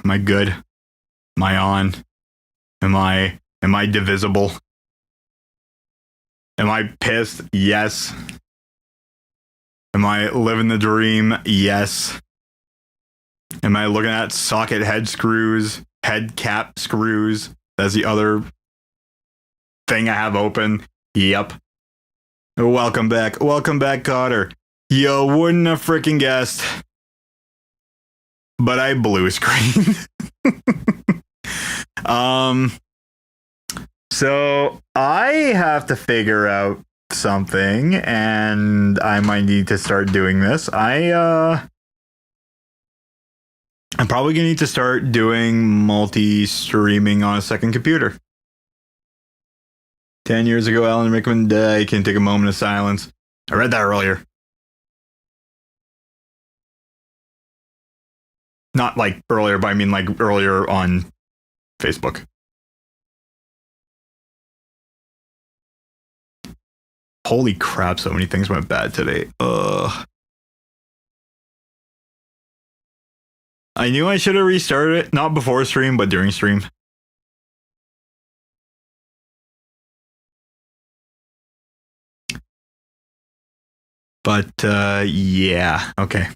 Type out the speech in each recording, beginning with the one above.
Am I good? Am I on? Am I divisible? Am I pissed? Yes. Am I living the dream? Yes. Am I looking at socket head cap screws? That's the other thing I have open. Yep. Welcome back. Welcome back, Cotter. You wouldn't have freaking guessed. But I blue screen. So I have to figure out something, and I might need to start doing this. I'm probably gonna need to start doing multi-streaming on a second computer. 10 years ago, Alan Rickman died. Can take a moment of silence. I read that earlier. Not like earlier, but I mean like earlier on Facebook. Holy crap, so many things went bad today. I knew I should have restarted it, not before stream, but during stream. But, yeah, okay.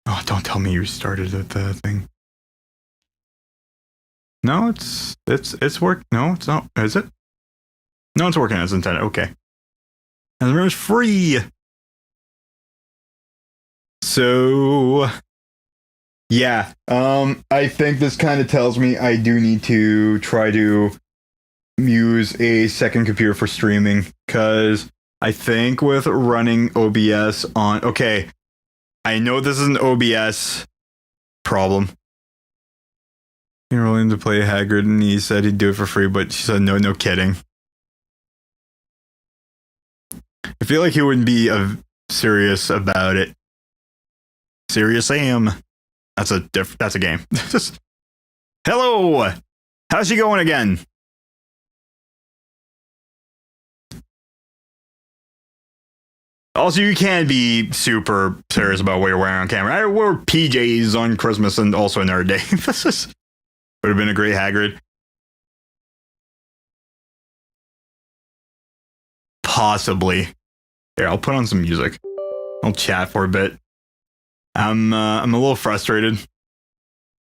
Oh, don't tell me you restarted the thing. No, it's work. No, it's not. Is it? No, it's working as intended. Okay. And the room is free. So, yeah. I think this kind of tells me I do need to try to use a second computer for streaming, because I think with running OBS on... Okay, I know this is an OBS problem. You're willing to play Hagrid, and he said he'd do it for free, but she said no kidding. I feel like he wouldn't be serious about it. Serious Sam. That's a game. Hello! How's she going again? Also, you can be super serious about what you're wearing on camera. I wore PJs on Christmas and also another day. This would have been a great Hagrid. Possibly. Here, I'll put on some music. I'll chat for a bit. I'm a little frustrated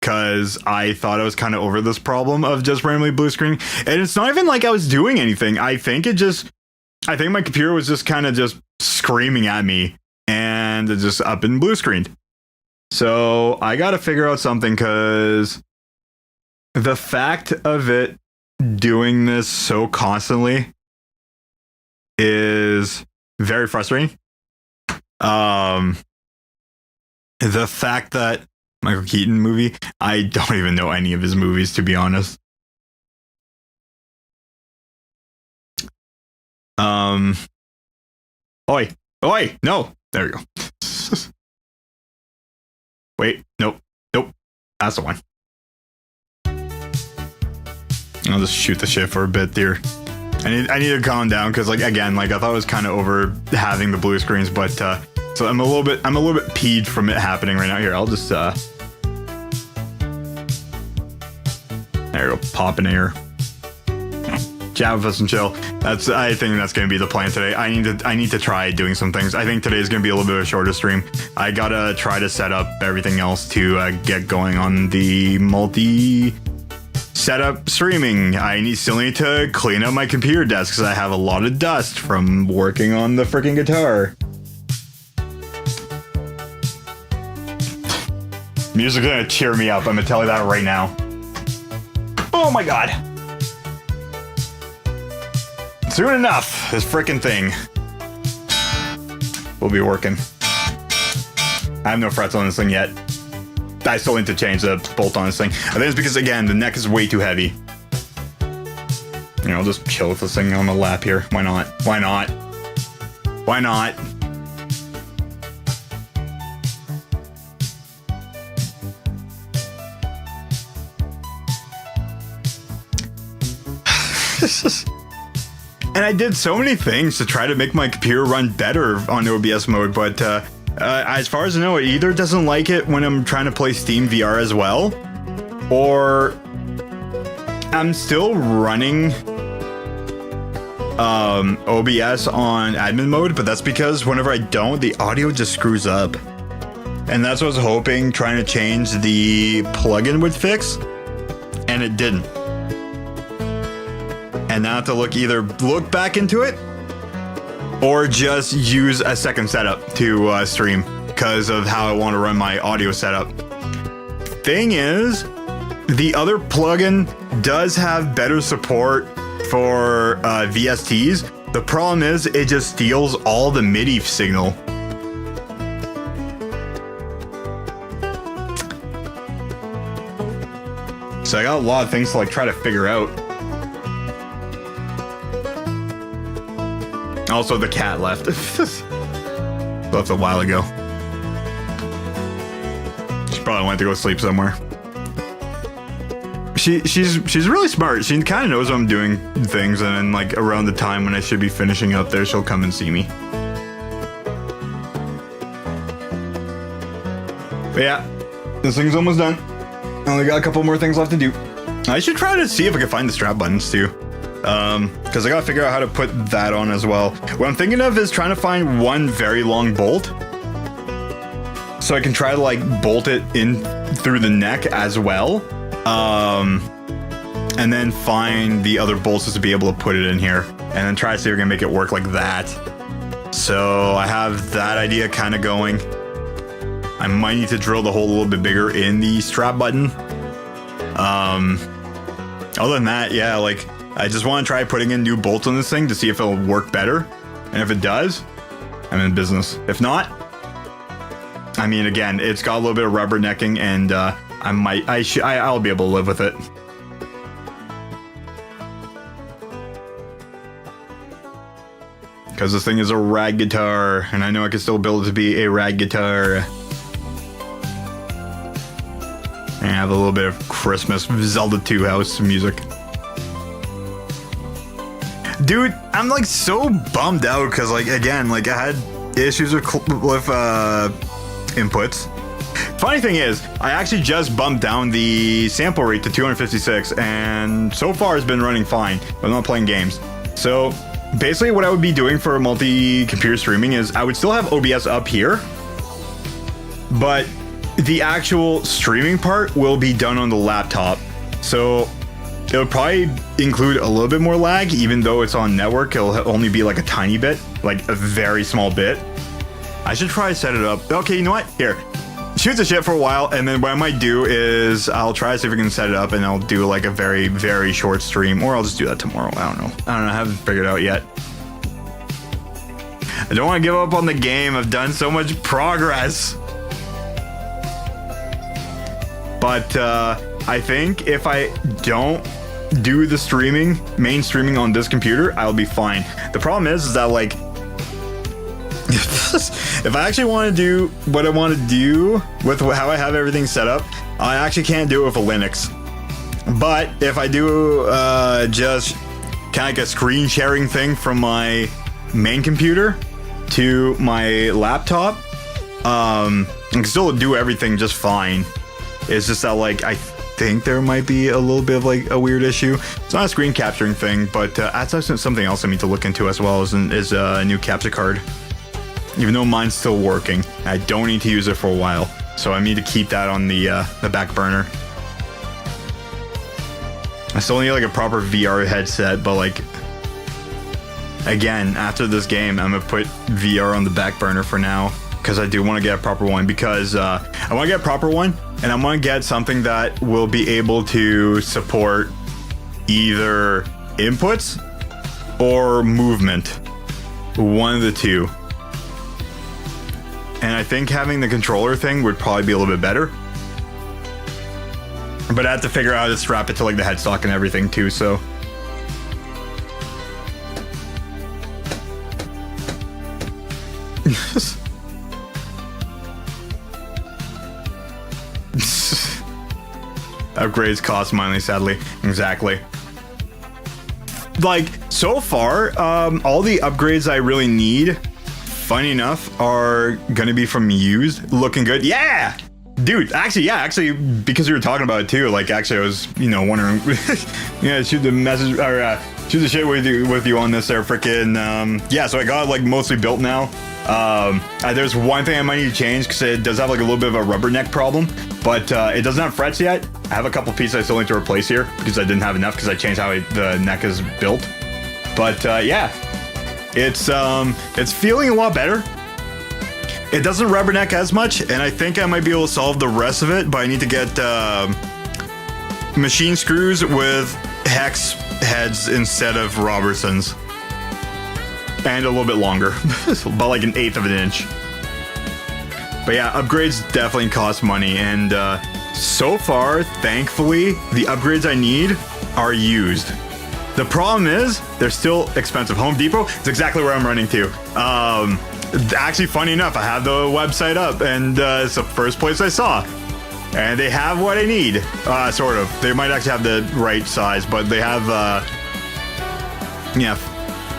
because I thought I was kind of over this problem of just randomly blue screening, and it's not even like I was doing anything. I think my computer was just kind of just screaming at me, and it just up and blue screened. So I got to figure out something, because the fact of it doing this so constantly is very frustrating. The fact that Michael Keaton movie, I don't even know any of his movies, to be honest. Oi, no, there we go. Wait, nope, that's the one. I'll just shoot the shit for a bit there. I need to calm down, because like again, like I thought I was kind of over having the blue screens, but so I'm a little bit peeved from it happening right now. Here, I'll just there we go, pop in here. Chat with us and chill. I think that's gonna be the plan today. I need to try doing some things. I think today is gonna be a little bit of a shorter stream. I gotta try to set up everything else to get going on the multi setup streaming. I still need to clean up my computer desk, because I have a lot of dust from working on the freaking guitar. Music's gonna cheer me up. I'm gonna tell you that right now. Oh my god. Soon enough, this freaking thing will be working. I have no frets on this thing yet. I still need to change the bolt on this thing. I think it's because, again, the neck is way too heavy. You know, I'll just chill with this thing on the lap here. Why not? Why not? Why not? And I did so many things to try to make my computer run better on OBS mode, but As far as I know, it either doesn't like it when I'm trying to play Steam VR as well, or I'm still running OBS on admin mode, but that's because whenever I don't, the audio just screws up. And that's what I was hoping trying to change the plugin would fix, and it didn't. And now I have to either look back into it or just use a second setup to stream because of how I want to run my audio setup. Thing is, the other plugin does have better support for VSTs. The problem is it just steals all the MIDI signal. So I got a lot of things to like try to figure out. Also, the cat left. Left a while ago. She probably went to go sleep somewhere. She's really smart. She kind of knows I'm doing things, and then like around the time when I should be finishing up there, she'll come and see me. But yeah, this thing's almost done. I only got a couple more things left to do. I should try to see if I can find the strap buttons too. Because I gotta figure out how to put that on as well. What I'm thinking of is trying to find one very long bolt, so I can try to like bolt it in through the neck as well. And then find the other bolts to be able to put it in here, and then try to see if we can make it work like that. So I have that idea kind of going. I might need to drill the hole a little bit bigger in the strap button. Other than that, yeah, like I just want to try putting in new bolts on this thing to see if it'll work better. And if it does, I'm in business. If not, I mean, again, it's got a little bit of rubber necking, and I'll be able to live with it. Because this thing is a rag guitar, and I know I can still build it to be a rag guitar. And have a little bit of Christmas Zelda 2 house music. Dude, I'm like so bummed out because like again, like I had issues with inputs. Funny thing is, I actually just bumped down the sample rate to 256, and so far it's been running fine, but I'm not playing games. So basically what I would be doing for multi-computer streaming is I would still have OBS up here, but the actual streaming part will be done on the laptop. So it would probably include a little bit more lag, even though it's on network. It'll only be like a tiny bit, like a very small bit. I should try to set it up. Okay, you know what? Here, shoot the shit for a while, and then what I might do is I'll try to see if we can set it up, and I'll do like a very, very short stream, or I'll just do that tomorrow. I don't know. I haven't figured it out yet. I don't want to give up on the game. I've done so much progress. But I think if I don't do the main streaming on this computer, I'll be fine. The problem is that like, if I actually want to do what I want to do with how I have everything set up, I actually can't do it with a Linux. But if I do just kind of like a screen sharing thing from my main computer to my laptop, I can still do everything just fine. It's just that like I think there might be a little bit of like a weird issue. It's not a screen capturing thing, but that's something else I need to look into as well, is a new capture card. Even though mine's still working, I don't need to use it for a while, so I need to keep that on the back burner. I still need like a proper VR headset, but like again, after this game, I'm gonna put VR on the back burner for now, because I do want to get a proper one, because I want to get a proper one, and I want to get something that will be able to support either inputs or movement, one of the two. And I think having the controller thing would probably be a little bit better, but I have to figure out how to strap it to like the headstock and everything too, so. Upgrades cost money, sadly. Exactly. Like, so far, all the upgrades I really need funny enough, are gonna be from used. Looking good. Yeah! Dude, actually, because you were talking about it too, like, actually, I was, wondering, yeah, shoot the message, or, shoot the shit with you on this there, frickin', yeah, so I got, like, mostly built now. There's one thing I might need to change, because it does have, like, a little bit of a rubber neck problem, but, it doesn't have frets yet. I have a couple pieces I still need to replace here, because I didn't have enough, because I changed how the neck is built. But, yeah, it's feeling a lot better. It doesn't rubberneck as much, and I think I might be able to solve the rest of it, but I need to get machine screws with hex heads instead of Robertsons. And a little bit longer, about like 1/8 of an inch. But yeah, upgrades definitely cost money, and so far, thankfully, the upgrades I need are used. The problem is, they're still expensive. Home Depot is exactly where I'm running to. Actually, funny enough, I have the website up, and it's the first place I saw. And they have what I need, sort of. They might actually have the right size, but they have, yeah,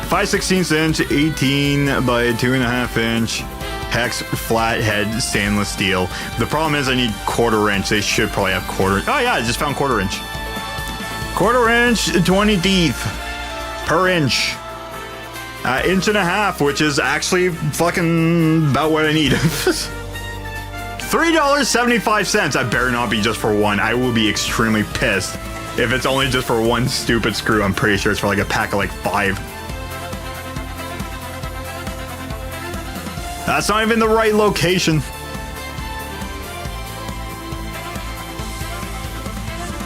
5/16 inch, 18 by 2.5 inch hex flathead stainless steel. The problem is I need 1/4 inch. They should probably have 1/4. Oh yeah, I just found 1/4 inch. 1/4 inch, 20 teeth per inch. 1.5 inches, which is actually fucking about what I need. $3.75. I better not be just for one. I will be extremely pissed if it's only just for one stupid screw. I'm pretty sure it's for like a pack of like 5. That's not even the right location.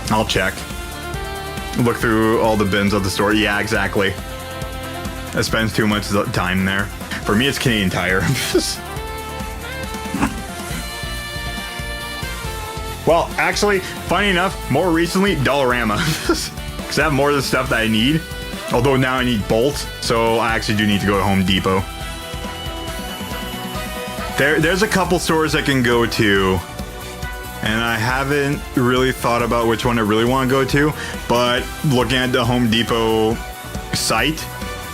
I'll check. Look through all the bins of the store. Yeah, exactly. I spend too much time there. For me, it's Canadian Tire. Well, actually, funny enough, more recently, Dollarama. Because I have more of the stuff that I need. Although now I need bolts, so I actually do need to go to Home Depot. There's a couple stores I can go to, and I haven't really thought about which one I really want to go to, but looking at the Home Depot site,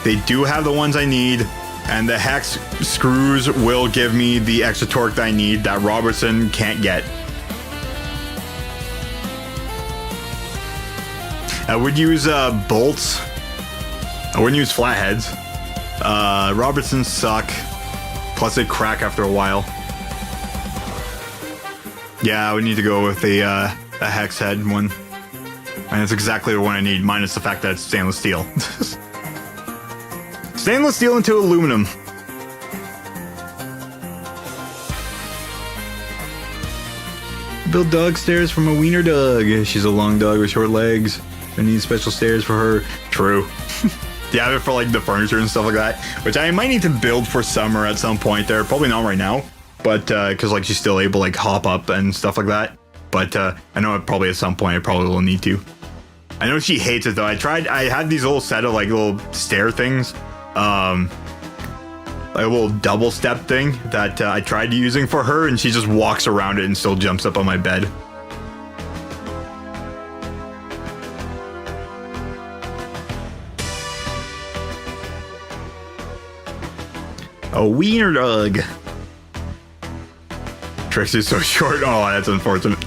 they do have the ones I need, and the hex screws will give me the extra torque that I need that Robertson can't get. I would use bolts. I wouldn't use flatheads. Robertsons suck. Plus they crack after a while. Yeah, I would need to go with a hex head one. And it's exactly the one I need, minus the fact that it's stainless steel. Stainless steel into aluminum. Build dog stairs from a wiener dog. She's a long dog with short legs. I need special stairs for her. True. Yeah, for like the furniture and stuff like that, which I might need to build for summer at some point there. Probably not right now, but because like she's still able to like hop up and stuff like that. But I know probably at some point I probably will need to. I know she hates it though. I had these little set of like little stair things, like a little double step thing that I tried using for her, and she just walks around it and still jumps up on my bed. A wiener dog. Trixie's so short. Oh, that's unfortunate.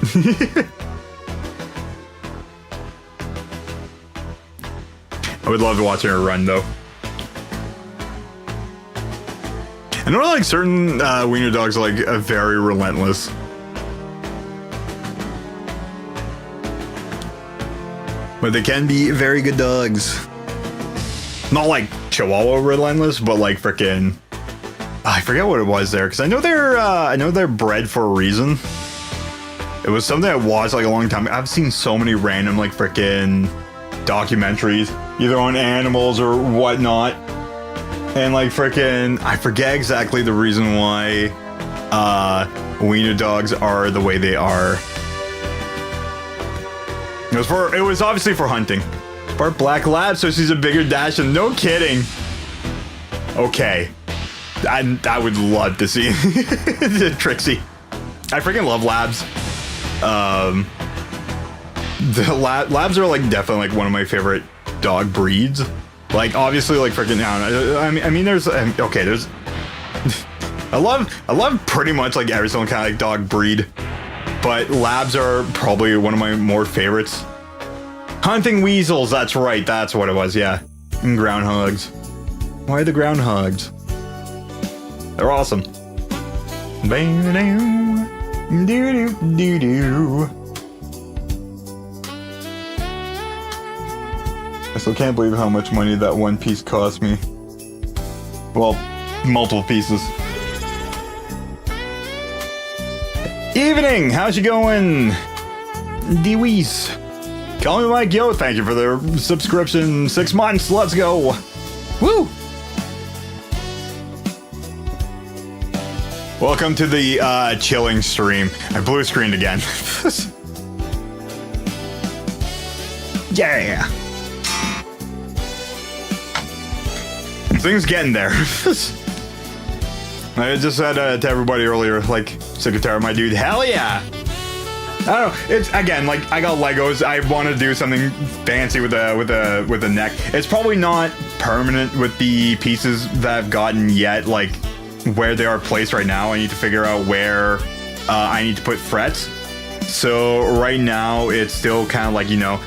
I would love to watch her run, though. I know, like, certain wiener dogs are, like, very relentless. But they can be very good dogs. Not, like, Chihuahua relentless, but, like, frickin'... I forget what it was there, because I know they're bred for a reason. It was something I watched like a long time ago. I've seen so many random like frickin' documentaries, either on animals or whatnot, and like frickin' I forget exactly the reason why wiener dogs are the way they are. It was obviously for hunting. Part black lab, so she's a bigger dash, and no kidding. Okay. I would love to see Trixie. I freaking love labs. The labs are like definitely like one of my favorite dog breeds. Like obviously like freaking I mean there's okay there's I love pretty much like every single kind of like dog breed, but labs are probably one of my more favorites. Hunting weasels, that's right, that's what it was, yeah. And groundhogs. Why the groundhogs? They're awesome. I still can't believe how much money that one piece cost me. Well, multiple pieces. Evening, how's you going? Dewees. Call me Mike, yo, thank you for the subscription. 6 months, let's go. Woo! Welcome to the chilling stream. I blue screened again. Yeah. Things getting there. I just said to everybody earlier, like, sick and tired, my dude. Hell yeah! I don't know. It's again like I got Legos. I want to do something fancy with a neck. It's probably not permanent with the pieces that I've gotten yet. Like where they are placed right now, I need to figure out where I need to put frets. So right now, it's still kind of like, you know,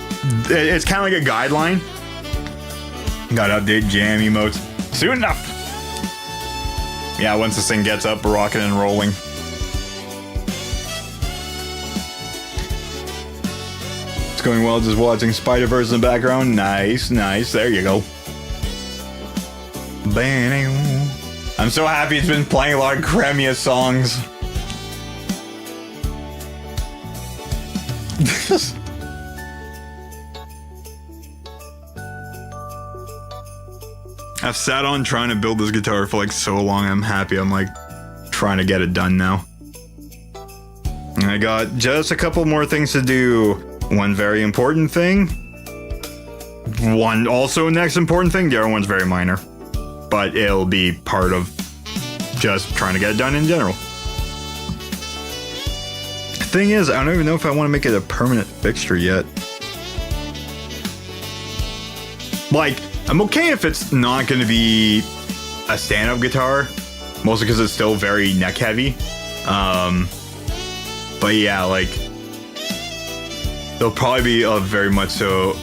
it's kind of like a guideline. Gotta update jam emotes soon enough. Yeah, once this thing gets up, rocking and rolling. It's going well, just watching Spider-Verse in the background. Nice, nice. There you go. I'm so happy it's been playing a lot of Cremia songs. I've sat on trying to build this guitar for like so long. I'm happy. I'm like trying to get it done now. And I got just a couple more things to do. One very important thing. One also next important thing. The other one's very minor. But it'll be part of just trying to get it done in general. The thing is, I don't even know if I want to make it a permanent fixture yet. Like, I'm okay if it's not going to be a stand-up guitar, mostly because it's still very neck heavy. But yeah, like, it'll probably be very much so,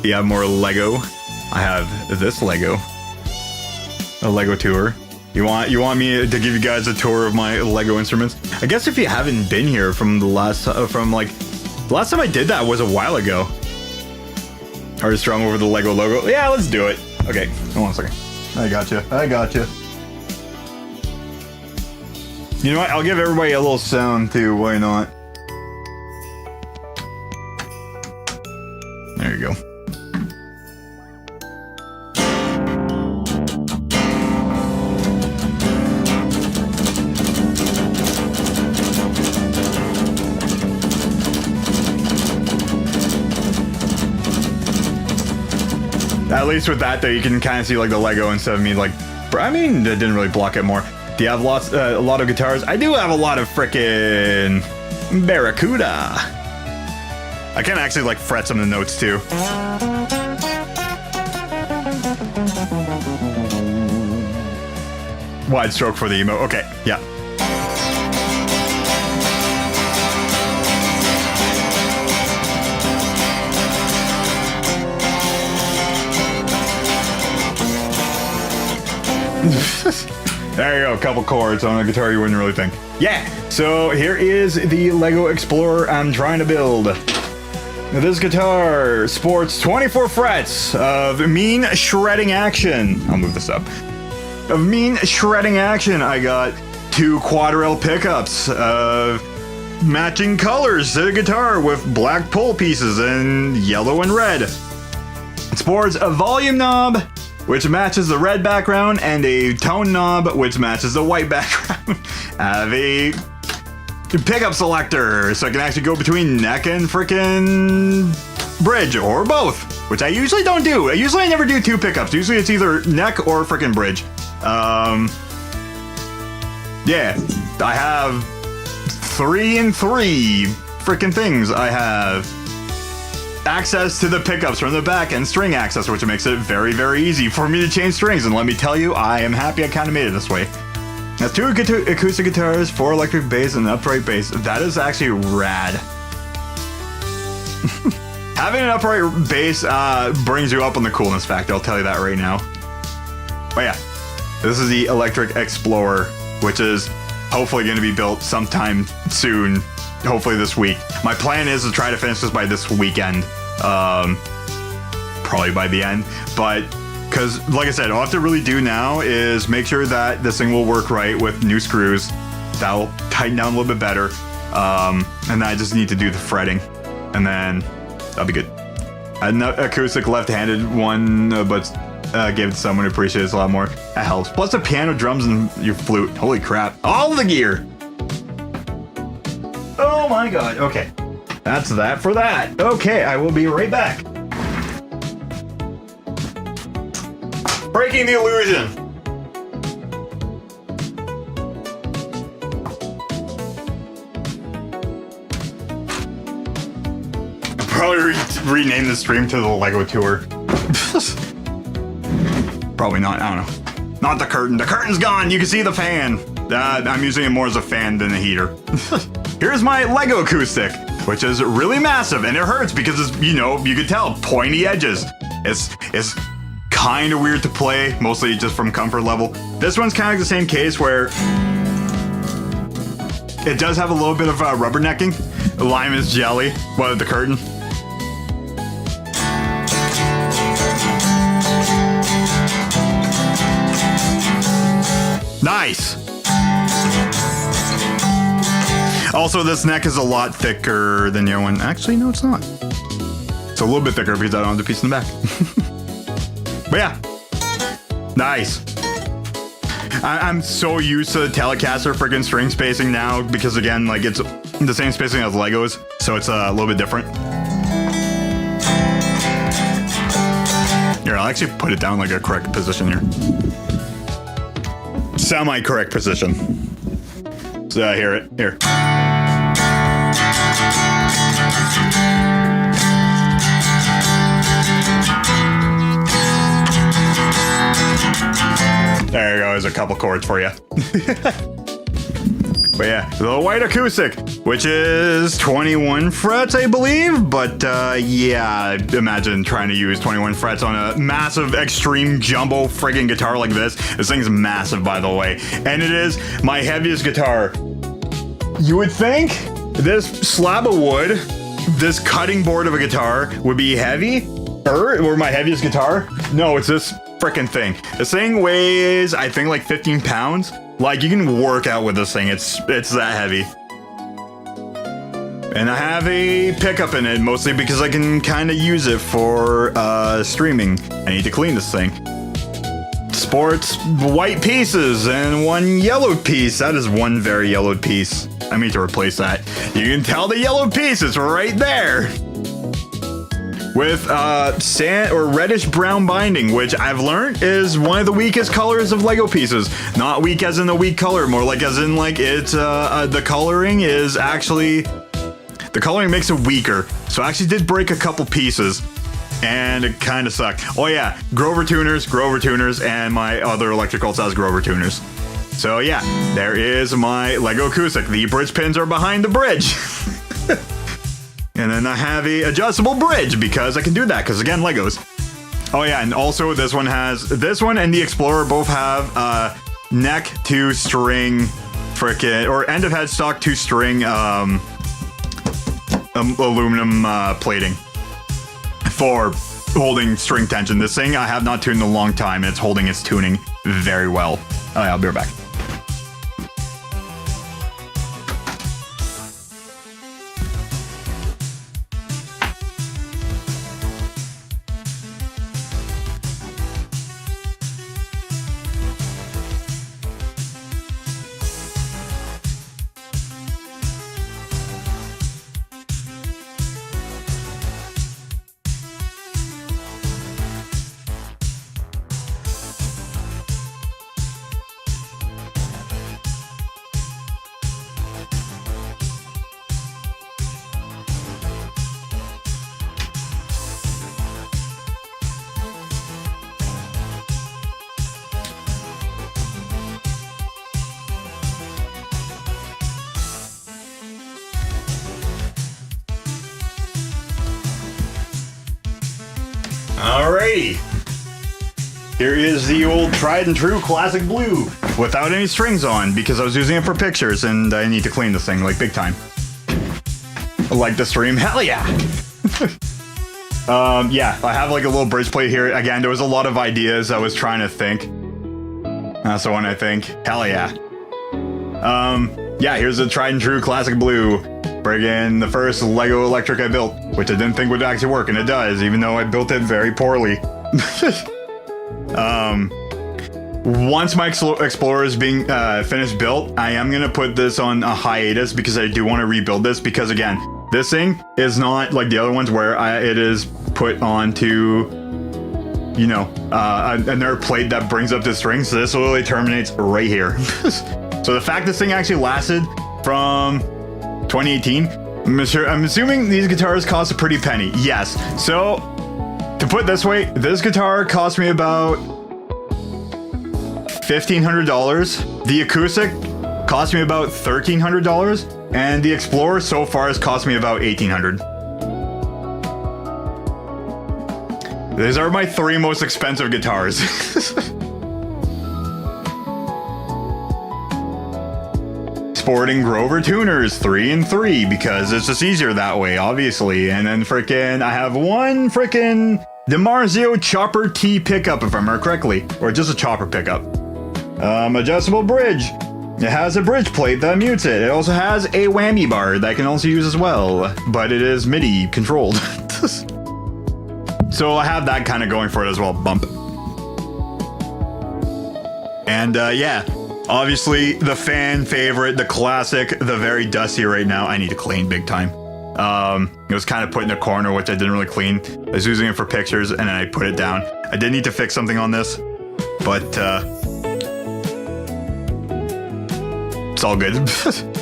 yeah, more Lego. I have this Lego, a Lego tour. You want me to give you guys a tour of my Lego instruments? I guess if you haven't been here from the last, the last time I did that was a while ago. Are you strong over the Lego logo? Yeah, let's do it. Okay, hold on a second. I got you. You know what? I'll give everybody a little sound too. Why not? There you go. At least with that, though, you can kind of see like the Lego instead of me like. I mean, it didn't really block it more. Do you have a lot of guitars? I do have a lot of frickin' Barracuda. I can actually like fret some of the notes too. Wide stroke for the emo. Okay, yeah. There you go, a couple chords on a guitar you wouldn't really think. Yeah, so here is the Lego Explorer I'm trying to build. This guitar sports 24 frets of mean shredding action. I'll move this up. Of mean shredding action. I got 2 quadrille pickups of matching colors to the guitar with black pull pieces and yellow and red. It sports a volume knob, which matches the red background, and a tone knob, which matches the white background. I have a pickup selector, so I can actually go between neck and frickin' bridge, or both, which I usually don't do. I never do 2 pickups. Usually it's either neck or frickin' bridge. Yeah, I have 3 and 3 frickin' things. I have access to the pickups from the back and string access, which makes it very, very easy for me to change strings. And let me tell you, I am happy I kind of made it this way. That's 2 acoustic guitars, 4 electric bass, and an upright bass. That is actually rad. Having an upright bass brings you up on the coolness factor, I'll tell you that right now. But yeah, this is the Electric Explorer, which is hopefully going to be built sometime soon, hopefully this week. My plan is to try to finish this by this weekend, probably by the end, but because like I said, all I have to really do now is make sure that this thing will work right with new screws. That'll tighten down a little bit better, and then I just need to do the fretting, and then that'll be good. An acoustic left-handed one, but gave it to someone who appreciates it a lot more. That helps. Plus the piano, drums, and your flute. Holy crap. All the gear. Oh my god. Okay. That's that for that. Okay, I will be right back. Breaking the illusion. I'll probably rename the stream to the Lego Tour. Probably not, I don't know. Not the curtain. The curtain's gone. You can see the fan. I'm using it more as a fan than a heater. Here's my Lego acoustic, which is really massive, and it hurts because it's, you know, you can tell, pointy edges. It's kind of weird to play, mostly just from comfort level. This one's kind of like the same case where it does have a little bit of rubbernecking. Lime is jelly, but the curtain. Nice. Also, this neck is a lot thicker than the other one. Actually, no, it's not. It's a little bit thicker because I don't have the piece in the back. But yeah, nice. I'm so used to the Telecaster freaking string spacing now because, again, like it's the same spacing as Legos, so it's a little bit different. Here, I'll actually put it down like a correct position here. Semi-correct position. So hear it here. There you go. There's a couple chords for you. But yeah, the white acoustic, which is 21 frets, I believe. But yeah, imagine trying to use 21 frets on a massive, extreme jumbo friggin' guitar like this. This thing's massive, by the way. And it is my heaviest guitar. You would think this slab of wood, this cutting board of a guitar would be heavy, or my heaviest guitar. No, it's this frickin' thing. This thing weighs, I think, like 15 pounds. Like, you can work out with this thing. It's that heavy. And I have a pickup in it, mostly because I can kind of use it for streaming. I need to clean this thing. Sports white pieces and one yellowed piece. That is one very yellowed piece. I need to replace that. You can tell the yellow piece is right there. With sand or reddish brown binding, which I've learned is one of the weakest colors of Lego pieces. Not weak as in the weak color, more like as in like it's the coloring is actually, the coloring makes it weaker. So I actually did break a couple pieces and it kind of sucked. Oh yeah, Grover tuners, and my other electric also has Grover tuners. So yeah, there is my Lego acoustic. The bridge pins are behind the bridge. And then I have a adjustable bridge because I can do that because, again, Legos. Oh yeah, and also this one and the Explorer both have neck to string frickin' or end of headstock to string aluminum plating for holding string tension. This thing I have not tuned in a long time and it's holding its tuning very well. Oh yeah, I'll be right back. Alrighty. Here is the old tried and true classic blue without any strings on because I was using it for pictures and I need to clean this thing like big time. Like the stream, hell yeah. Yeah, I have like a little bridge plate here. Again, there was a lot of ideas I was trying to think. So when I think, hell yeah. Yeah, here's the tried and true classic blue. Friggin' the first Lego electric I built, which I didn't think would actually work, and it does, even though I built it very poorly. Once my Explorer is being finished built, I am gonna put this on a hiatus because I do want to rebuild this because again, this thing is not like the other ones where it is put onto, you know, another plate that brings up the strings. So this literally terminates right here. So the fact this thing actually lasted from 2018, I'm assuming these guitars cost a pretty penny. Yes. So to put it this way, this guitar cost me about $1,500. The acoustic cost me about $1,300, and the Explorer so far has cost me about $1,800. These are my 3 most expensive guitars. Sporting Grover tuners, 3 and 3, because it's just easier that way, obviously. And then frickin' I have one frickin' DiMarzio Chopper T pickup, if I remember correctly, or just a chopper pickup. Adjustable bridge. It has a bridge plate that mutes it. It also has a whammy bar that I can also use as well, but it is MIDI controlled. So I have that kind of going for it as well, bump. And yeah, obviously the fan favorite, the classic, the very dusty right now. I need to clean big time. It was kind of put in a corner, which I didn't really clean. I was using it for pictures and then I put it down. I did need to fix something on this, but it's all good.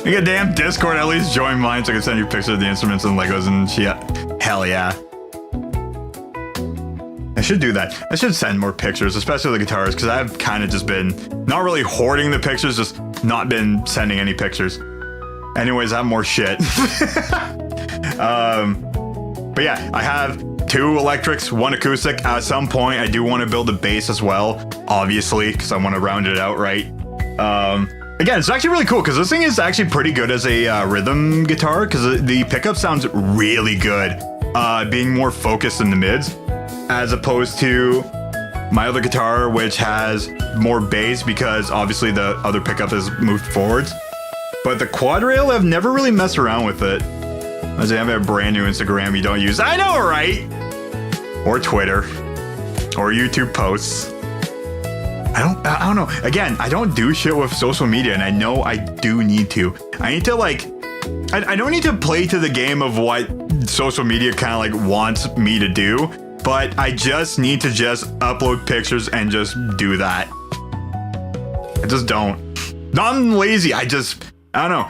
Make a damn Discord, at least join mine so I can send you pictures of the instruments and Legos and shit. Hell yeah. I should do that. I should send more pictures, especially the guitars, because I've kind of just been not really hoarding the pictures, just not been sending any pictures. Anyways, I have more shit. But yeah, I have 2 electrics, 1 acoustic. At some point, I do want to build a bass as well, obviously, because I want to round it out right. Again, it's actually really cool because this thing is actually pretty good as a rhythm guitar because the pickup sounds really good, being more focused in the mids as opposed to my other guitar, which has more bass because obviously the other pickup is moved forwards. But the quad rail, I've never really messed around with it. As I have a brand new Instagram you don't use. I know, right? Or Twitter, or YouTube posts. I don't know. Again, I don't do shit with social media, and I know I do need to. I need to like, I don't need to play to the game of what social media kind of like wants me to do, but I just need to just upload pictures and just do that. I just don't. Not I'm lazy. I don't know.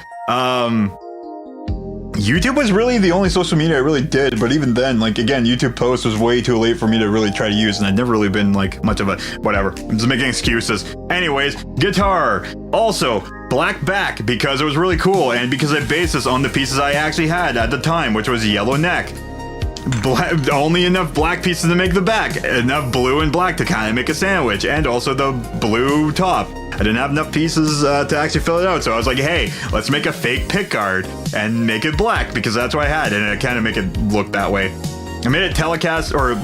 YouTube was really the only social media I really did, but even then, like, again, YouTube posts was way too late for me to really try to use, and I'd never really been, like, much of a whatever. I'm just making excuses. Anyways, guitar. Also, black back, because it was really cool, and because I based this on the pieces I actually had at the time, which was yellow neck. Only enough black pieces to make the back, enough blue and black to kind of make a sandwich, and also the blue top. I didn't have enough pieces to actually fill it out, so I was like, hey, let's make a fake pick guard and make it black because that's what I had, and I kind of make it look that way. I made it telecast or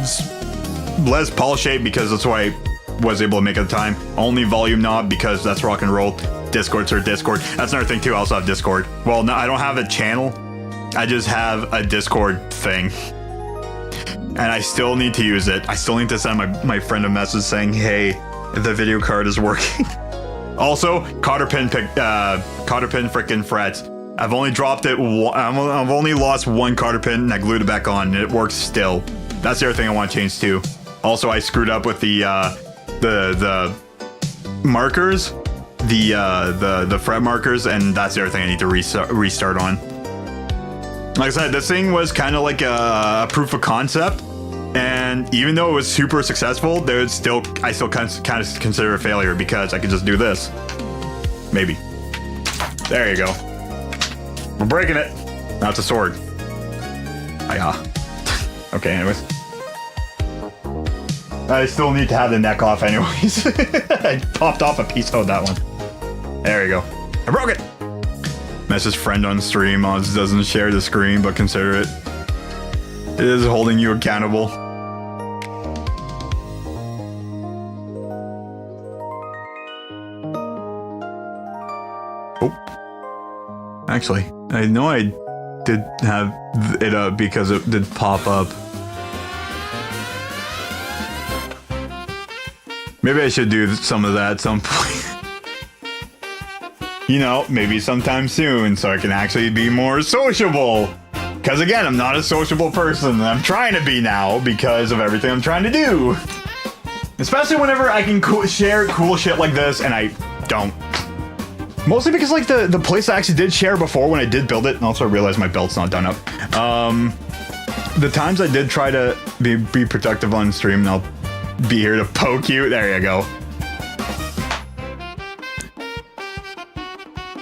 Les Paul shape because that's what I was able to make at the time. Only volume knob because that's rock and roll. Discord's or Discord. That's another thing too. I also have Discord. Well, no, I don't have a channel. I just have a Discord thing. And I still need to use it. I still need to send my friend a message saying, hey, the video card is working. Also, cotter pin frickin' frets. I've only dropped it. I've only lost 1 cotter pin and I glued it back on and it works still. That's the other thing I want to change too. Also, I screwed up with the markers, the fret markers, and that's the other thing I need to restart on. Like I said, this thing was kind of like a proof of concept, and even though it was super successful, I still kind of consider it a failure because I could just do this. Maybe. There you go. We're breaking it. Now it's a sword. Hiya. Okay, anyways. I still need to have the neck off anyways. I popped off a piece. Oh, that one. There you go. I broke it. Message friend on stream. Odds doesn't share the screen, but consider it. It is holding you accountable. Oh. Actually, I know I did have it up because it did pop up. Maybe I should do some of that at some point. You know, maybe sometime soon so I can actually be more sociable. Because again, I'm not a sociable person, and I'm trying to be now because of everything I'm trying to do. Especially whenever I can share cool shit like this, and I don't. Mostly because like the place I actually did share before when I did build it, and also I realized my belt's not done up. The times I did try to be productive on stream, and I'll be here to poke you. There you go.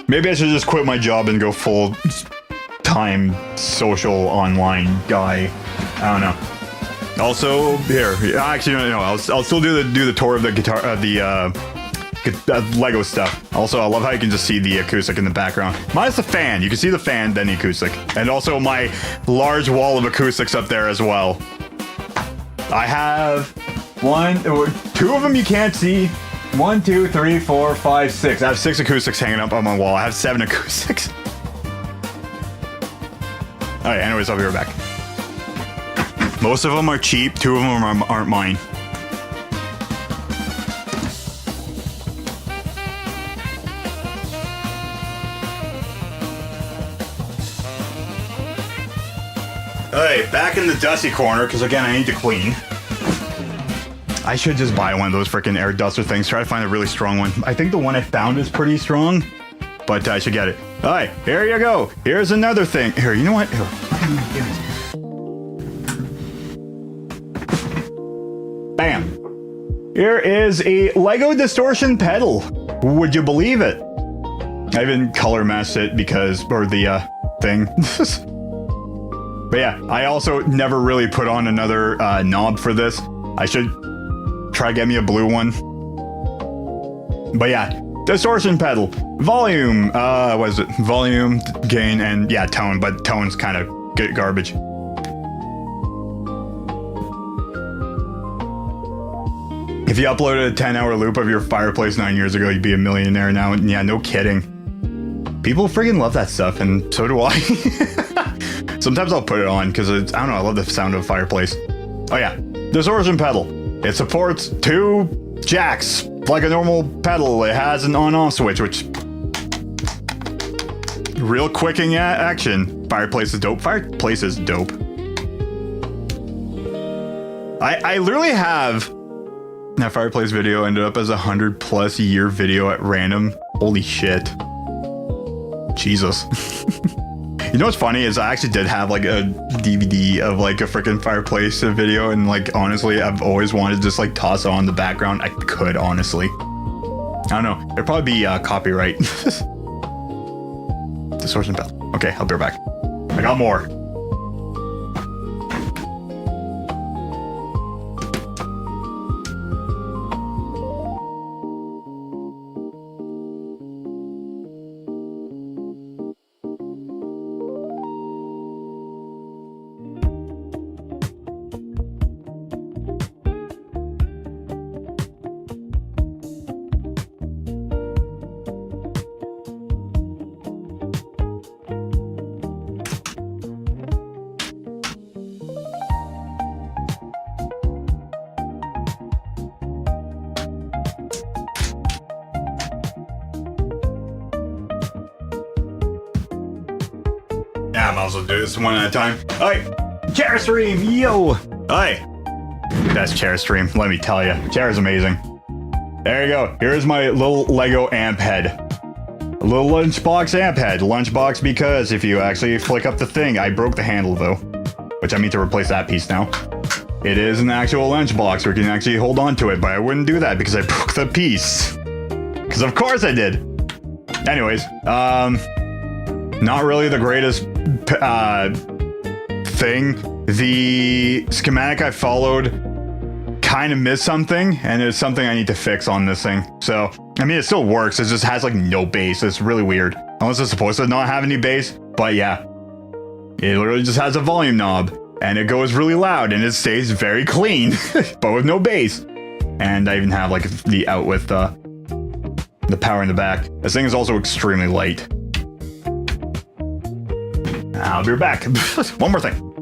Maybe I should just quit my job and go full-time social online guy. I don't know. Also, here, actually, no, I'll still do the tour of the guitar, Lego stuff. Also, I love how you can just see the acoustic in the background. Minus the fan. You can see the fan, then the acoustic. And also my large wall of acoustics up there as well. I have two of them you can't see. 1, 2, 3, 4, 5, 6. I have 6 acoustics hanging up on my wall. I have 7 acoustics. Alright, anyways, I'll be right back. Most of them are cheap. 2 of them aren't mine. Alright, back in the dusty corner, because again, I need to clean. I should just buy one of those freaking air duster things. Try to find a really strong one. I think the one I found is pretty strong, but I should get it. All right, here you go. Here's another thing. Here, you know what? Here. Bam. Here is a Lego distortion pedal. Would you believe it? I even color matched it because, or the thing. But yeah, I also never really put on another knob for this. I should try to get me a blue one. But yeah, distortion pedal, volume, what is it? Volume, gain, and yeah, tone, but tone's kind of garbage. If you uploaded a 10-hour loop of your fireplace 9 years ago, you'd be a millionaire now. And yeah, no kidding. People friggin' love that stuff, and so do I. Sometimes I'll put it on because I don't know, I love the sound of a fireplace. Oh yeah, distortion pedal. It supports 2 jacks, like a normal pedal. It has an on-off switch, which... real quick in action. Fireplace is dope. Fireplace is dope. I literally have... that fireplace video ended up as a 100+ year video at random. Holy shit. Jesus. You know what's funny is I actually did have like a DVD of like a freaking fireplace video, and like honestly I've always wanted to just like toss it on in the background. I could honestly. I don't know. It'd probably be copyright. Distortion pedal. Okay, I'll be right back. I got more. Yeah, I might as well do this one at a time. Alright, chair stream, yo! Alright, best chair stream, let me tell you. Chair is amazing. There you go. Here's my little Lego amp head. A little lunchbox amp head. Lunchbox because if you actually flick up the thing, I broke the handle though, which I need to replace that piece now. It is an actual lunchbox where you can actually hold on to it, but I wouldn't do that because I broke the piece. Because of course I did. Anyways, not really the greatest thing. The schematic I followed kind of missed something, and it's something I need to fix on this thing. So, I mean, it still works. It just has like no bass. It's really weird. Unless it's supposed to not have any bass. But yeah, it literally just has a volume knob, and it goes really loud, and it stays very clean, but with no bass. And I even have like the out with the power in the back. This thing is also extremely light. I'll be right back. One more thing.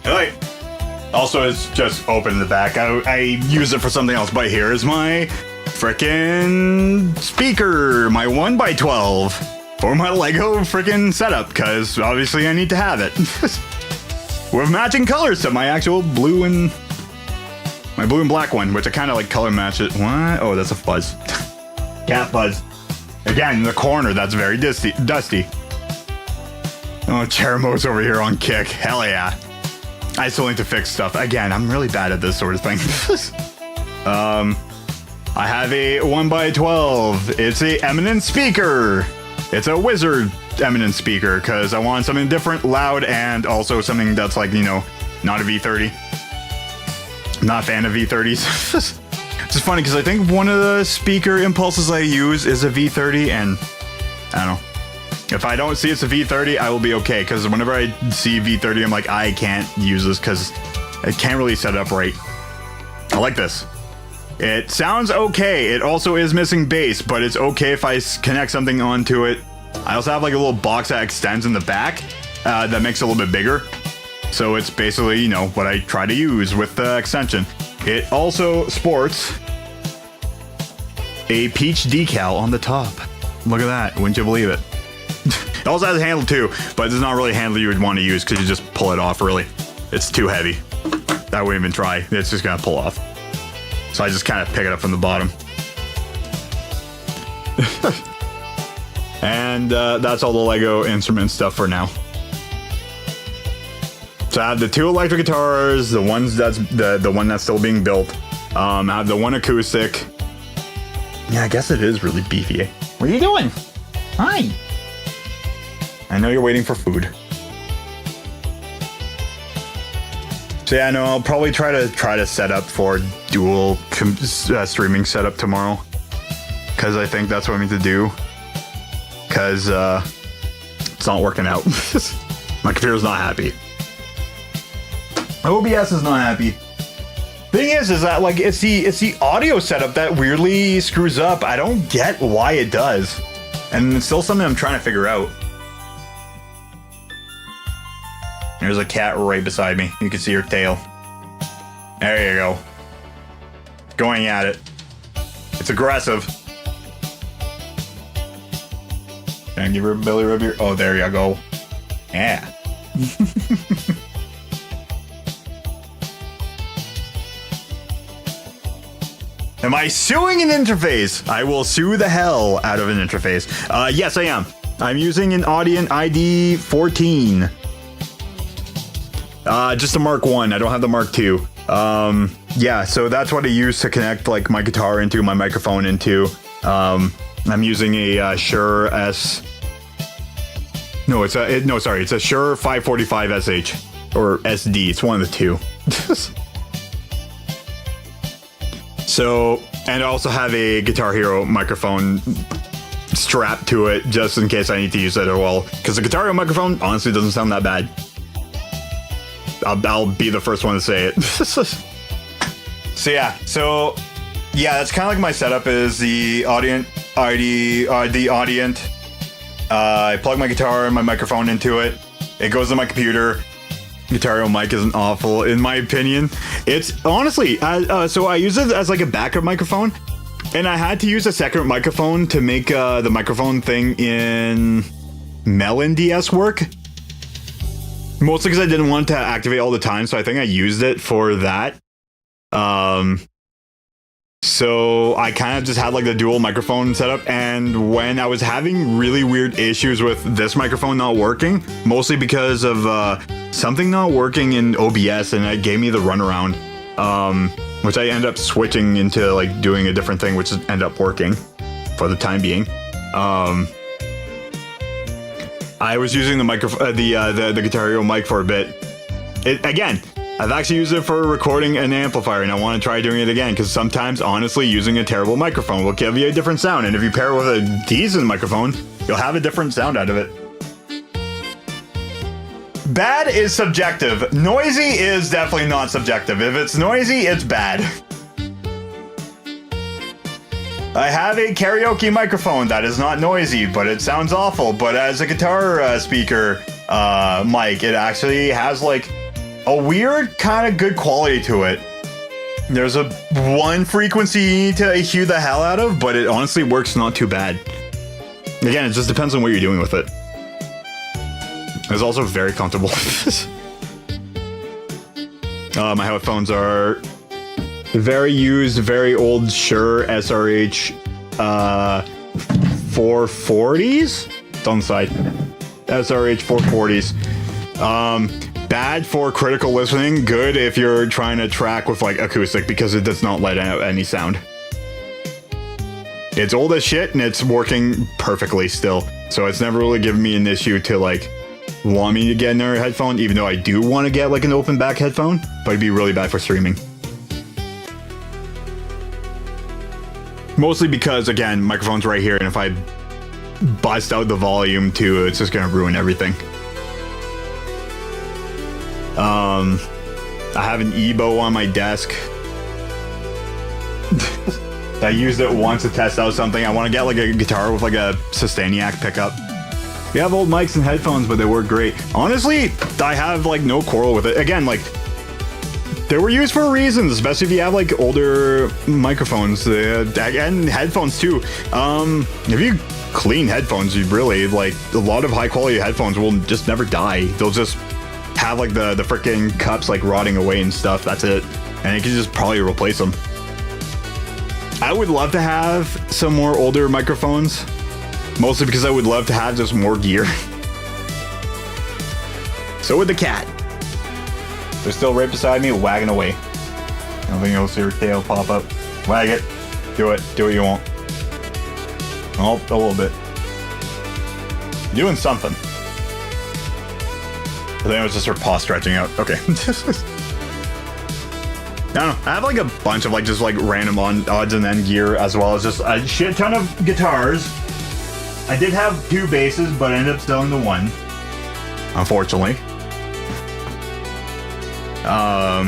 Alright. Also, it's just open in the back. I use it for something else, but here's my frickin' speaker, my 1x12 for my Lego frickin' setup, because obviously I need to have it. With matching colors to my actual blue and black one, which I kind of like color match it. What? Oh, that's a fuzz. Cat fuzz. Again, in the corner, that's very dusty. Oh, Cheramo's over here on kick. Hell yeah. I still need to fix stuff. Again, I'm really bad at this sort of thing. I have a 1x12. It's a eminent speaker. It's a wizard eminent speaker because I want something different, loud, and also something that's like, you know, not a V30. I'm not a fan of V30s. It's just funny because I think one of the speaker impulses I use is a V30, and I don't know. If I don't see it's a V30, I will be okay, because whenever I see V30, I'm like, I can't use this because I can't really set it up right. I like this. It sounds okay. It also is missing bass, but it's okay if I connect something onto it. I also have like a little box that extends in the back that makes it a little bit bigger. So it's basically, you know, what I try to use with the extension. It also sports a peach decal on the top. Look at that. Wouldn't you believe it? It also has a handle too, but it's not really a handle you would want to use because you just pull it off, really. It's too heavy. I wouldn't even try. It's just going to pull off. So I just kind of pick it up from the bottom. And that's all the Lego instrument stuff for now. So I have the 2 electric guitars, the ones that's the one that's still being built. I have the 1 acoustic. Yeah, I guess it is really beefy. What are you doing? Hi. I know you're waiting for food. So yeah, no, I'll probably try to set up for dual streaming setup tomorrow, because I think that's what I need to do. Because it's not working out. My computer's not happy. OBS is not happy. Thing is that like it's the audio setup that weirdly screws up. I don't get why it does, and it's still something I'm trying to figure out. There's a cat right beside me. You can see her tail. There you go. Going at it. It's aggressive. Can I give her a belly rub here? Oh, there you go. Yeah. Am I suing an interface? I will sue the hell out of an interface. Yes, I am. I'm using an Audient ID 14. Just the Mark 1. I don't have the Mark 2. Yeah, so that's what I use to connect like my guitar into, my microphone into. I'm using a Shure S. No, it's a Shure 545 SH or SD. It's one of the two. So, and I also have a Guitar Hero microphone strapped to it just in case I need to use it as well. Because the Guitar Hero microphone honestly doesn't sound that bad. I'll be the first one to say it. So yeah, that's kind of like my setup is the Audient ID, the Audient. I plug my guitar and my microphone into it. It goes to my computer. Guitar Hero mic isn't awful, in my opinion. It's honestly, so I use it as like a backup microphone, and I had to use a second microphone to make the microphone thing in Melon DS work. Mostly because I didn't want to activate all the time, so I think I used it for that. So I kind of just had like the dual microphone setup, and when I was having really weird issues with this microphone not working, mostly because of something not working in OBS, and it gave me the runaround, which I ended up switching into like doing a different thing, which ended up working for the time being. I was using the microphone, the Guitar Hero mic for a bit. Again, I've actually used it for recording an amplifier, and I want to try doing it again, because sometimes, honestly, using a terrible microphone will give you a different sound, and if you pair it with a decent microphone, you'll have a different sound out of it. Bad is subjective. Noisy is definitely not subjective. If it's noisy, it's bad. I have a karaoke microphone that is not noisy, but it sounds awful. But as a guitar speaker mic, it actually has like a weird kind of good quality to it. There's one frequency you need to EQ the hell out of, but it honestly works not too bad. Again, it just depends on what you're doing with it. It's also very comfortable. My headphones are very used, very old Shure SRH 440s? It's on the side. SRH 440s. Bad for critical listening, good if you're trying to track with like acoustic, because it does not let out any sound. It's old as shit and it's working perfectly still. So it's never really given me an issue to like want me to get another headphone, even though I do want to get like an open back headphone, but it'd be really bad for streaming. Mostly because, again, microphone's right here, and if I bust out the volume too, it's just gonna ruin everything. I have an EBO on my desk. I used it once to test out something. I want to get like a guitar with like a Sustainiac pickup. We have old mics and headphones, but they work great. Honestly, I have like no quarrel with it. Again, like, they were used for reasons, especially if you have like older microphones and headphones too. If you clean headphones, you really like a lot of high quality headphones will just never die. They'll just have like the freaking cups like rotting away and stuff. That's it, and you can just probably replace them. I would love to have some more older microphones, mostly because I would love to have just more gear. So would the cat. They're still right beside me, wagging away. I don't think you'll see her tail pop up. Wag it. Do it. Do what you want. Oh, a little bit. Doing something. I think it was just her paw stretching out. Okay. I don't know. I have like a bunch of like just like random odds and end gear, as well as just a shit ton of guitars. I did have 2 basses, but I ended up selling the one, unfortunately. I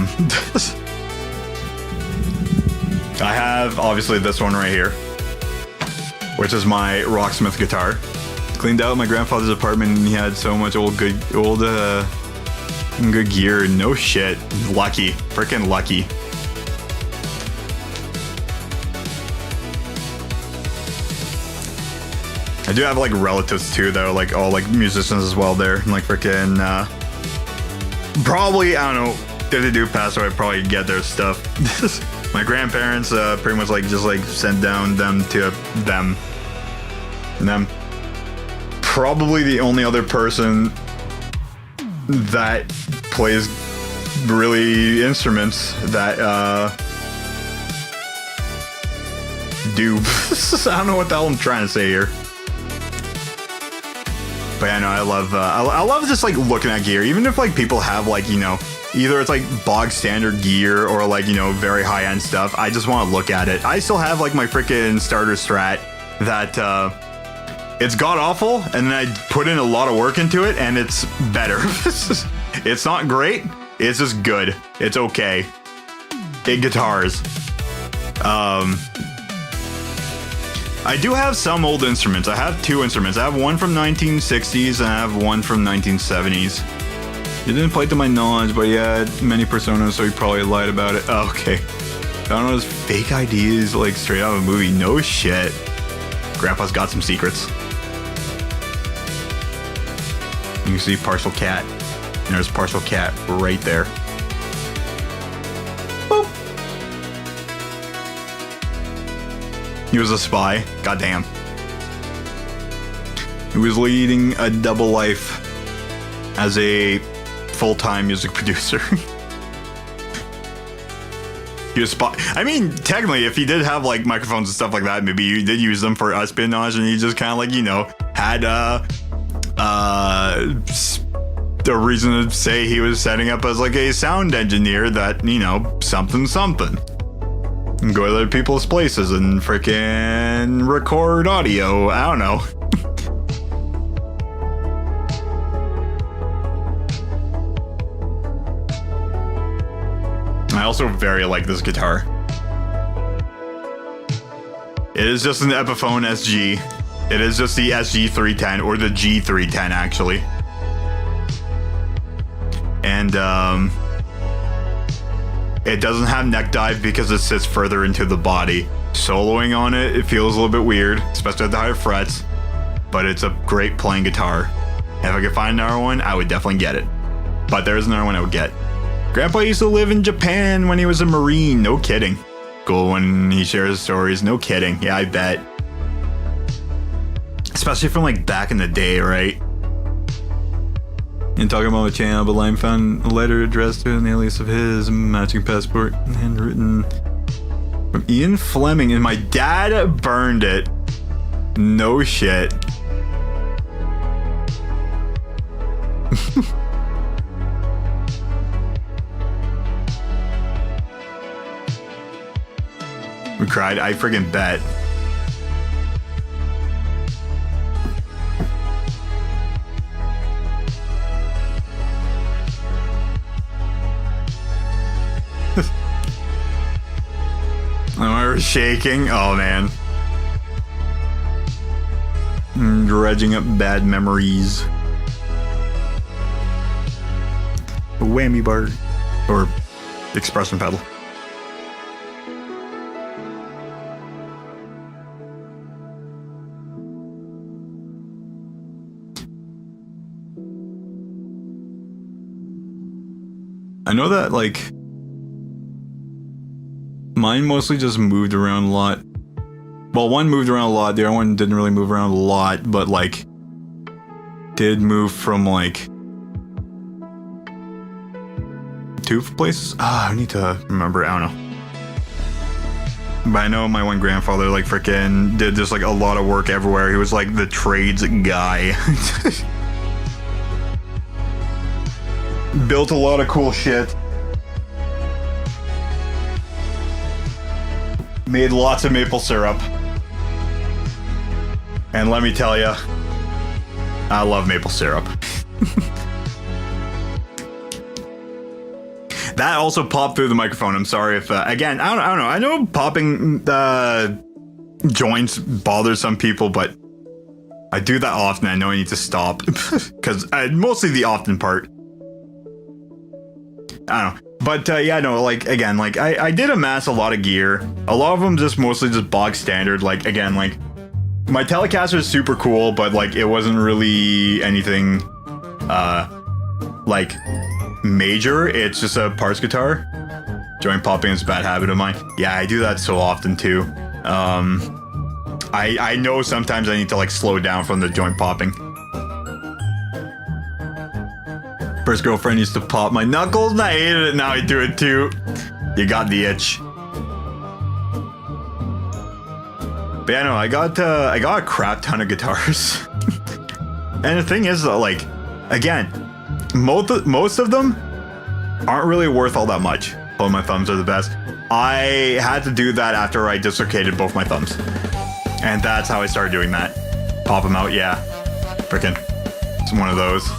have obviously this one right here, which is my Rocksmith guitar. Cleaned out my grandfather's apartment, and he had so much good gear. No shit. Lucky. Freaking lucky. I do have like relatives too, though, like all like musicians as well there. And like freaking probably, I don't know, if they do pass away, I'd probably get their stuff. My grandparents pretty much like just like sent down them to them. And then probably the only other person that plays really instruments that do. I don't know what the hell I'm trying to say here. But yeah, no, I love just like looking at gear, even if like people have like, you know, either it's like bog standard gear or like, you know, very high end stuff. I just want to look at it. I still have like my freaking starter Strat that it's god awful, and then I put in a lot of work into it, and it's better. It's not great. It's just good. It's okay. It guitars. I do have some old instruments. I have 2 instruments. I have one from 1960s and I have one from 1970s. He didn't play to my knowledge, but he had many personas, so he probably lied about it. Oh, okay. I don't know, his fake IDs like straight out of a movie. No shit. Grandpa's got some secrets. You can see partial cat. And there's partial cat right there. Boop. He was a spy. Goddamn. He was leading a double life as a full-time music producer. He was spy. I mean, technically, if he did have like microphones and stuff like that, maybe you did use them for espionage, and he just kind of like, you know, had the reason to say he was setting up as like a sound engineer that, you know, something. And go to other people's places and freaking record audio. I don't know. I also very like this guitar. It is just an Epiphone SG. It is just the SG310 or the G310 actually. And it doesn't have neck dive because it sits further into the body. Soloing on it, it feels a little bit weird, especially at the higher frets, but it's a great playing guitar. If I could find another one, I would definitely get it. But there's another one I would get. Grandpa used to live in Japan when he was a Marine. No kidding. Cool when he shares stories. No kidding. Yeah, I bet. Especially from like back in the day, right? And talking about a channel, but Lime found a letter addressed to an alias of his, matching passport, handwritten from Ian Fleming, and my dad burned it. No shit. We cried. I friggin' bet. Am I shaking? Oh man. Dredging up bad memories. A whammy bar. Or expression pedal. I know that, like, mine mostly just moved around a lot. Well, one moved around a lot, the other one didn't really move around a lot, but, like, did move from, like, 2 places? I need to remember, I don't know. But I know my one grandfather, like, frickin' did just, like, a lot of work everywhere. He was, like, the trades guy. Built a lot of cool shit. Made lots of maple syrup. And let me tell you, I love maple syrup. That also popped through the microphone. I'm sorry if, again, I don't know. I know popping joints bothers some people, but I do that often. I know I need to stop. Because mostly the often part. I don't know. But yeah, no, like, again, like, I did amass a lot of gear. A lot of them just mostly just bog standard. Like, again, like, my Telecaster is super cool, but, like, it wasn't really anything, like, major. It's just a parts guitar. Joint popping is a bad habit of mine. Yeah, I do that so often, too. I know sometimes I need to, like, slow down from the joint popping. First girlfriend used to pop my knuckles and I hated it. Now I do it too. You got the itch. But yeah, no, I got a crap ton of guitars. And the thing is, like, again, most of them aren't really worth all that much. Both my thumbs are the best. I had to do that after I dislocated both my thumbs. And that's how I started doing that. Pop them out, yeah. Frickin'. It's one of those.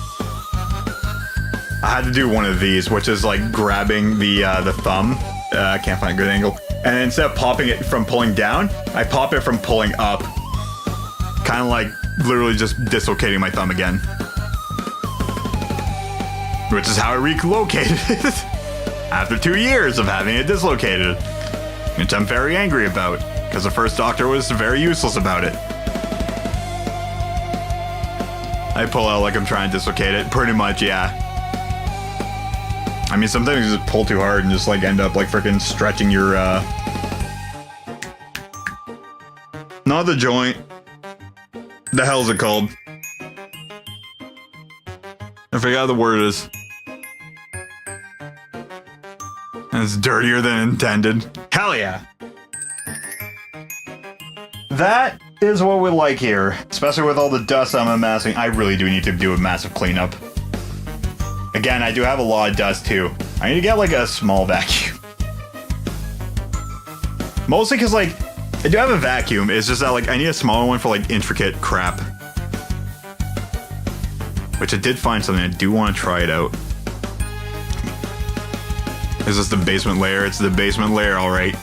I had to do one of these, which is like grabbing the thumb. I can't find a good angle. And instead of popping it from pulling down, I pop it from pulling up. Kind of like literally just dislocating my thumb again. Which is how I relocated it. After 2 years of having it dislocated. Which I'm very angry about. Because the first doctor was very useless about it. I pull out like I'm trying to dislocate it. Pretty much, yeah. I mean, sometimes you just pull too hard and just, like, end up, like, freaking stretching your, Not the joint. The hell's it called? I forgot the word is. And it's dirtier than intended. Hell yeah! That is what we like here. Especially with all the dust I'm amassing. I really do need to do a massive cleanup. Again, I do have a lot of dust too. I need to get like a small vacuum. Mostly because like, I do have a vacuum. It's just that like, I need a smaller one for like intricate crap. Which I did find something. I do want to try it out. Is this the basement layer? It's the basement layer, alright.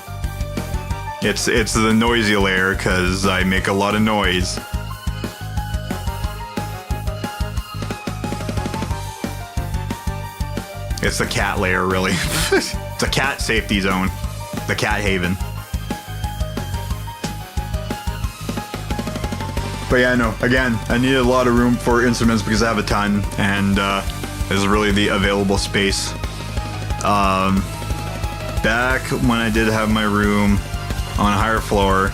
It's the noisy layer, because I make a lot of noise. It's the cat layer, really. It's a cat safety zone. The cat haven. But yeah, no, again, I need a lot of room for instruments because I have a ton, and this is really the available space. Back when I did have my room on a higher floor,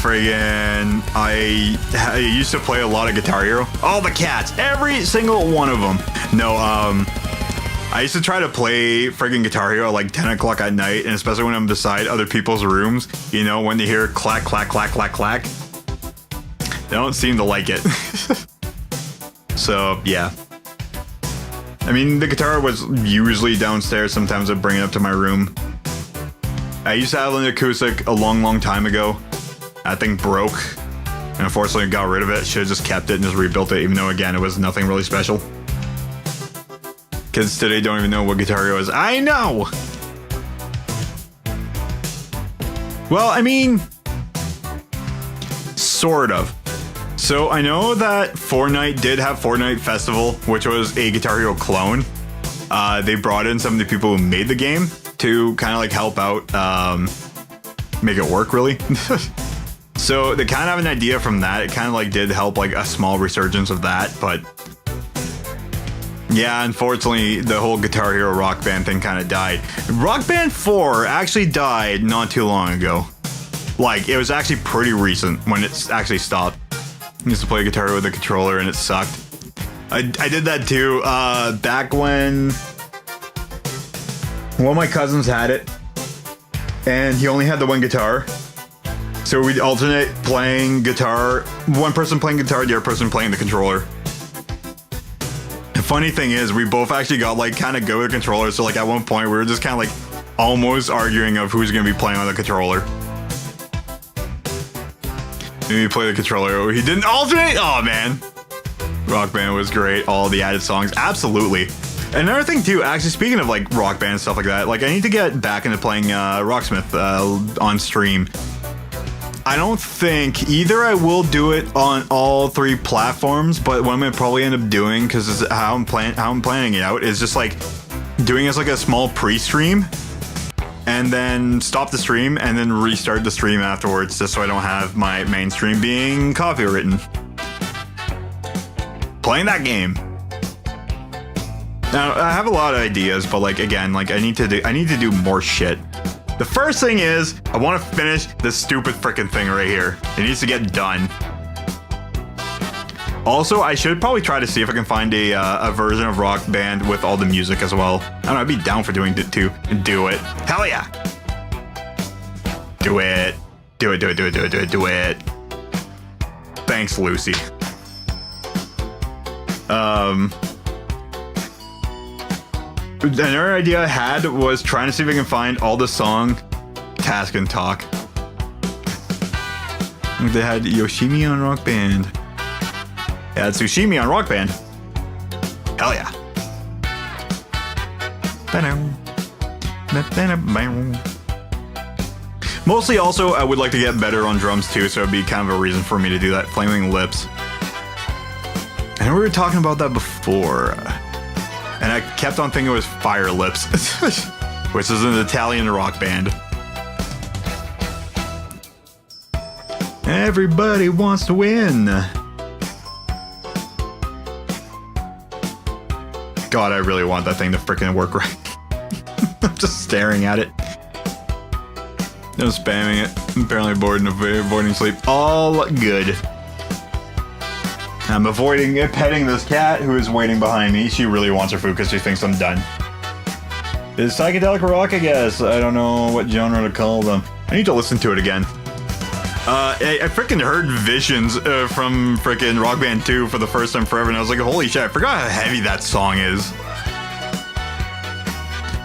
friggin' I used to play a lot of Guitar Hero. All the cats, every single one of them. No, I used to try to play friggin' Guitar Hero at like 10 o'clock at night, and especially when I'm beside other people's rooms, you know, when they hear clack, clack, clack, clack, clack. They don't seem to like it. So, yeah. I mean, the guitar was usually downstairs. Sometimes I'd bring it up to my room. I used to have an acoustic a long time ago. That thing broke. And unfortunately, got rid of it. Should have just kept it and just rebuilt it, even though, again, it was nothing really special. Kids today don't even know what Guitar Hero is. I know! Well, I mean... sort of. So I know that Fortnite did have Fortnite Festival, which was a Guitar Hero clone. They brought in some of the people who made the game to kind of like help out, make it work really. So they kind of have an idea from that. It kind of like did help like a small resurgence of that, but yeah, unfortunately the whole Guitar Hero Rock Band thing kind of died. Rock Band 4 actually died not too long ago. Like, it was actually pretty recent when it actually stopped. I used to play guitar with a controller and it sucked. I did that too, back when one of my cousins had it, and he only had the one guitar. So we'd alternate playing guitar, one person playing guitar, the other person playing the controller. The funny thing is, we both actually got like kind of good with controllers, so like at one point we were just kind of like almost arguing of who's gonna be playing on the controller. Maybe he played the controller. He didn't alternate? Oh, man. Rock Band was great. All the added songs. Absolutely. Another thing, too, actually, speaking of, like, Rock Band and stuff like that, like, I need to get back into playing Rocksmith on stream. I don't think either I will do it on all three platforms, but what I'm going to probably end up doing, because how I'm planning it out, is just, like, doing it as, like, a small pre-stream. And then stop the stream and then restart the stream afterwards, just so I don't have my main stream being copywritten. Playing that game. Now I have a lot of ideas, but like again, like I need to do more shit. The first thing is I want to finish this stupid freaking thing right here. It needs to get done. Also, I should probably try to see if I can find a version of Rock Band with all the music as well. I don't know, I'd be down for doing it too. Do it. Hell yeah. Do it. Do it, do it, do it, do it, do it, do it. Thanks, Lucy. Another idea I had was trying to see if I can find all the song Task and Talk. They had Yoshimi on Rock Band. Yeah, it's Tsushimi on Rock Band. Hell yeah. Mostly also, I would like to get better on drums too, so it'd be kind of a reason for me to do that. Flaming Lips. I know we were talking about that before. And I kept on thinking it was Fire Lips, which is an Italian rock band. Everybody wants to win. God, I really want that thing to freaking work right. I'm just staring at it. I'm spamming it. Apparently avoiding sleep. All good. I'm avoiding petting this cat who is waiting behind me. She really wants her food because she thinks I'm done. It's psychedelic rock, I guess. I don't know what genre to call them. I need to listen to it again. I freaking heard Visions from freaking Rock Band 2 for the first time forever, and I was like, holy shit, I forgot how heavy that song is.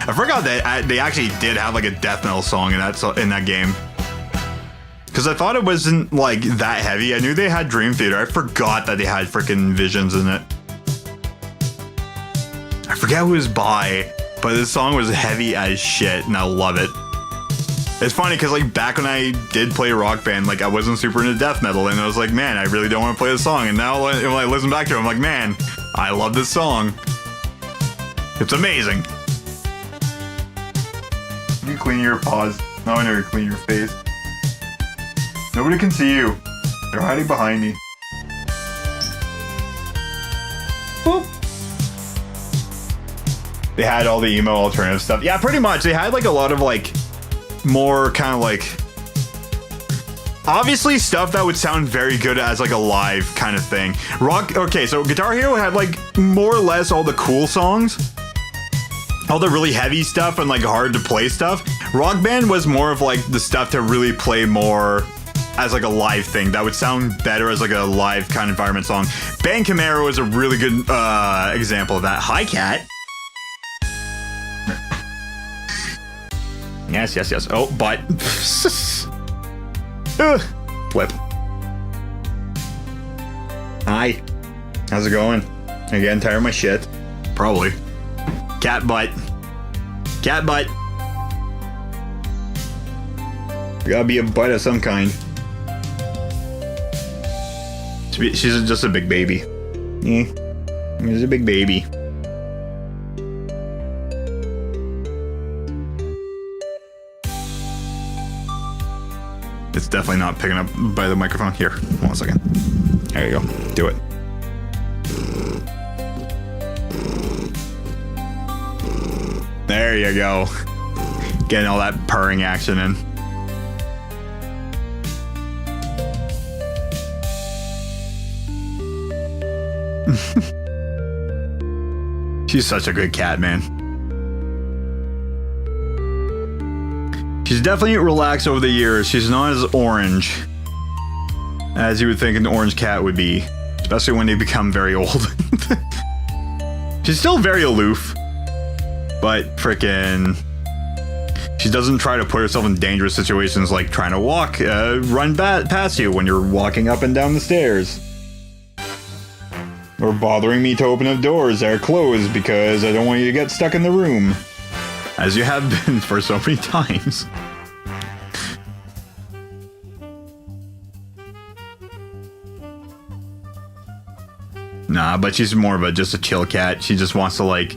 I forgot that they actually did have like a death metal song in that game. Because I thought it wasn't like that heavy. I knew they had Dream Theater. I forgot that they had freaking Visions in it. I forget who it was by, but this song was heavy as shit, and I love it. It's funny because like back when I did play Rock Band, like I wasn't super into death metal, and I was like, man, I really don't want to play this song. And now when I listen back to it, I'm like, man, I love this song. It's amazing. You clean your paws. No, I never clean your face. Nobody can see you. They're hiding behind me. Boop. They had all the emo alternative stuff. Yeah, pretty much. They had like a lot of like more kind of like obviously stuff that would sound very good as like a live kind of thing. Okay, so Guitar Hero had like more or less all the cool songs. All the really heavy stuff and like hard to play stuff. Rock Band was more of like the stuff to really play more as like a live thing that would sound better as like a live kind of environment song. Band Camaro is a really good example of that. Hi, cat. Yes, yes, yes. Oh, but flip. Hi. How's it going? Are you getting tired of my shit? Probably. Cat butt. Cat butt. Gotta be a butt of some kind. She's just a big baby. She's a big baby. It's definitely not picking up by the microphone. Here, 1 second. There you go. Do it. There you go. Getting all that purring action in. She's such a good cat, man. She's definitely relaxed over the years. She's not as orange as you would think an orange cat would be, especially when they become very old. She's still very aloof, but frickin' she doesn't try to put herself in dangerous situations like trying to run past you when you're walking up and down the stairs. Or bothering me to open up doors that are closed because I don't want you to get stuck in the room. As you have been for so many times. Nah, but she's more of just a chill cat. She just wants to like,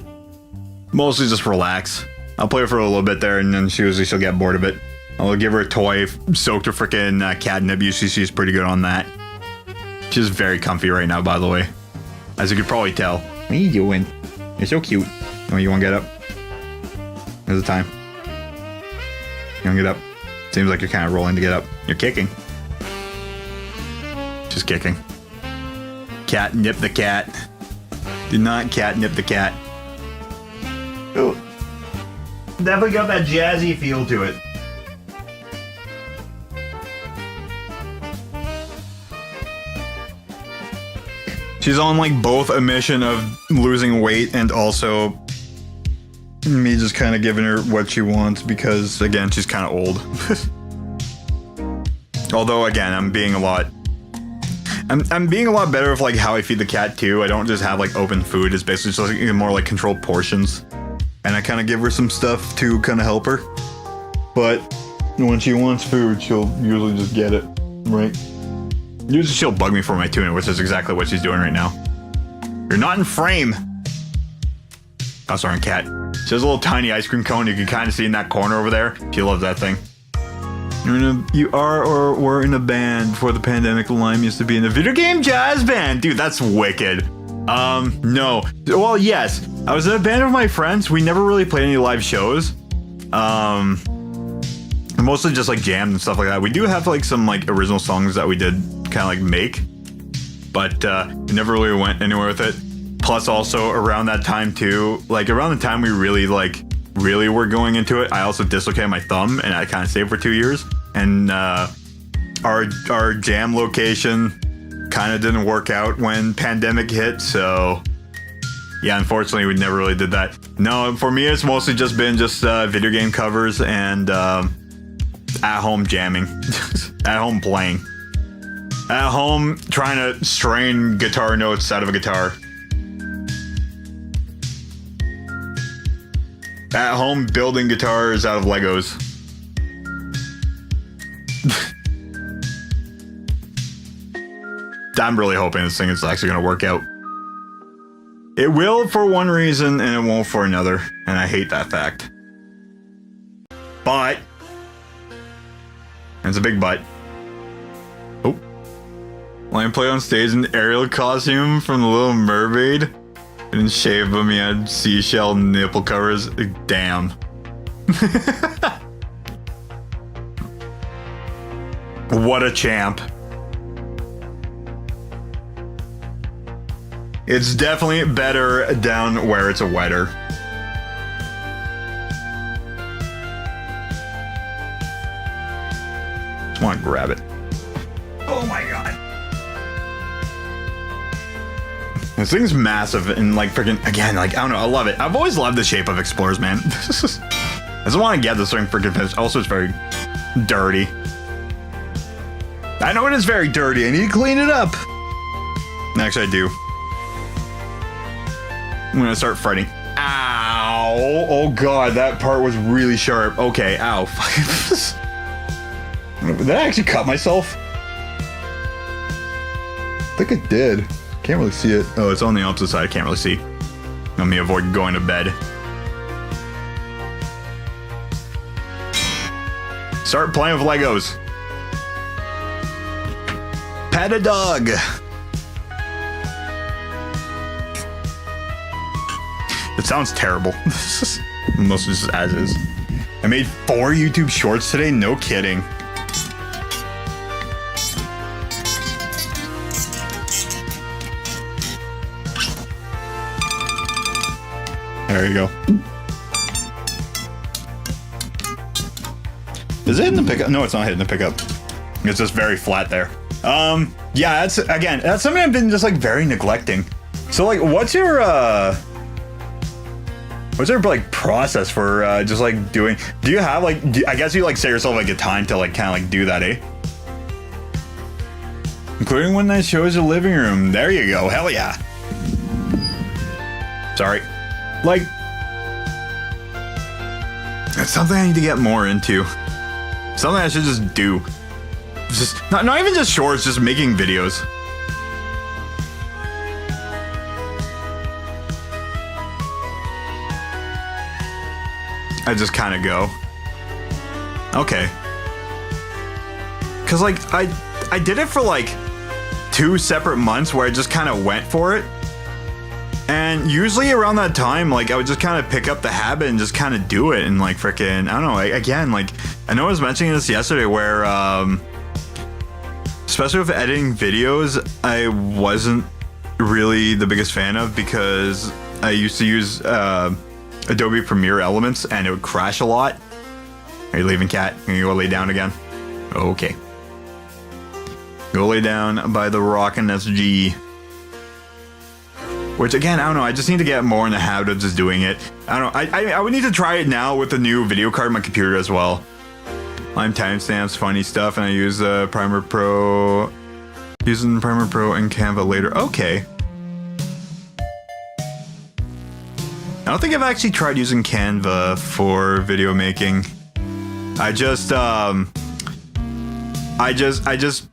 mostly just relax. I'll play with her a little bit there and then usually she'll get bored of it. I'll give her a toy, soaked her frickin' catnip. Usually she's pretty good on that. She's very comfy right now, by the way. As you could probably tell. What are you doing? You're so cute. Oh, you want to get up? There's the time. You want to get up? Seems like you're kind of rolling to get up. You're kicking. Just kicking. Catnip the cat. Do not catnip the cat. Oh. Definitely got that jazzy feel to it. She's on like both a mission of losing weight and also me just kind of giving her what she wants because again, she's kind of old. Although again, I'm being a lot better with like how I feed the cat too. I don't just have like open food. It's basically just like more like controlled portions. And I kind of give her some stuff to kind of help her. But when she wants food, she'll usually just get it, right? Usually she'll bug me for my tuna, which is exactly what she's doing right now. You're not in frame. Oh, sorry, cat. She has a little tiny ice cream cone you can kind of see in that corner over there. She loves that thing. You are or were in a band before the pandemic. Lime used to be in a video game jazz band. Dude, that's wicked. No. Well, yes. I was in a band with my friends. We never really played any live shows. Mostly just like jams and stuff like that. We do have like some like original songs that we did kind of like make, but we never really went anywhere with it. Plus also around that time too, like around the time we really were going into it, I also dislocated my thumb and I kind of stayed for 2 years. And our jam location kind of didn't work out when pandemic hit, so yeah, unfortunately we never really did that. No, for me it's mostly just been video game covers and at home jamming, at home playing, at home trying to strain guitar notes out of a guitar, at home building guitars out of Legos. I'm really hoping this thing is actually going to work out. It will for one reason and it won't for another, and I hate that fact. But it's a big but. Oh, Lion played on stage in Ariel costume from The Little Mermaid. I didn't shave him. He had seashell nipple covers. Damn. What a champ. It's definitely better down where it's a wetter. Just want to grab it. Oh my god. This thing's massive and like freaking, again, like, I don't know, I love it. I've always loved the shape of Explorers, man. I just want to get this thing freaking finished. Also, it's very dirty. I know it is very dirty. I need to clean it up. Actually, I do. I'm gonna start fighting. Ow! Oh god, that part was really sharp. Okay, ow. Did I actually cut myself? I think I did. Can't really see it. Oh, it's on the opposite side. I can't really see. Let me avoid going to bed. Start playing with Legos. Pet a dog. It sounds terrible. Most just as is. I made 4 YouTube shorts today. No kidding. There you go. Is it hitting the pickup? No, it's not hitting the pickup. It's just very flat there. Yeah, that's something I've been just like very neglecting. So like, what's your like process for just like doing? Do you have like? I guess you like set yourself like a time to like kind of like do that, eh? Including when that shows your living room. There you go. Hell yeah. Sorry. Like, it's something I need to get more into. Something I should just do. Just not even just shorts, just making videos. I just kind of go, okay. Cause like I did it for like 2 separate months where I just kind of went for it. And usually around that time, like I would just kind of pick up the habit and just kind of do it and like freaking, I don't know, again, like I know I was mentioning this yesterday where, especially with editing videos, I wasn't really the biggest fan of because I used to use Adobe Premiere Elements and it would crash a lot. Are you leaving, cat? Are you gonna go lay down again? Okay. Go lay down by the rockin' SG. Which again, I don't know, I just need to get more in the habit of just doing it. I don't know, I would need to try it now with the new video card on my computer as well. I'm timestamps, funny stuff, and I use Premiere Pro. Using Premiere Pro and Canva later. Okay. I don't think I've actually tried using Canva for video making. I just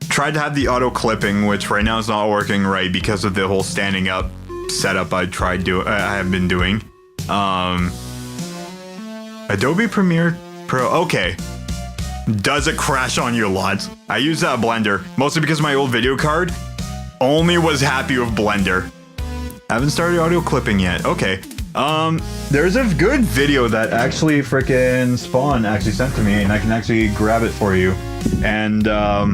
tried to have the auto clipping, which right now is not working right because of the whole standing up setup I have been doing. Adobe Premiere Pro. Okay. Does it crash on you lots? I use that Blender mostly because my old video card only was happy with Blender. I haven't started audio clipping yet. Okay. There's a good video that actually frickin' Spawn actually sent to me, and I can actually grab it for you. And I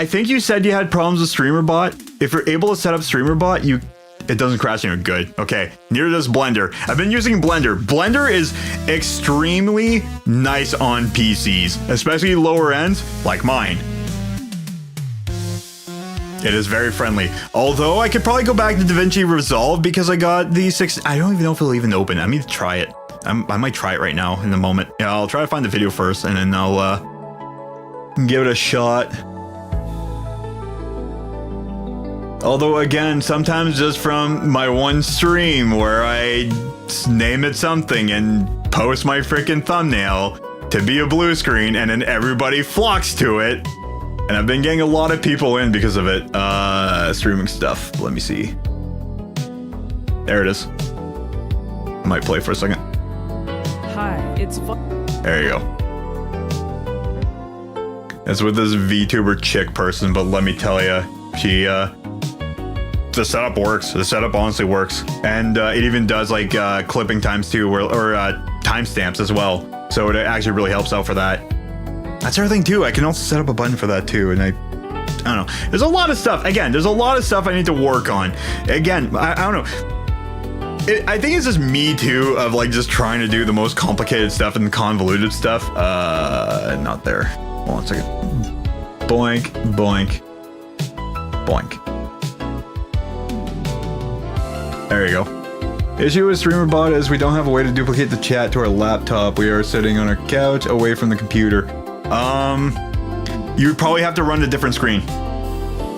think you said you had problems with StreamerBot. If you're able to set up StreamerBot, it doesn't crash anymore. Good. Okay. Neither does Blender. I've been using Blender. Blender is extremely nice on PCs, especially lower ends like mine. It is very friendly. Although I could probably go back to DaVinci Resolve because I got the 6. I don't even know if it'll even open. I need to try it. I might try it right now in a moment. Yeah, I'll try to find the video first and then I'll give it a shot. Although again, sometimes just from my one stream where I name it something and post my freaking thumbnail to be a blue screen and then everybody flocks to it. And I've been getting a lot of people in because of it. Streaming stuff. Let me see. There it is. I might play for a second. Hi, it's fun. There you go. It's with this VTuber chick person, but let me tell you, she, the setup works. The setup honestly works. And it even does like clipping times too, or timestamps as well. So it actually really helps out for that. That's everything too. I can also set up a button for that too, and I don't know. There's a lot of stuff. Again, there's a lot of stuff I need to work on. Again, I don't know. I think it's just me too of like just trying to do the most complicated stuff and convoluted stuff. Not there. Hold on a second. Boink, boink, boink. There you go. Issue with StreamerBot is we don't have a way to duplicate the chat to our laptop. We are sitting on our couch away from the computer. You would probably have to run a different screen.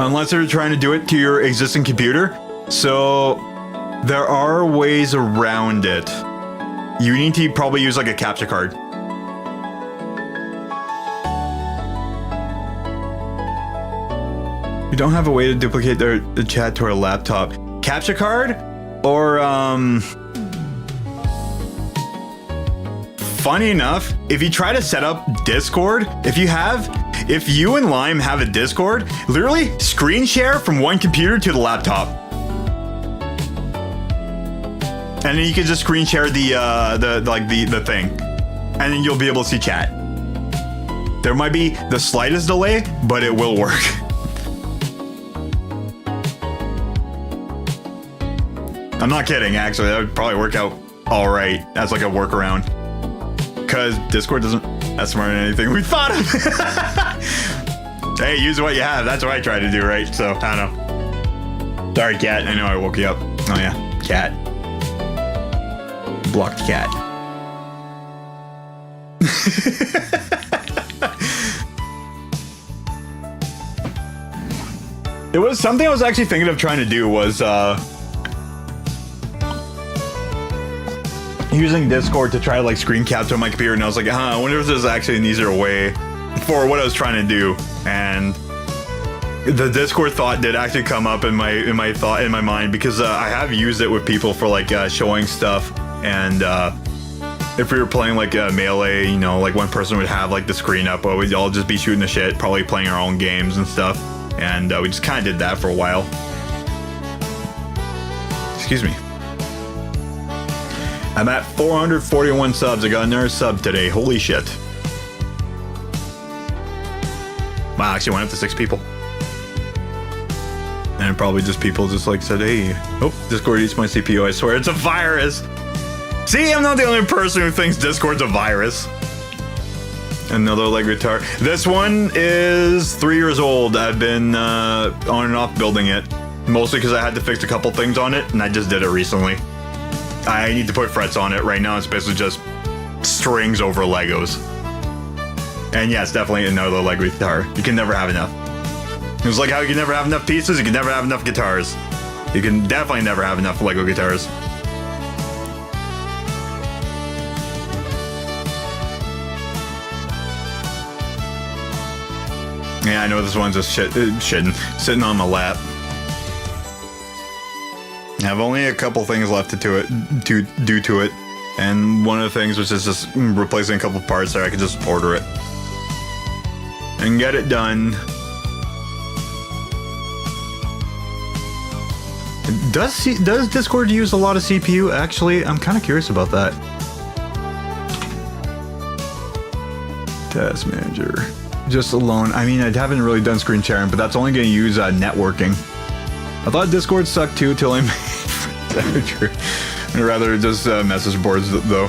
Unless you're trying to do it to your existing computer. So there are ways around it. You need to probably use like a capture card. We don't have a way to duplicate the chat to our laptop. Capture card? Or, funny enough, if you try to set up Discord, if you and Lime have a Discord, literally screen share from one computer to the laptop. And then you can just screen share the thing. And then you'll be able to see chat. There might be the slightest delay, but it will work. I'm not kidding, actually. That would probably work out all right as like a workaround. Because Discord doesn't smart than anything we thought of. Hey, use what you have. That's what I try to do, right? So, I don't know. Sorry, cat. I know I woke you up. Oh, yeah. Cat. Blocked cat. It was something I was actually thinking of trying to do was, using Discord to try to like screen capture my computer, and I was like, I wonder if there's actually an easier way for what I was trying to do. And the Discord thought did actually come up in my mind because I have used it with people for like showing stuff. And if we were playing like Melee, you know, like one person would have like the screen up, but we'd all just be shooting the shit, probably playing our own games and stuff. And we just kind of did that for a while. Excuse me. I'm at 441 subs. I got another sub today. Holy shit. Wow, I actually went up to 6 people. And probably just people just like said, hey, oh, Discord eats my CPU. I swear it's a virus. See, I'm not the only person who thinks Discord's a virus. Another Lego guitar. This one is 3 years old. I've been on and off building it. Mostly because I had to fix a couple things on it, and I just did it recently. I need to put frets on it. Right now, it's basically just strings over Legos. And yeah, it's definitely another Lego guitar. You can never have enough. It's like how you can never have enough pieces, you can never have enough guitars. You can definitely never have enough Lego guitars. Yeah, I know this one's just sitting on my lap. I have only a couple things left to do to it, and one of the things was just replacing a couple parts there. I could just order it and get it done. does Discord use a lot of CPU? Actually, I'm kind of curious about that. Task manager. Just alone. I mean, I haven't really done screen sharing, but that's only going to use networking. I thought Discord sucked too till I made I'd rather just message boards though.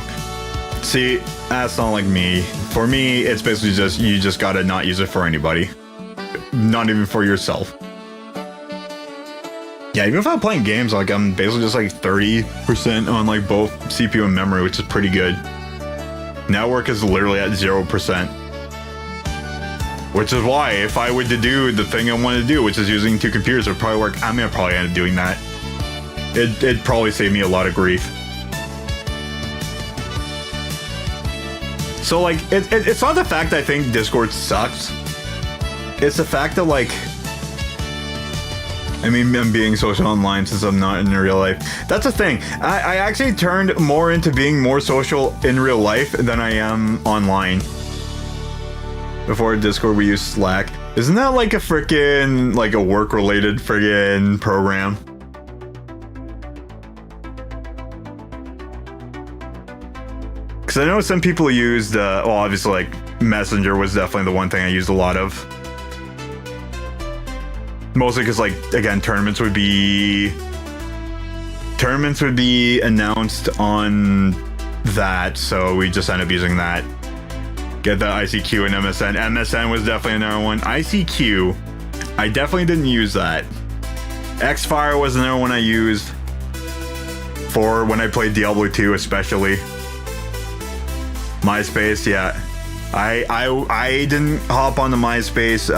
See, that's not like me. For me, it's basically just you just gotta not use it for anybody, not even for yourself. Yeah, even if I'm playing games, like I'm basically just like 30% on like both CPU and memory, which is pretty good. Network is literally at 0%. Which is why if I were to do the thing I want to do, which is using two computers, it would probably work. I'm gonna probably end up doing that. It'd probably save me a lot of grief. So like, it's not the fact that I think Discord sucks. It's the fact that like, I mean, I'm being social online since I'm not in real life. That's the thing. I actually turned more into being more social in real life than I am online. Before Discord, we used Slack. Isn't that like a freaking, like a work-related friggin' program? Because I know some people used, well, obviously, like, Messenger was definitely the one thing I used a lot of. Mostly because, like, again, tournaments would be announced on that, so we just end up using that. Get the ICQ and MSN. MSN was definitely another one. ICQ, I definitely didn't use that. Xfire was another one I used for when I played Diablo 2, especially. MySpace, yeah. I didn't hop onto MySpace.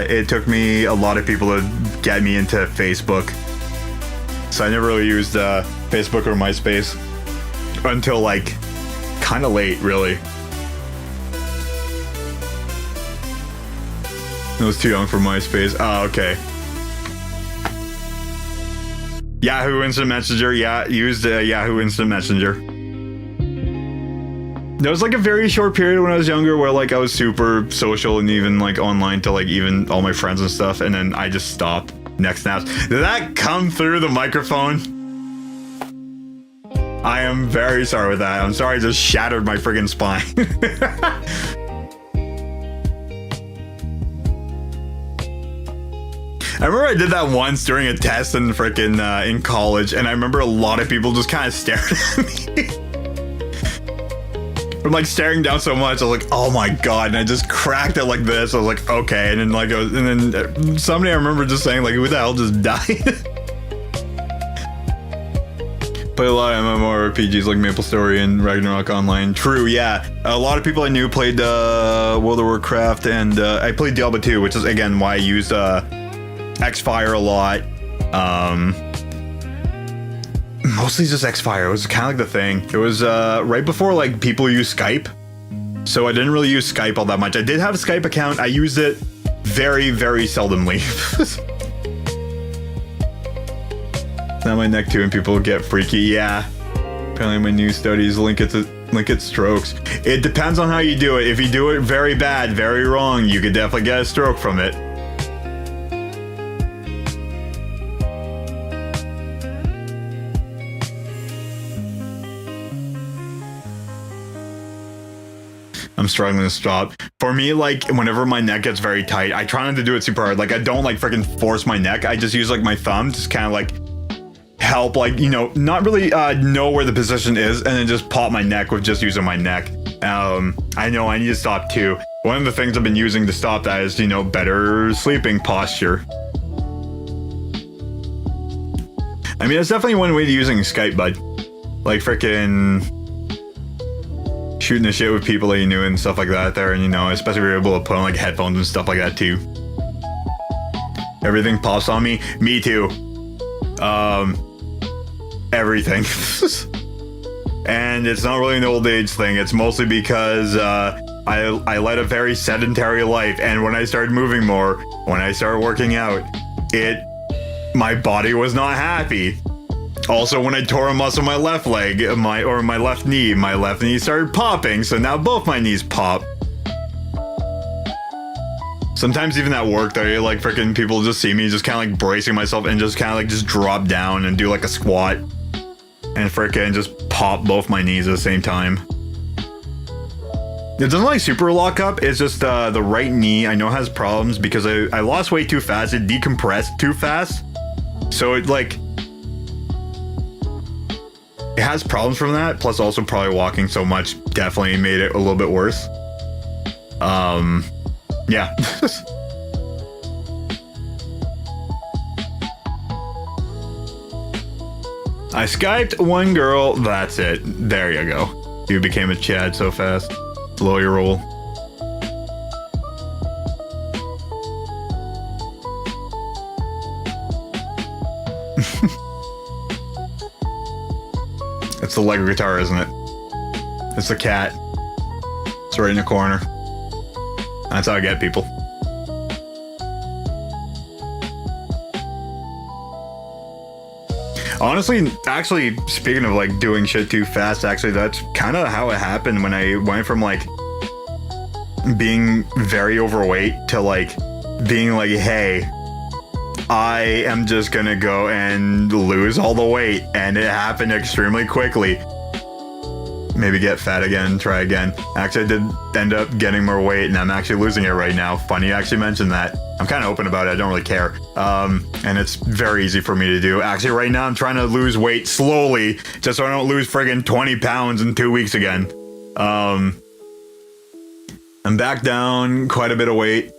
It took me a lot of people to get me into Facebook. So I never really used Facebook or MySpace until like kind of late, really. I was too young for MySpace. Oh, okay. Yahoo Instant Messenger. Yeah, used Yahoo Instant Messenger. There was like a very short period when I was younger where like I was super social and even like online to like even all my friends and stuff, and then I just stopped. Next snaps. Did that come through the microphone? I am very sorry with that. I'm sorry I just shattered my friggin' spine. I remember I did that once during a test in frickin' in college, and I remember a lot of people just kind of stared at me. From like staring down so much, I was like, "Oh my god!" And I just cracked it like this. I was like, "Okay," and then like, and then somebody I remember just saying like, "Who the hell just died?" Played a lot of MMORPGs like MapleStory and Ragnarok Online. True, yeah. A lot of people I knew played World of Warcraft, and I played Diablo 2, which is again why I used Xfire a lot. Mostly just Xfire. It was kind of like the thing. It was right before like people use Skype, so I didn't really use Skype all that much. I did have a Skype account. I used it very, very seldomly. Now my neck too, and people get freaky. Yeah. Apparently my new studies link it strokes. It depends on how you do it. If you do it very bad, very wrong, you could definitely get a stroke from it. I'm struggling to stop. For me, like, whenever my neck gets very tight, I try not to do it super hard. Like, I don't, like, freaking force my neck. I just use, like, my thumb, just kind of, like, help, like, you know, not really know where the position is, and then just pop my neck with just using my neck. I know I need to stop, too. One of the things I've been using to stop that is, you know, better sleeping posture. I mean, it's definitely one way to using Skype, bud. Like, freaking shooting the shit with people that you knew and stuff like that there, and you know, especially if you're able to put on like headphones and stuff like that too. Everything pops on me. Me too. Everything. And it's not really an old age thing. It's mostly because I led a very sedentary life, and when I started moving more, when I started working out, my body was not happy. Also, when I tore a muscle in my left leg, my left knee started popping, so now both my knees pop. Sometimes even at work, though, like freaking people just see me just kind of like bracing myself and just kind of like just drop down and do like a squat and freaking just pop both my knees at the same time. It doesn't like super lock up. It's just the right knee I know has problems because I lost weight too fast. It decompressed too fast. So it like, it has problems from that. Plus also probably walking so much definitely made it a little bit worse. Yeah. I Skyped one girl. That's it. There you go. You became a Chad so fast. Slow your roll. It's the Lego guitar, isn't it? It's the cat. It's right in the corner. That's how I get people. Honestly, actually, speaking of like doing shit too fast, actually, that's kind of how it happened when I went from like being very overweight to like being like, hey, I am just gonna go and lose all the weight. And it happened extremely quickly. Maybe get fat again, try again. Actually, I did end up getting more weight and I'm actually losing it right now. Funny you actually mentioned that. I'm kind of open about it. I don't really care. And it's very easy for me to do. Actually, right now, I'm trying to lose weight slowly just so I don't lose friggin' 20 pounds in 2 weeks again. I'm back down quite a bit of weight.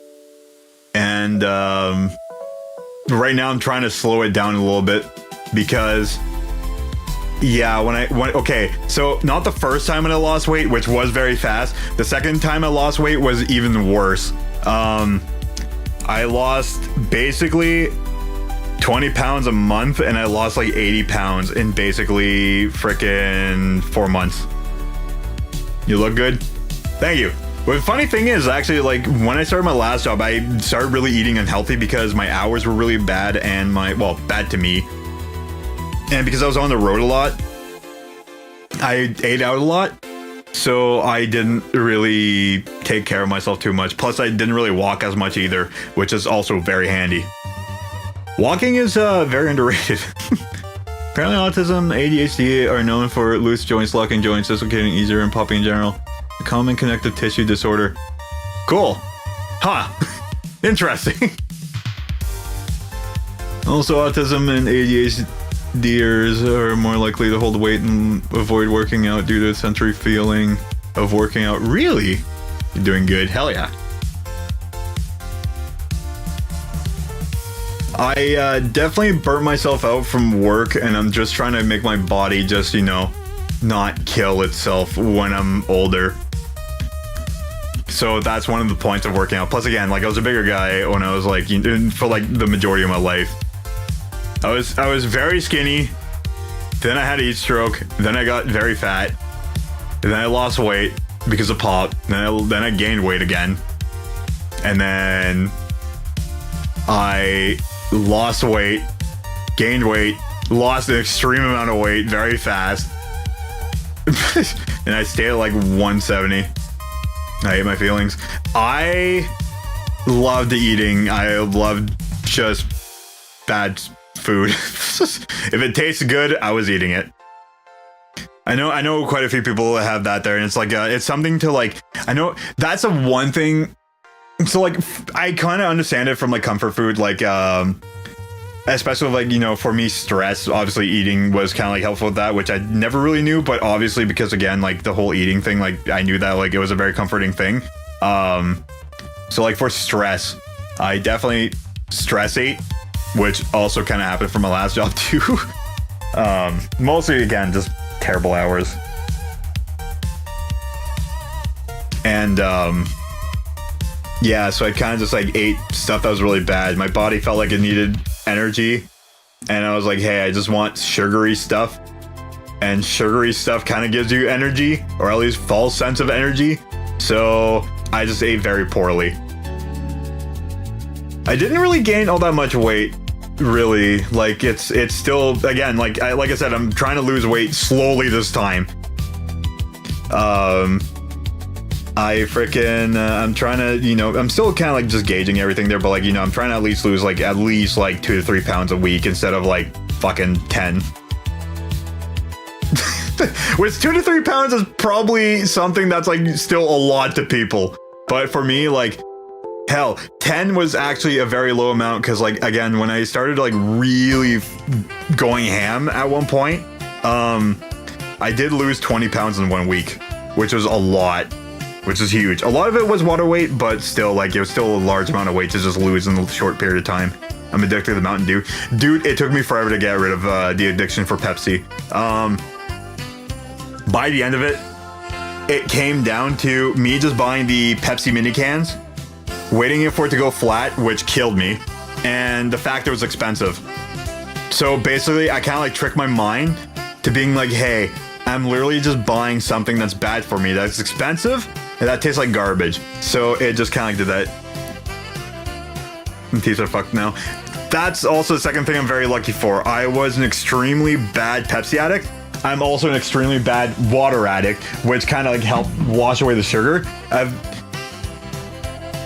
And right now, I'm trying to slow it down a little bit because... yeah, okay, so not the first time when I lost weight, which was very fast. The second time I lost weight was even worse. I lost basically 20 pounds a month and I lost like 80 pounds in basically frickin' 4 months. You look good? Thank you. But the funny thing is, actually, like, when I started my last job, I started really eating unhealthy because my hours were really bad and well, bad to me. And because I was on the road a lot, I ate out a lot. So I didn't really take care of myself too much. Plus, I didn't really walk as much either, which is also very handy. Walking is very underrated. Apparently, autism, ADHD are known for loose joints, locking joints, dislocating easier, and popping in general. A common connective tissue disorder. Cool. Huh. Interesting. Also, autism and ADHDers are more likely to hold weight and avoid working out due to the sensory feeling of working out. Really? You're doing good. Hell yeah. I definitely burnt myself out from work, and I'm just trying to make my body just, you know, not kill itself when I'm older. So that's one of the points of working out. Plus, again, like, I was a bigger guy when I was like, for like the majority of my life. I was very skinny, then I had a heat stroke, then I got very fat, and then I lost weight because of pop, then I gained weight again, and then I lost weight, gained weight, lost an extreme amount of weight very fast, and I stayed at like 170. I hate my feelings. I loved eating. I loved just bad food. If it tastes good, I was eating it. I know quite a few people that have that there, and it's like it's something to like. I know that's a one thing. So like, I kind of understand it from like comfort food, like especially like, you know, for me, stress. Obviously, eating was kind of like helpful with that, which I never really knew, but obviously because again, like the whole eating thing, like I knew that like it was a very comforting thing. So like for stress, I definitely stress ate, which also kind of happened for my last job too. Mostly again, just terrible hours. And yeah, so I kind of just like ate stuff that was really bad. My body felt like it needed energy, and I was like, hey, I just want sugary stuff. And sugary stuff kind of gives you energy, or at least false sense of energy. So I just ate very poorly. I didn't really gain all that much weight, really. Like it's still, again, like I said, I'm trying to lose weight slowly this time. I'm trying to, I'm still kind of like just gauging everything there, but like, I'm trying to at least lose like 2 to 3 pounds a week instead of like fucking 10. Which 2 to 3 pounds is probably something that's like still a lot to people. But for me, like, hell, 10 was actually a very low amount because, like, again, when I started like really going ham at one point, I did lose 20 pounds in 1 week, which was a lot, which is huge. A lot of it was water weight, but still, like, it was still a large amount of weight to just lose in a short period of time. I'm addicted to the Mountain Dew. Dude, it took me forever to get rid of the addiction for Pepsi. By the end of it, it came down to me just buying the Pepsi mini cans, waiting for it to go flat, which killed me, and the fact it was expensive. So basically, I kind of like tricked my mind to being like, hey, I'm literally just buying something that's bad for me, that's expensive, and that tastes like garbage. So it just kind of like did that. My teeth are fucked now. That's also the second thing I'm very lucky for. I was an extremely bad Pepsi addict. I'm also an extremely bad water addict, which kind of like helped wash away the sugar.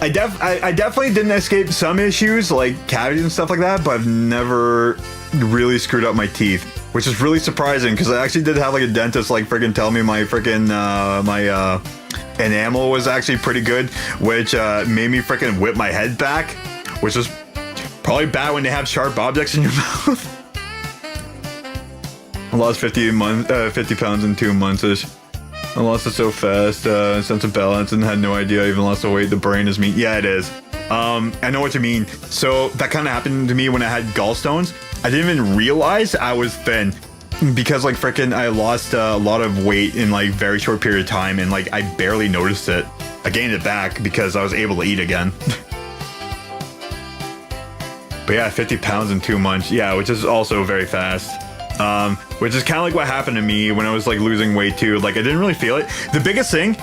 I definitely didn't escape some issues like cavities and stuff like that, but I've never really screwed up my teeth, which is really surprising because I actually did have like a dentist like freaking tell me my freaking my enamel was actually pretty good, which made me freaking whip my head back, which is probably bad when they have sharp objects in your mouth. I lost 50 pounds in 2 months-ish. I lost it so fast, sense of balance, and had no idea I even lost the weight. The brain is mean. Yeah, it is. I know what you mean. So that kind of happened to me when I had gallstones. I didn't even realize I was thin because like freaking I lost a lot of weight in like very short period of time, and like I barely noticed it. I gained it back because I was able to eat again. But yeah, 50 pounds in 2 months. Yeah, which is also very fast. Which is kind of like what happened to me when I was like losing weight too. Like I didn't really feel it. The biggest thing,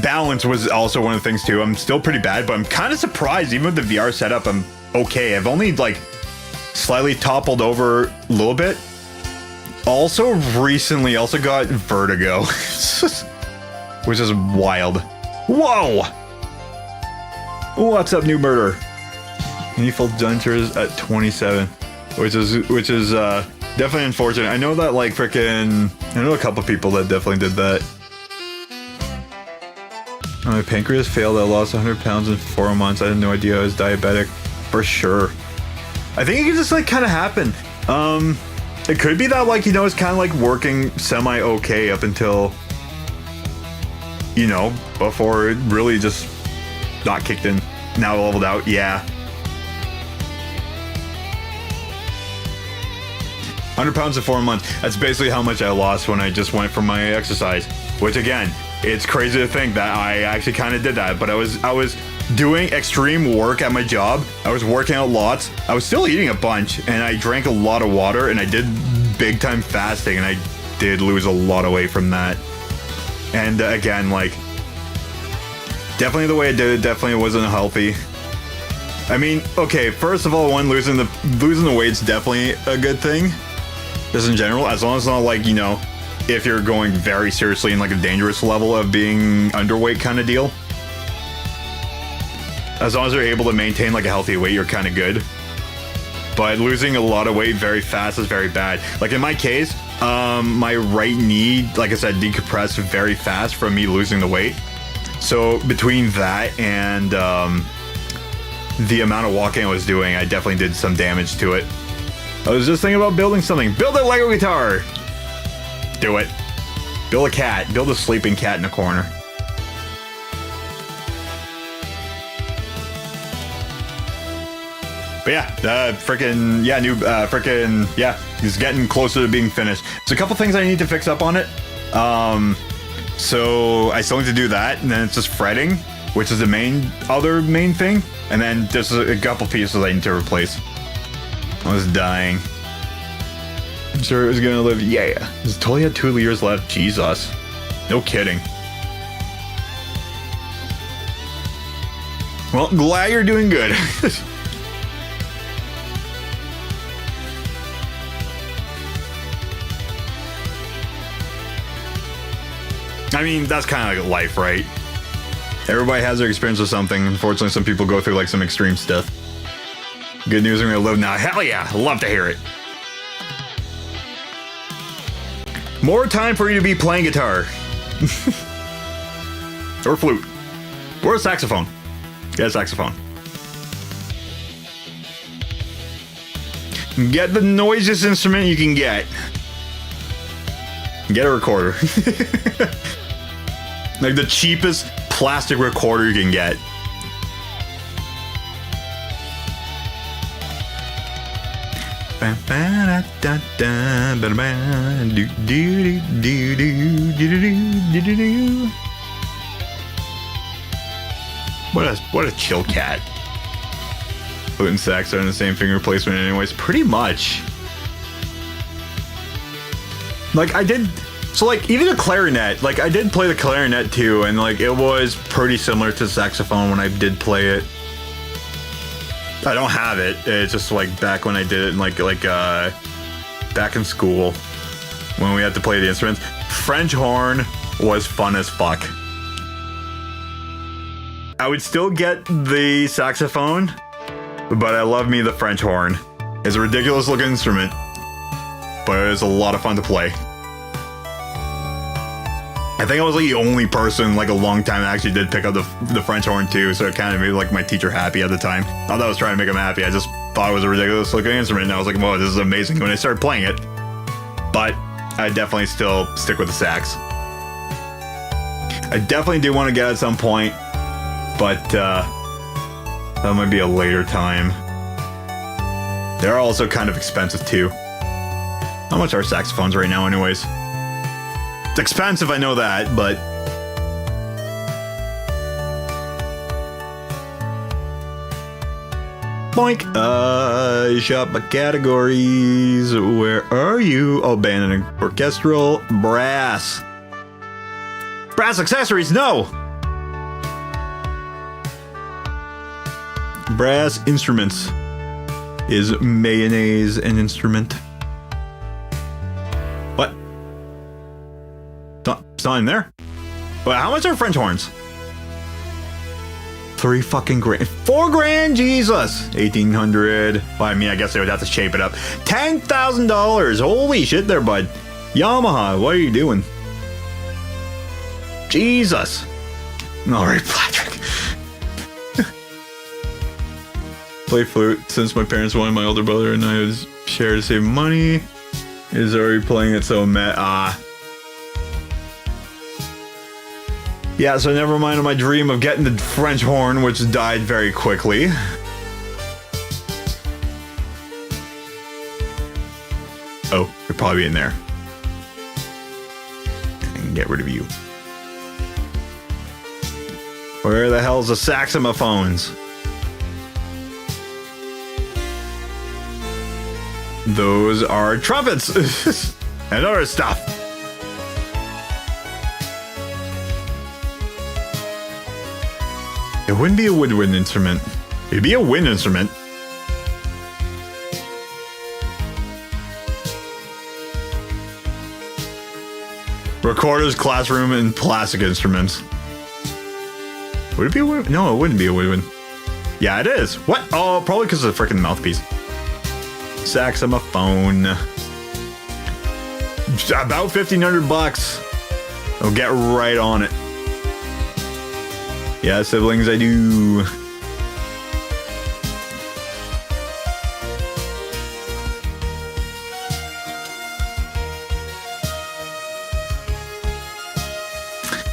balance was also one of the things too. I'm still pretty bad, but I'm kind of surprised. Even with the VR setup, I'm okay. I've only like slightly toppled over a little bit. Also recently also got vertigo, which is wild. Whoa! What's up, new murder? Needful dentures at 27, which is definitely unfortunate. I know that like freaking, I know a couple people that definitely did that. My pancreas failed. I lost 100 pounds in 4 months. I had no idea I was diabetic. For sure. I think it could just like kind of happen. It could be that like, it's kind of like working semi-okay up until, before it really just not kicked in. Now leveled out. Yeah. 100 pounds in 4 months. That's basically how much I lost when I just went for my exercise. Which again, it's crazy to think that I actually kind of did that. But I was doing extreme work at my job. I was working out lots. I was still eating a bunch, and I drank a lot of water, and I did big time fasting, and I did lose a lot of weight from that. And again, like, definitely the way I did it definitely wasn't healthy. I mean, okay, first of all, losing the weight's definitely a good thing. Just in general, as long as it's not like, if you're going very seriously in like a dangerous level of being underweight kind of deal. As long as you're able to maintain like a healthy weight, you're kind of good. But losing a lot of weight very fast is very bad. Like in my case, my right knee, like I said, decompressed very fast from me losing the weight. So between that and the amount of walking I was doing, I definitely did some damage to it. I was just thinking about building something. Build a Lego guitar! Do it. Build a cat. Build a sleeping cat in a corner. But yeah, he's getting closer to being finished. There's a couple things I need to fix up on it. So I still need to do that, and then it's just fretting, which is the other main thing. And then there's a couple pieces I need to replace. I was dying. I'm sure it was gonna live. Yeah, it's totally had 2 years left. Jesus, no kidding. Well, glad you're doing good. I mean, that's kind of like life, right? Everybody has their experience with something. Unfortunately, some people go through like some extreme stuff. Good news, I'm gonna live now. Hell yeah, love to hear it. More time for you to be playing guitar. Or flute. Or a saxophone. Get a saxophone. Get the noisiest instrument you can get. Get a recorder. Like the cheapest plastic recorder you can get. What a chill cat. Flute and sax are in the same finger placement anyways. Pretty much. Like I did, so like even a clarinet, like I did play the clarinet too, and like it was pretty similar to saxophone when I did play it. I don't have it. It's just like back when I did it, like back in school when we had to play the instruments. French horn was fun as fuck. I would still get the saxophone, but I love me the French horn. It's a ridiculous looking instrument, but it's a lot of fun to play. I think I was like the only person like a long time that actually did pick up the French horn too, so it kind of made like my teacher happy at the time. Not that I was trying to make him happy, I just thought it was a ridiculous looking instrument, and I was like, whoa, this is amazing when I started playing it. But I definitely still stick with the sax. I definitely do want to get it at some point, but that might be a later time. They're also kind of expensive too. How much are saxophones right now anyways? It's expensive, I know that, but boink. Shop by categories. Where are you? Oh, band and orchestral. Brass. Brass accessories, no! Brass instruments. Is mayonnaise an instrument? What? It's not in there. But how much are French horns? 3 fucking grand. 4 grand, Jesus. 1,800. Well, I mean, I guess they would have to shape it up. $10,000. Holy shit, there, bud. Yamaha, what are you doing? Jesus. All right, Patrick. Play flute. Since my parents wanted my older brother and I would share to save money. Is already playing it, so yeah, so never mind my dream of getting the French horn, which died very quickly. Oh, you're probably in there. And get rid of you. Where the hell's the saxophones? Those are trumpets and other stuff. It wouldn't be a woodwind instrument. It'd be a wind instrument. Recorders, classroom, and plastic instruments. Would it be a woodwind? No, it wouldn't be a woodwind. Yeah, it is. What? Oh, probably because of the freaking mouthpiece. Saxophone. About $1,500. I'll get right on it. Yeah, siblings, I do.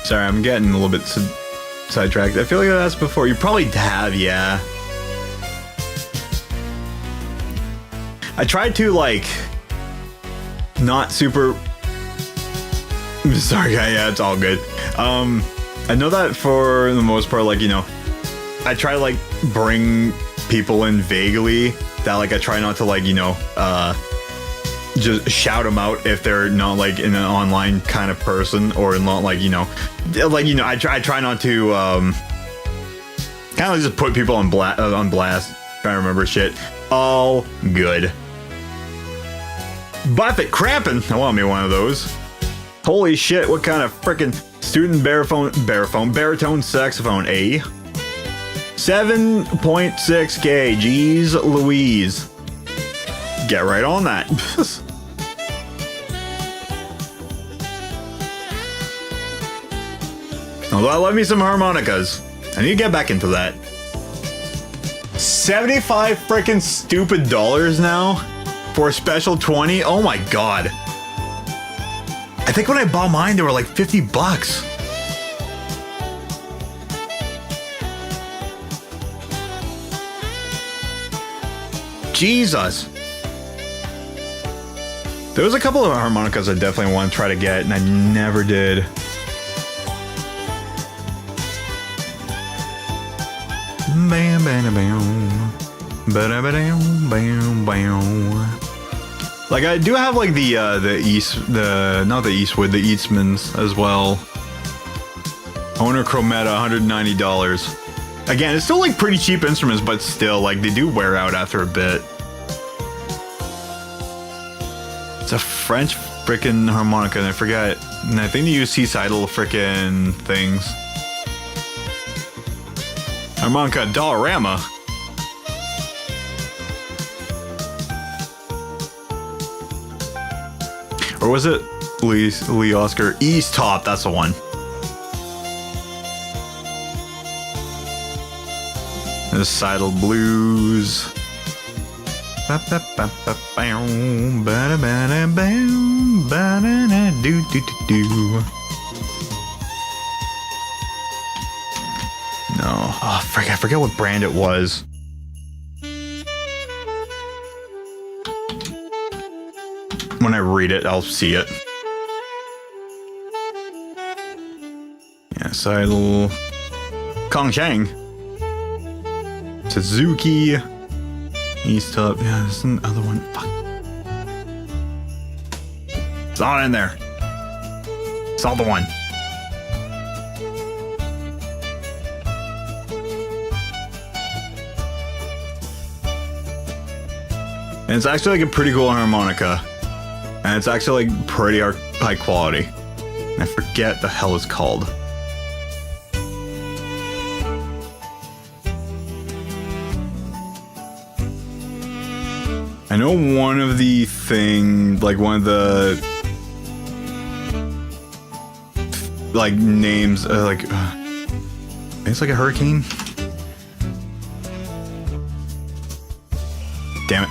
Sorry, I'm getting a little bit sidetracked. I feel like I asked before. You probably have, yeah. I tried to, like, not super... Sorry, yeah, it's all good. I know that for the most part, like, you know, I try to, like, bring people in vaguely that, like, I try not to, like, you know, just shout them out if they're not, like, in an online kind of person, or not, like, you know, I try not to, kind of just put people on blast, trying to remember shit. All good. Buffett cramping. I want me one of those. Holy shit, what kind of freaking Student baritone saxophone A. 7.6K. Jeez Louise. Get right on that. Although I love me some harmonicas. I need to get back into that. 75 freaking stupid dollars now for a special 20. Oh my god. I think when I bought mine, they were like 50 bucks. Jesus. There was a couple of harmonicas I definitely want to try to get, and I never did. Bam, bam, bam, bam, bam, bam, bam. Like I do have like the Eastmans as well. Owner Chrometa, $190. Again, it's still like pretty cheap instruments, but still like they do wear out after a bit. It's a French frickin' harmonica, and I forget. And I think they use seaside frickin' things. Harmonica Dollarama. Or was it Lee Oscar? East Top, that's the one. The Seidel Blues. No. Oh, frick, I forget what brand it was. When I read it, I'll see it. Yeah, Seidel. Kongchang. Suzuki. East Top. Yeah, there's another one. Fuck. It's not in there. It's not the one. And it's actually like a pretty cool harmonica. And it's actually like pretty high quality. And I forget the hell it's called. I know one of the like names, it's like a hurricane. Damn it.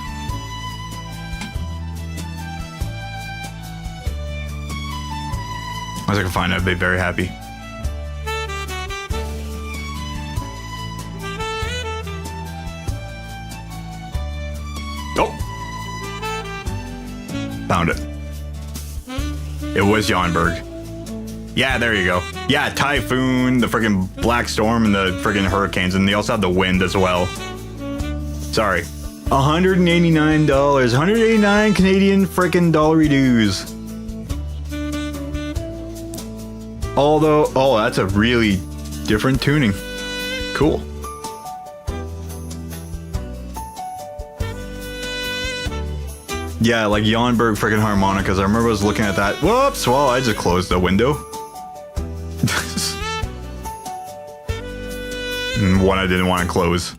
As I can find it, I'd be very happy. Oh! Found it. It was Jonberg. Yeah, there you go. Yeah, Typhoon, the friggin' Black Storm, and the friggin' hurricanes, and they also have the wind as well. Sorry. $189. 189 Canadian frickin' dollary dues. Although, oh, that's a really different tuning. Cool. Yeah, like Jonberg freaking harmonicas. I remember I was looking at that. Whoops, well, I just closed the window. One I didn't want to close.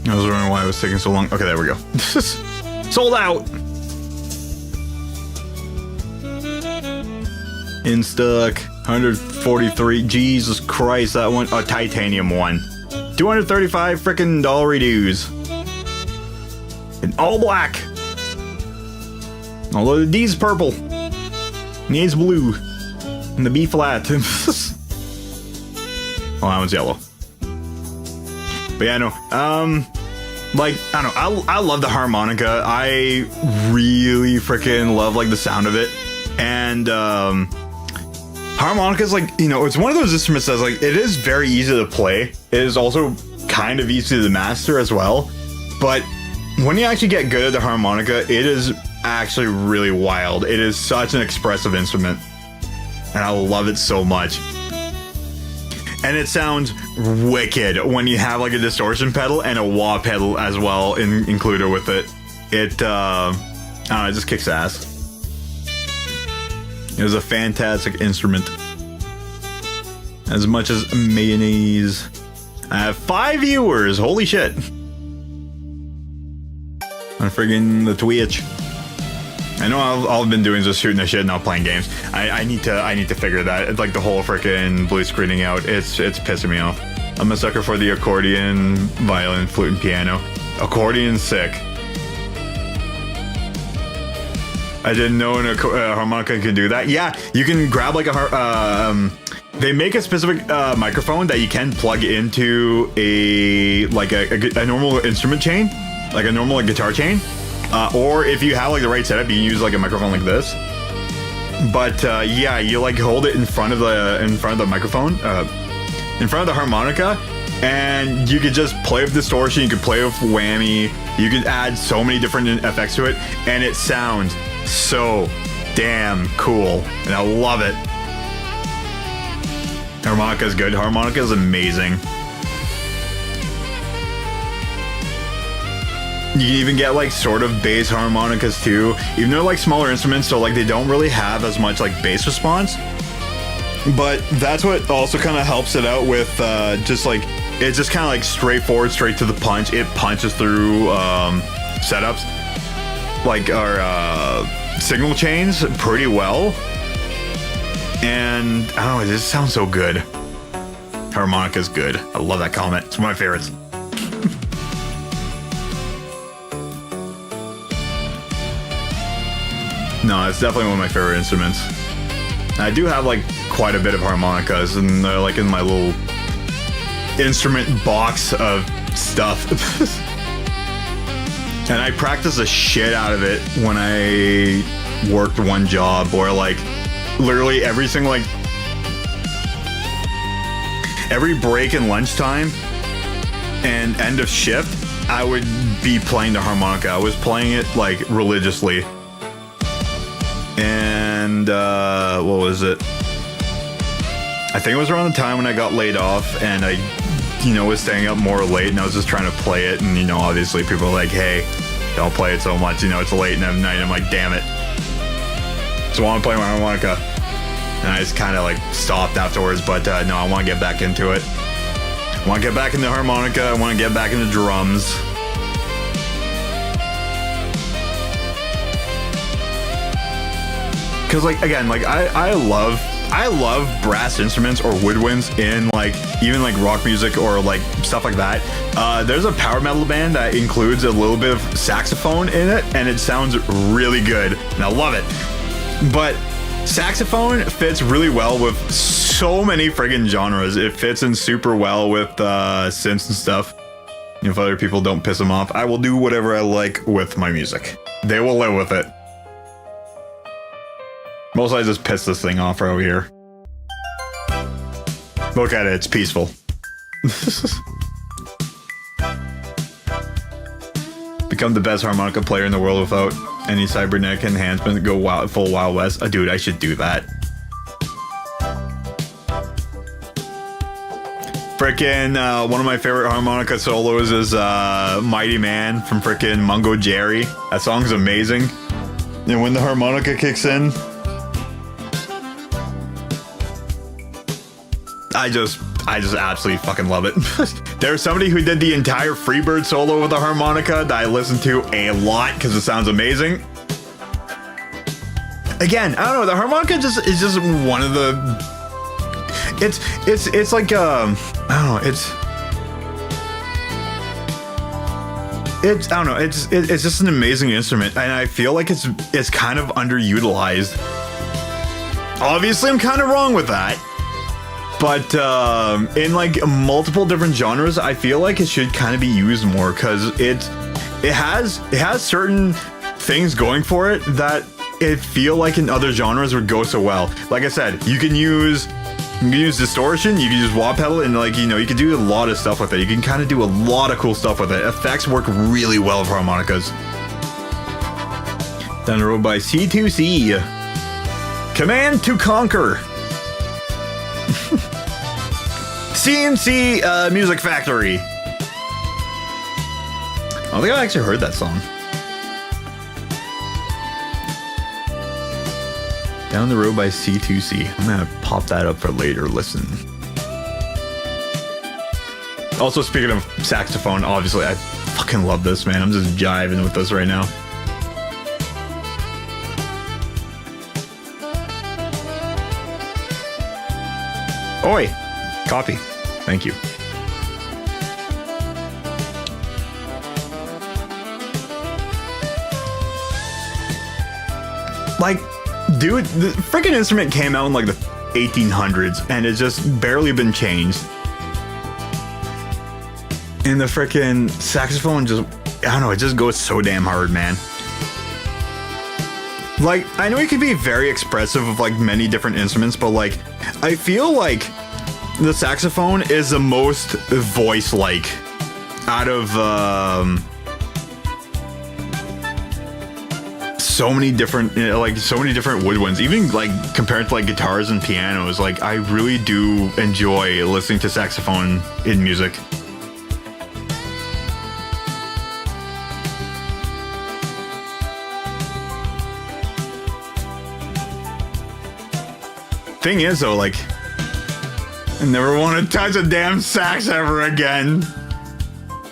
I was wondering why it was taking so long. Okay, there we go. Sold out. In stock, 143. Jesus Christ, that one, a titanium one. 235 freaking dollar dues. In all black. Although the D's purple. And the A's blue. And the B flat. Oh, that one's yellow. But yeah, no. Like, I don't know. I love the harmonica. I really freaking love like the sound of it. And harmonica is like, you know, it's one of those instruments that's like, it is very easy to play. It is also kind of easy to master as well. But when you actually get good at the harmonica, it is actually really wild. It is such an expressive instrument. and I love it so much. And it sounds wicked when you have like a distortion pedal and a wah pedal as well included with it. It, I don't know, it just kicks ass. It was a fantastic instrument. As much as mayonnaise. I have 5 viewers. Holy shit. On friggin' the Twitch. I know all I've been doing is just shooting the shit and not playing games. I need to figure that. It's like the whole frickin' blue screening out. It's pissing me off. I'm a sucker for the accordion, violin, flute, and piano. Accordion's sick. I didn't know a harmonica can do that. Yeah, you can grab like a they make a specific microphone that you can plug into a normal instrument chain, like a normal guitar chain, or if you have like the right setup, you can use like a microphone like this. But yeah, you like hold it in front of the microphone, in front of the harmonica, and you could just play with distortion. You could play with whammy. You could add so many different effects to it, and it sounds so damn cool, and I love it. Harmonica is good. Harmonica is amazing. You can even get like sort of bass harmonicas too, even though like smaller instruments, so like they don't really have as much like bass response. But that's what also kind of helps it out with just like it's just kind of like straightforward, straight to the punch. It punches through setups like our signal chains pretty well. And I don't know, it just sounds so good. Harmonica's good. I love that comment. It's one of my favorites. No, it's definitely one of my favorite instruments. I do have like quite a bit of harmonicas, and they're like in my little instrument box of stuff. And I practice the shit out of it when I worked one job, or like literally every single like every break and lunchtime and end of shift, I would be playing the harmonica. I was playing it like religiously. And what was it? I think it was around the time when I got laid off, and I, was staying up more late, and I was just trying to play it. And obviously people are like, "Hey, don't play it so much. It's late at night." I'm like, "Damn it!" So I want to play my harmonica, and I just kind of like stopped afterwards. But no, I want to get back into it. I want to get back into harmonica. I want to get back into drums. Because like again, like I love brass instruments or woodwinds in like even like rock music or like stuff like that. There's a power metal band that includes a little bit of saxophone in it, and it sounds really good, and I love it. But saxophone fits really well with so many friggin' genres. It fits in super well with synths and stuff. If other people don't piss them off, I will do whatever I like with my music. They will live with it. Mostly I just piss this thing off right over here. Look at it, it's peaceful. Become the best harmonica player in the world without any cybernetic enhancement. Go wild, full Wild West. Oh, dude, I should do that. Frickin' one of my favorite harmonica solos is Mighty Man from frickin' Mungo Jerry. That song's amazing. And when the harmonica kicks in, I just absolutely fucking love it. There's somebody who did the entire Freebird solo with the harmonica that I listen to a lot because it sounds amazing. Again, I don't know, the harmonica is just one of the. It's like I don't know, I don't know, it's just an amazing instrument, and I feel like it's kind of underutilized. Obviously, I'm kind of wrong with that. But in like multiple different genres, I feel like it should kind of be used more because it has certain things going for it that it feel like in other genres would go so well. Like I said, you can use distortion, you can use wah pedal, and like you can do a lot of stuff with it. You can kind of do a lot of cool stuff with it. Effects work really well for harmonicas. Down the road by C2C. Command to Conquer. CNC Music Factory. I don't think I actually heard that song. Down the Road by C2C. I'm gonna pop that up for later listen. Also, speaking of saxophone, obviously, I fucking love this, man. I'm just jiving with this right now. Oi! Coffee. Thank you. Like, dude, the freaking instrument came out in like the 1800s and it's just barely been changed. And the freaking saxophone just, I don't know, it just goes so damn hard, man. Like, I know it can be very expressive of like many different instruments, but like, I feel like the saxophone is the most voice-like out of so many different, like so many different woodwinds, even like compared to like guitars and pianos. Like, I really do enjoy listening to saxophone in music. Thing is though, like, I never want to touch a damn sax ever again.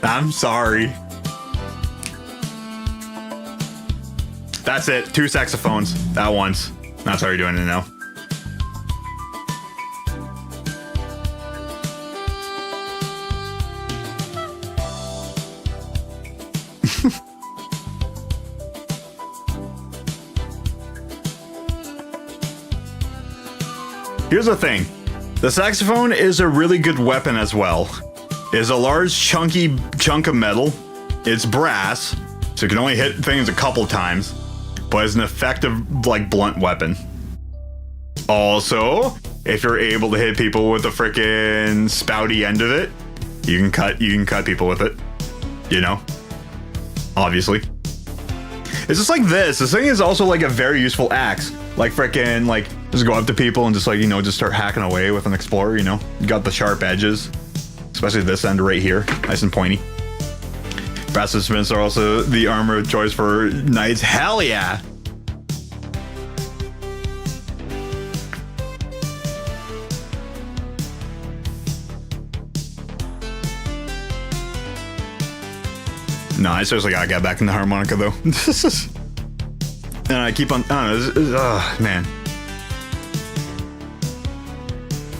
I'm sorry. That's it. 2 saxophones. That once. That's how you're doing it now. Here's the thing. The saxophone is a really good weapon as well. It's a large, chunky chunk of metal. It's brass, so you can only hit things a couple times, but it's an effective, like, blunt weapon. Also, if you're able to hit people with the frickin' spouty end of it, you can cut people with it. You know? Obviously. It's just like this. This thing is also like a very useful axe. Like frickin', like, just go up to people and just like, you know, just start hacking away with an explorer, you know? You got the sharp edges, especially this end right here, nice and pointy. Brass instruments are also the armor of choice for knights. Hell yeah! No, I seriously gotta get back in the harmonica though. And I keep on, I don't know, man.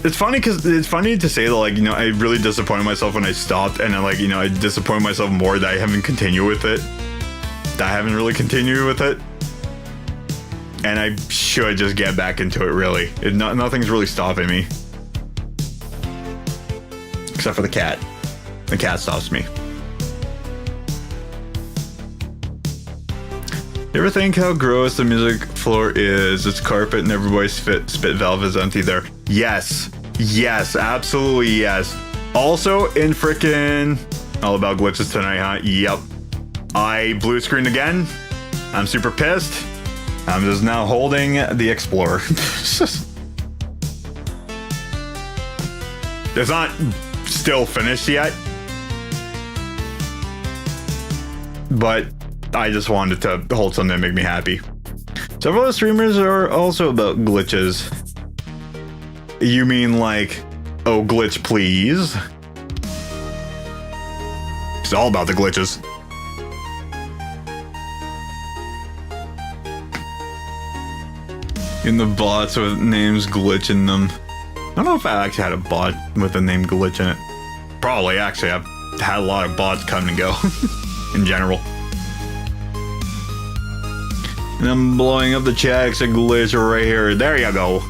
It's funny because it's funny to say that, like, you know, I really disappointed myself when I stopped, and then, like, you know, I disappointed myself more that I haven't continued with it. That I haven't really continued with it. And I should just get back into it, really. Nothing's really stopping me. Except for the cat. The cat stops me. You ever think how gross the music floor is? It's carpet and everybody's spit valve is empty there. Yes. Yes, absolutely yes. Also in frickin' all about glitches tonight, huh? Yep. I blue screened again. I'm super pissed. I'm just now holding the Explorer. It's not still finished yet. But I just wanted to hold something to make me happy. Several other streamers are also about glitches. You mean like, oh, glitch please? It's all about the glitches. In the bots with names glitch in them. I don't know if I actually had a bot with the name glitch in it. Probably, actually. I've had a lot of bots come and go in general. And I'm blowing up the chat. It's a glitch right here. There you go.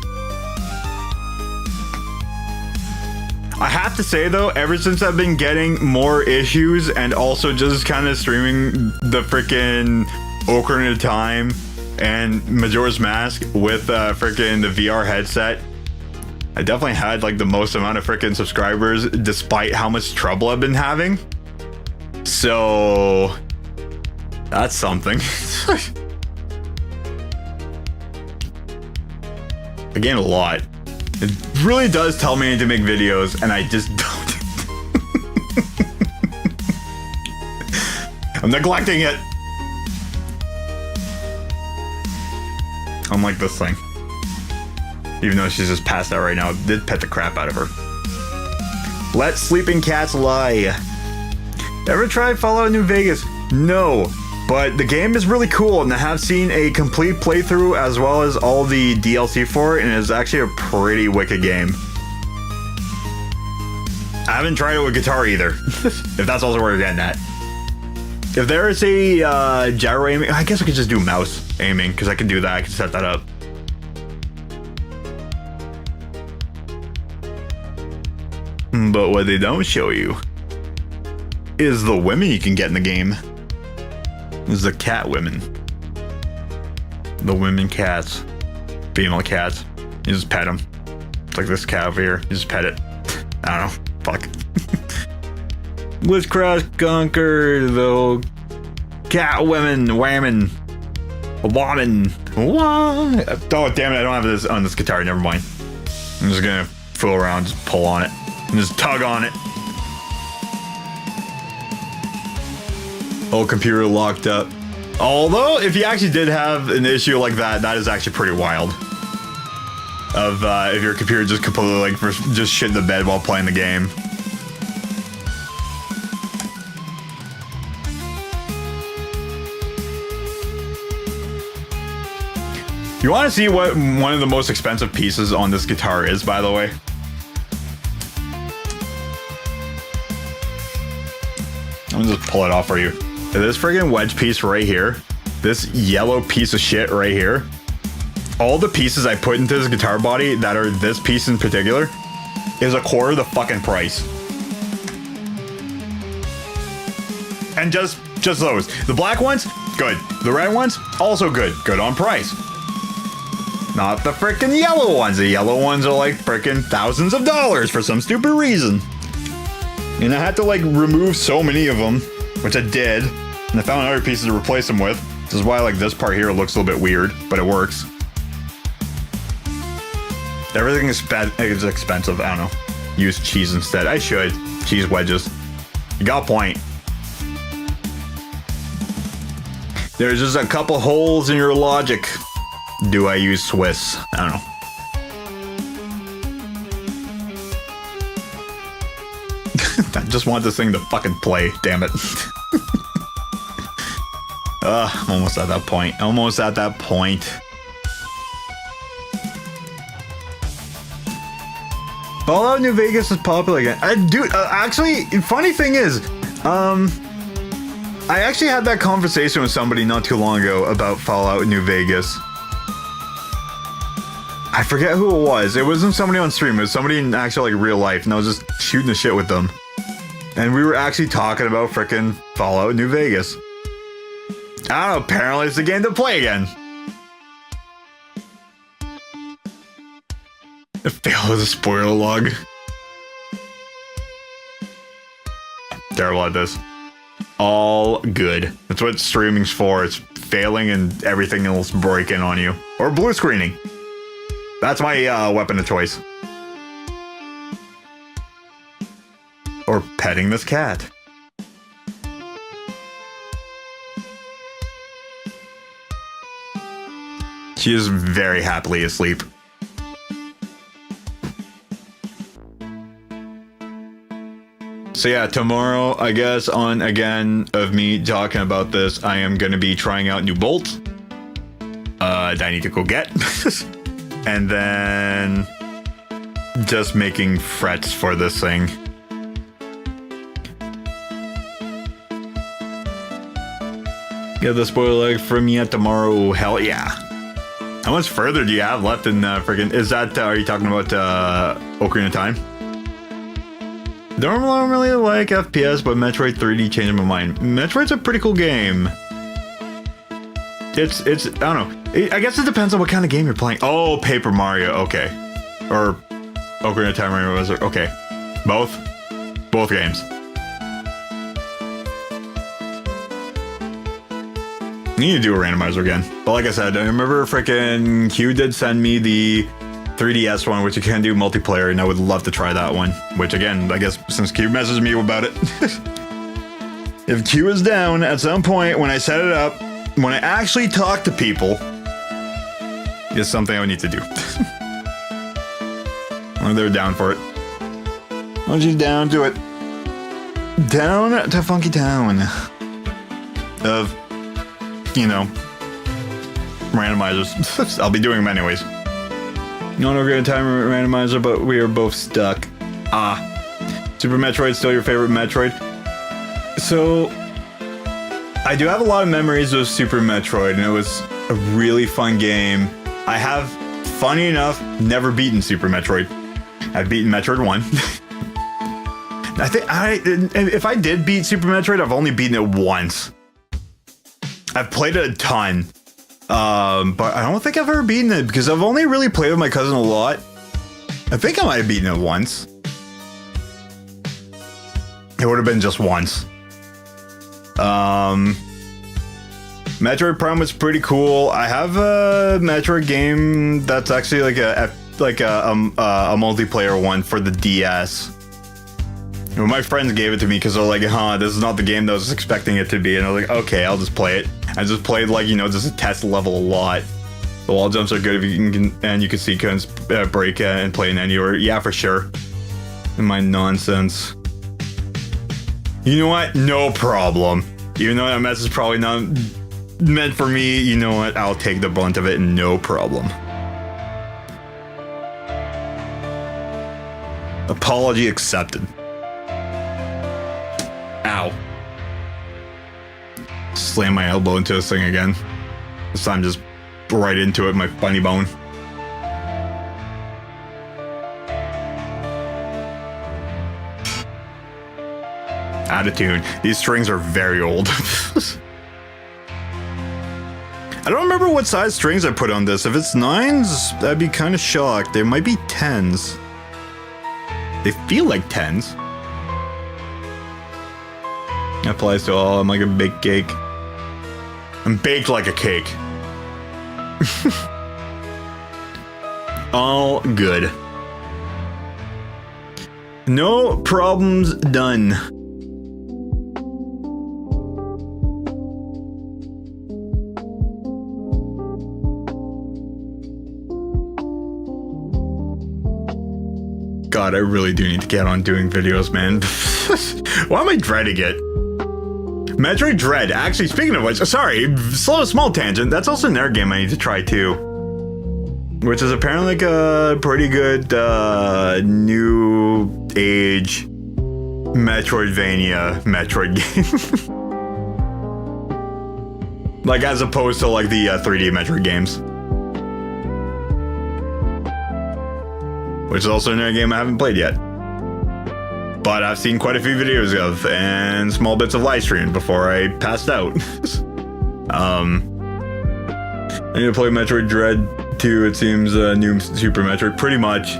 I have to say though, ever since I've been getting more issues and also just kind of streaming the freaking Ocarina of Time and Majora's Mask with freaking the VR headset, I definitely had like the most amount of freaking subscribers despite how much trouble I've been having. So that's something. I gained a lot. It really does tell me to make videos, and I just don't. I'm neglecting it. Unlike this thing. Even though she's just passed out right now, it did pet the crap out of her. Let sleeping cats lie. Ever tried Fallout New Vegas? No, but the game is really cool, and I have seen a complete playthrough as well as all the DLC for it, and it's actually a pretty wicked game. I haven't tried it with guitar either, if that's also where you're getting at. If there is a gyro aiming, I guess I could just do mouse aiming, because I can do that, I can set that up. But what they don't show you is the women you can get in the game. Is the cat women. The women cats. Female cats. You just pet them. It's like this cat over here. You just pet it. I don't know. Fuck. Let's cross conquer the cat women. Whammon. Woman. Oh, damn it. I don't have this on this guitar. Never mind. I'm just gonna fool around. Just pull on it. And just tug on it. Oh, computer locked up. Although, if you actually did have an issue like that, that is actually pretty wild. Of if your computer just completely like just shit in the bed while playing the game. You want to see what one of the most expensive pieces on this guitar is, by the way? I'm gonna just pull it off for you. This friggin' wedge piece right here, this yellow piece of shit right here, all the pieces I put into this guitar body that are this piece in particular is a quarter of the fucking price. And just those. The black ones, good. The red ones, also good. Good on price. Not the frickin' yellow ones. The yellow ones are like frickin' thousands of dollars for some stupid reason. And I had to like remove so many of them, which I did. And I found other pieces to replace them with. This is why like this part here looks a little bit weird, but it works. Everything is expensive. I don't know. Use cheese instead. I should. Cheese wedges. You got a point. There's just a couple holes in your logic. Do I use Swiss? I don't know. I just want this thing to fucking play, damn it. I'm almost at that point. Almost at that point. Fallout New Vegas is popular again. Dude, actually, funny thing is, I actually had that conversation with somebody not too long ago about Fallout New Vegas. I forget who it was. It wasn't somebody on stream. It was somebody in actual like real life, and I was just shooting the shit with them. And we were actually talking about frickin' Fallout New Vegas. I don't know, apparently it's the game to play again. It failed with a spoiler log. Terrible at this. All good. That's what streaming's for. It's failing and everything else breaking on you. Or blue screening. That's my weapon of choice. Or petting this cat. She is very happily asleep. So yeah, tomorrow, I guess, on again of me talking about this, I am going to be trying out new bolts. That I need to go get. And then just making frets for this thing. Get the spoiler leg from me tomorrow. Hell yeah. How much further do you have left in friggin'? Is that, are you talking about Ocarina of Time? Don't really like FPS, but Metroid 3D changed my mind. Metroid's a pretty cool game. It's I don't know. I guess it depends on what kind of game you're playing. Oh, Paper Mario, okay. Or Ocarina of Time, Mario Bros. Okay. Both games. I need to do a randomizer again. But like I said, I remember frickin' Q did send me the 3DS one, which you can do multiplayer, and I would love to try that one. Which again, I guess since Q messaged me about it, if Q is down at some point when I set it up, when I actually talk to people, it's something I would need to do. Well, they're down for it. Oh, she's down to it. Down to Funky Town. Of, you know, randomizers. I'll be doing them anyways. Not a great time randomizer, but we are both stuck. Super Metroid still your favorite Metroid? So, I do have a lot of memories of Super Metroid, and it was a really fun game. I have, funny enough, never beaten Super Metroid. I've beaten Metroid 1. I think if I did beat Super Metroid, I've only beaten it once. I've played it a ton. But I don't think I've ever beaten it because I've only really played with my cousin a lot. I think I might have beaten it once. It would have been just once. Metroid Prime was pretty cool. I have a Metroid game that's actually like a multiplayer one for the DS. And my friends gave it to me because they're like, this is not the game that I was expecting it to be. And I was like, okay, I'll just play it. I just played like, just a test level a lot. The wall jumps are good if you can, and you can sequence break and play in anywhere. Yeah, for sure. And my nonsense. You know what? No problem. Even though that mess is probably not meant for me, you know what? I'll take the brunt of it, no problem. Apology accepted. Ow. Slam my elbow into this thing again. This time just right into it, my funny bone. Attitude. These strings are very old. I don't remember what size strings I put on this. If it's 9s, I'd be kind of shocked. They might be 10s. They feel like 10s. Applies to all. I'm like a baked cake. I'm baked like a cake. All good. No problems done. God, I really do need to get on doing videos, man. Why am I dreading it? Metroid Dread. Actually, speaking of which, sorry, small tangent. That's also another game I need to try too. Which is apparently like a pretty good new age Metroidvania Metroid game. Like as opposed to like the 3D Metroid games. Which is also another game I haven't played yet. But I've seen quite a few videos of and small bits of live stream before I passed out. I need to play Metroid Dread 2. It seems new Super Metroid, pretty much.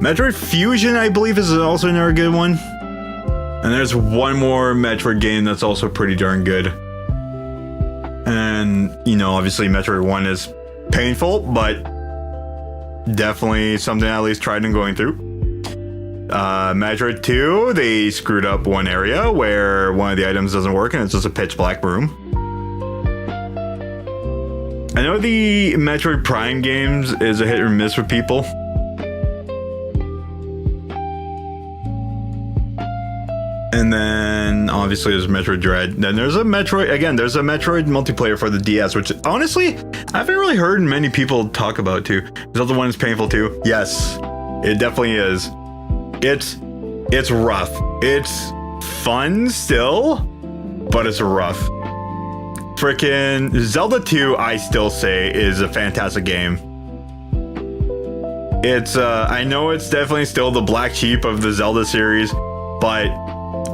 Metroid Fusion, I believe, is also another good one. And there's one more Metroid game that's also pretty darn good. And, obviously Metroid 1 is painful, but definitely something I at least tried and going through. Metroid 2, they screwed up one area where one of the items doesn't work and it's just a pitch black room. I know the Metroid Prime games is a hit or miss with people. And then obviously there's Metroid Dread. Then there's a Metroid multiplayer for the DS, which honestly, I haven't really heard many people talk about too. Is that the one that's painful too? Yes, it definitely is. It's rough. It's fun still, but it's rough. Frickin' Zelda 2, I still say, is a fantastic game. It's, I know it's definitely still the black sheep of the Zelda series, but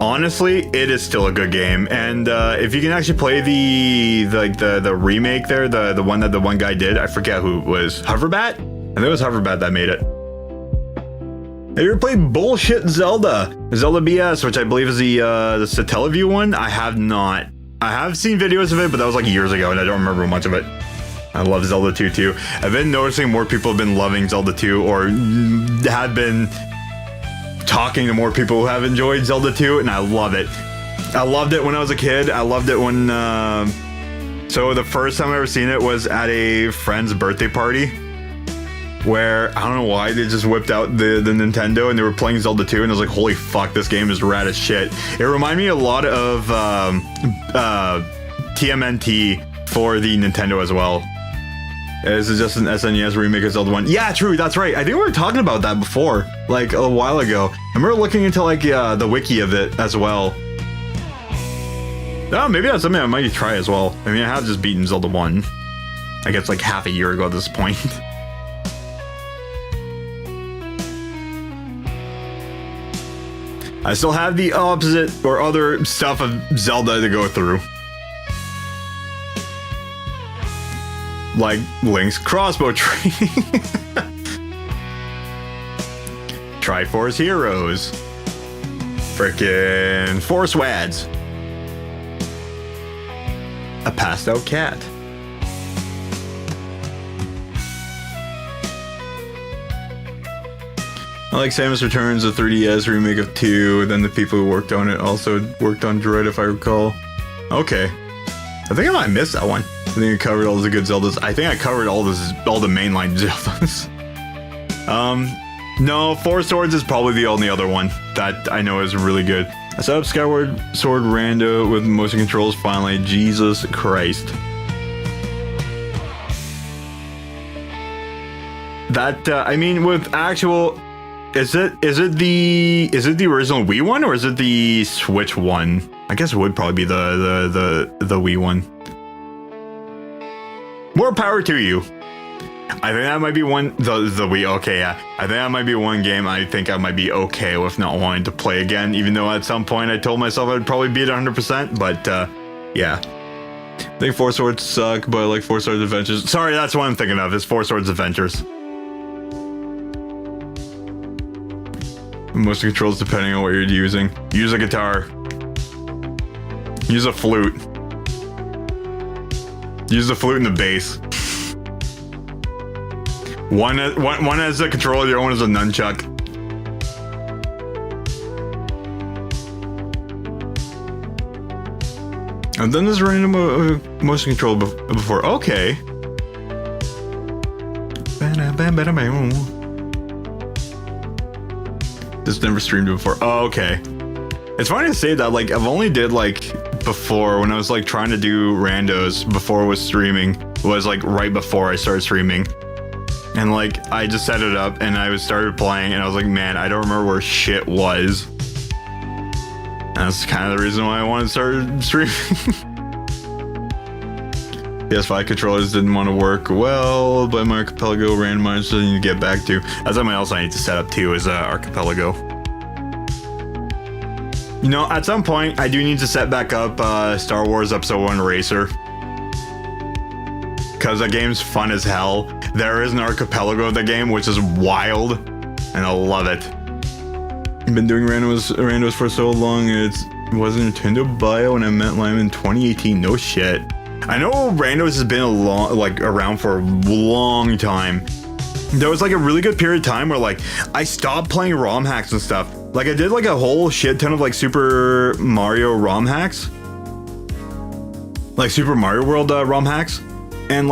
honestly, it is still a good game. And if you can actually play the remake there, the one that the one guy did, I forget who it was. Hoverbat? I think it was Hoverbat that made it. Have you ever played bullshit Zelda BS, which I believe is the Satellaview one? I have not. I have seen videos of it, but that was like years ago, and I don't remember much of it. I love Zelda 2 too. I've been noticing more people have been loving Zelda 2 or have been talking to more people who have enjoyed Zelda 2, and I love it. I loved it when I was a kid. I loved it when... So the first time I ever seen it was at a friend's birthday party where, I don't know why, they just whipped out the Nintendo and they were playing Zelda 2, and I was like, holy fuck, this game is rad as shit. It reminded me a lot of TMNT for the Nintendo as well. This is just an SNES remake of Zelda 1. Yeah, true, that's right. I think we were talking about that before, like a while ago. I remember looking into like the wiki of it as well. Oh, maybe that's something I might try as well. I mean, I have just beaten Zelda 1. I guess like half a year ago at this point. I still have the opposite or other stuff of Zelda to go through. Like Link's crossbow training. Triforce Heroes. Frickin' Force Wads. A passed out cat. I like Samus Returns, a 3DS remake of 2. Then the people who worked on it also worked on Droid, if I recall. Okay. I think I might miss that one. I think I covered all the good Zeldas. I think I covered all the mainline Zeldas. No, Four Swords is probably the only other one that I know is really good. I set up Skyward Sword Rando with motion controls finally. Jesus Christ. That I mean, with actual, is it the original Wii one or is it the Switch one? I guess it would probably be the Wii one. More power to you. I think that might be one, the Wii, okay, yeah. I think that might be one game I think I might be okay with not wanting to play again, even though at some point I told myself I'd probably beat 100%, but, yeah. I think Four Swords suck, but I like Four Swords Adventures. Sorry, that's what I'm thinking of, is Four Swords Adventures. Most controls depending on what you're using. Use a guitar. Use a flute. Use the flute and the bass. One has a controller, the other one is a nunchuck. And then there's random motion control before. Okay. Just never streamed it before. Oh, okay. It's funny to say that, like, I've only did, like, before, when I was, like, trying to do randos before I was streaming, was, like, right before I started streaming. And, like, I just set it up, and I started playing, and I was like, man, I don't remember where shit was. And that's kind of the reason why I wanted to start streaming. PS5 controllers didn't want to work well, but my Archipelago randomized I need to get back to. That's something else I need to set up too, is Archipelago. You know, at some point, I do need to set back up Star Wars Episode 1 Racer. Because that game's fun as hell. There is an Archipelago of the game, which is wild, and I love it. I've been doing randos for so long, it wasn't Nintendo Bio, and I met Lime in 2018. No shit. I know randos has been around for a long time. There was like a really good period of time where like I stopped playing ROM hacks and stuff. Like I did like a whole shit ton of like Super Mario ROM hacks, like Super Mario World ROM hacks, and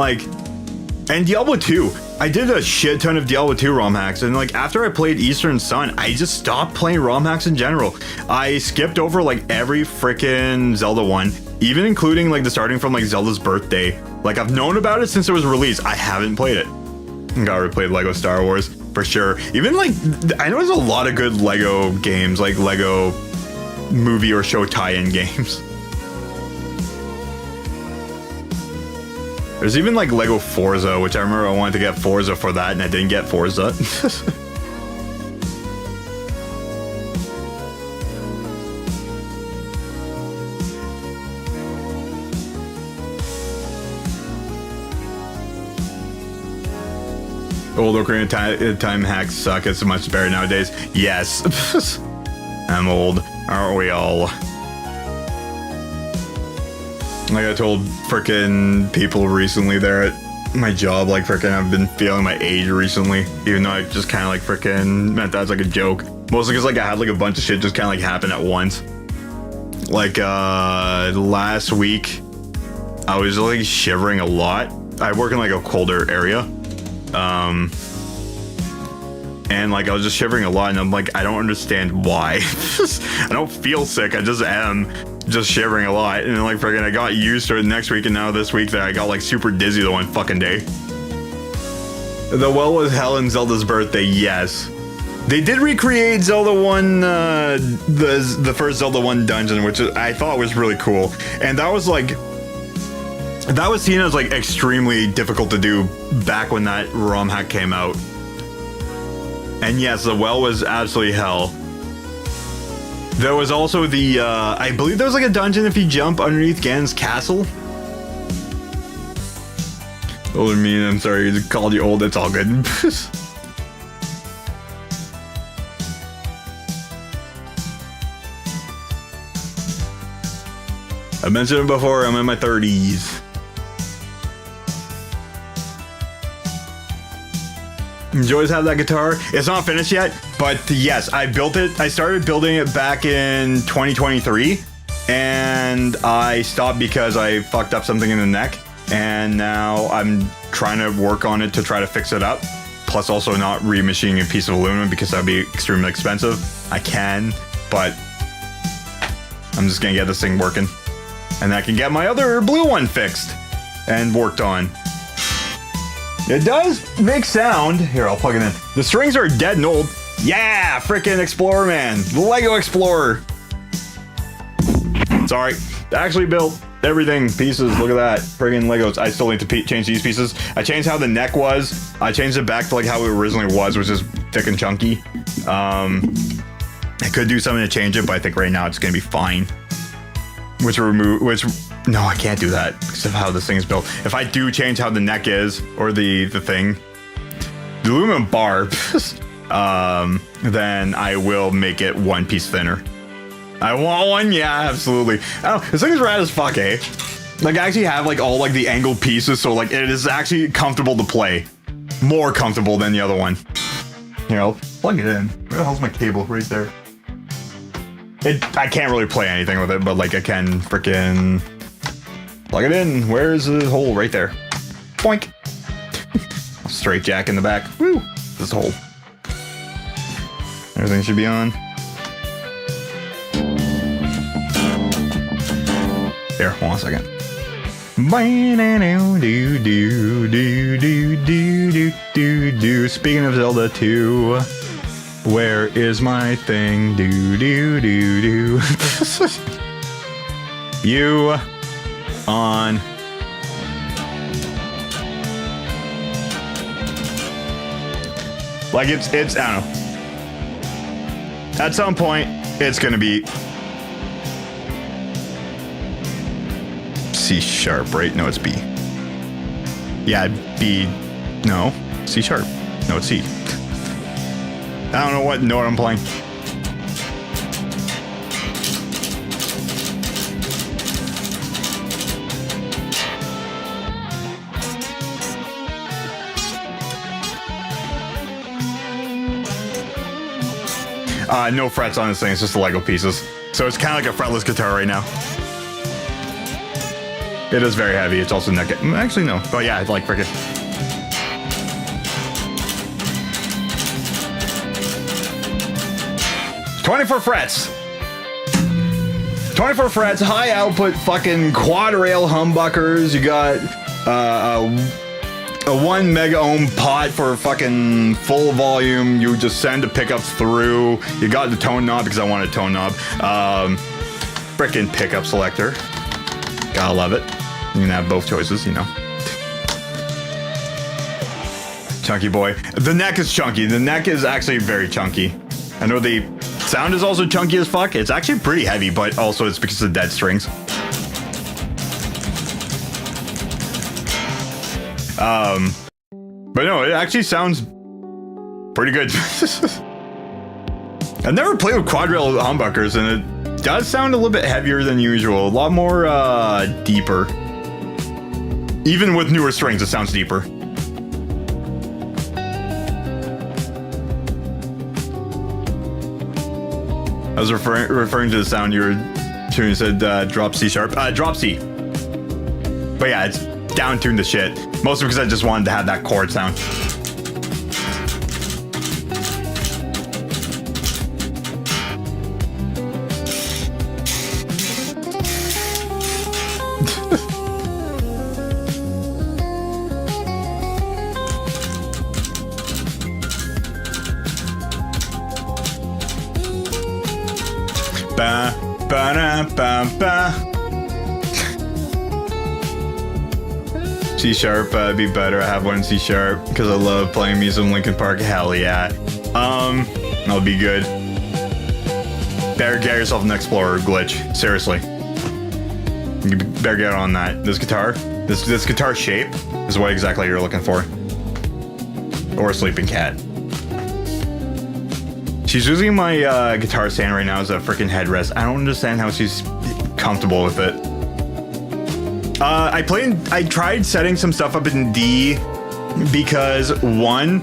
Diablo 2. I did a shit ton of Diablo 2 ROM hacks, and like after I played Eastern Sun, I just stopped playing ROM hacks in general. I skipped over like every freaking Zelda one, even including like the starting from like Zelda's Birthday. Like I've known about it since it was released. I haven't played it. I already played Lego Star Wars for sure. Even like I know there's a lot of good Lego games, like Lego movie or show tie-in games. There's even like Lego Forza, which I remember I wanted to get Forza for that, and I didn't get Forza. Old Ocarina of Time hacks suck. It's much better nowadays. Yes. I'm old. Aren't we all? Like I told frickin' people recently there at my job, like freaking I've been feeling my age recently, even though I just kind of like freaking meant that as like a joke, mostly because like I had like a bunch of shit just kind of like happen at once. Like last week I was like shivering a lot. I work in like a colder area, and like I was just shivering a lot, and I'm like, I don't understand why. I don't feel sick, I just am just shivering a lot. And then like freaking I got used to it next week, and now this week that I got like super dizzy the one fucking day. The well was hell in Zelda's birthday, yes. They did recreate Zelda 1, the first Zelda 1 dungeon, which I thought was really cool. And that was like, that was seen as like extremely difficult to do back when that ROM hack came out. And yes, the well was absolutely hell. There was also the, I believe there was like a dungeon if you jump underneath Ganon's castle. Older me, I'm sorry, I called you old, it's all good. I mentioned it before, I'm in my 30s. Enjoys have that guitar. It's not finished yet, but yes, I built it. I started building it back in 2023, and I stopped because I fucked up something in the neck, and now I'm trying to work on it to try to fix it up. Plus also not remachining a piece of aluminum because that'd be extremely expensive. I can, but I'm just gonna get this thing working, and I can get my other blue one fixed and worked on. It does make sound. Here, I'll plug it in. The strings are dead and old. Yeah, frickin' Explorer Man. The Lego Explorer. Sorry. Actually built everything. Pieces. Look at that. Friggin' Legos. I still need to change these pieces. I changed how the neck was. I changed it back to like how it originally was, which is thick and chunky. I could do something to change it, but I think right now it's gonna be fine. No, I can't do that because of how this thing is built. If I do change how the neck is, or the thing, the aluminum bar, then I will make it one piece thinner. I want one, yeah, absolutely. Oh, this thing is rad as fuck, eh? Like I actually have like all like the angled pieces, so like it is actually comfortable to play. More comfortable than the other one. Here, I'll plug it in. Where the hell's my cable? Right there. I can't really play anything with it, but like I can frickin' plug it in. Where's the hole? Right there. Boink. Straight jack in the back. Woo! This hole. Everything should be on. Here, hold on a second. Speaking of Zelda 2, where is my thing? You on. Like it's I don't know. At some point, it's gonna be C sharp, right? No, it's B. Yeah, B. No, C sharp. No, it's C. I don't know what note I'm playing. No frets on this thing, it's just the Lego pieces. So it's kind of like a fretless guitar right now. It is very heavy, it's also neck. Actually, no. But yeah, it's like frickin'. "24 frets. 24 frets, high output fucking quad rail humbuckers. You got a 1 mega ohm pot for fucking full volume. You just send the pickups through. You got the tone knob because I want a tone knob. Frickin' pickup selector. Gotta love it. You can have both choices, you know. Chunky boy. The neck is chunky. The neck is actually very chunky. I know the sound is also chunky as fuck. It's actually pretty heavy, but also it's because of dead strings. But no, it actually sounds pretty good. I've never played with quad rail humbuckers, and it does sound a little bit heavier than usual. A lot more deeper. Even with newer strings, it sounds deeper. I was referring to the sound you were tuning. Said drop C sharp. Drop C. But yeah, it's down tuned to shit. Mostly because I just wanted to have that chord sound. Ba ba da ba ba. C sharp be better. I have one in C sharp because I love playing me some Linkin Park. Hell yeah. That'll be good. Better get yourself an Explorer glitch. Seriously. You better get on that. This guitar shape is what exactly you're looking for. Or a sleeping cat. She's using my guitar stand right now as a freaking headrest. I don't understand how she's comfortable with it. I tried setting some stuff up in D because one,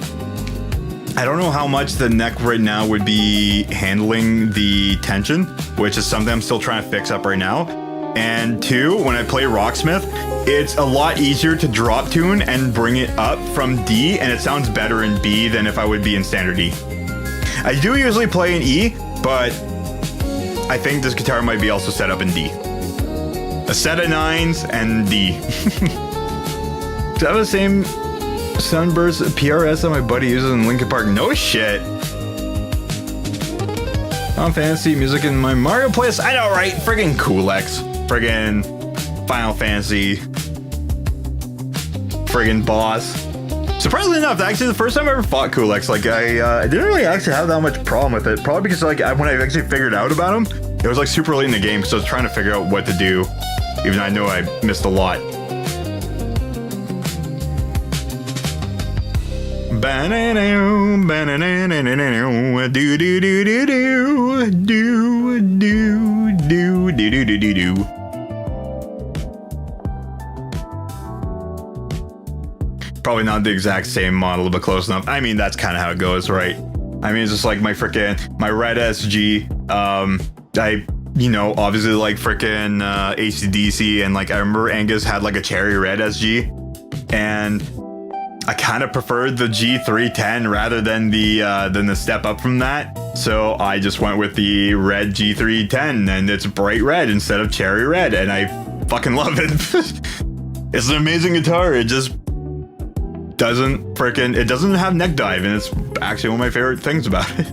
I don't know how much the neck right now would be handling the tension, which is something I'm still trying to fix up right now. And two, when I play Rocksmith, it's a lot easier to drop tune and bring it up from D, and it sounds better in B than if I would be in standard E. I do usually play in E, but I think this guitar might be also set up in D. A set of 9s and D. Do I have the same Sunburst PRS that my buddy uses in Linkin Park? No shit. Final Fantasy music in my Mario playlist. I know, right? Friggin' Coolx. Friggin' Final Fantasy. Friggin' boss. Surprisingly enough, actually the first time I ever fought Coolx, like I didn't really actually have that much problem with it. Probably because like when I actually figured out about him, it was like super late in the game because I was trying to figure out what to do, even though I know I missed a lot. Do do do do do do do do do do do. Probably not the exact same model, but close enough. I mean, that's kind of how it goes, right? I mean, it's just like my red SG. Obviously like freaking AC/DC, and like I remember Angus had like a cherry red SG, and I kind of preferred the G310 rather than the step up from that. So I just went with the red G310, and it's bright red instead of cherry red, and I fucking love it. It's an amazing guitar. It just it doesn't have neck dive, and it's actually one of my favorite things about it.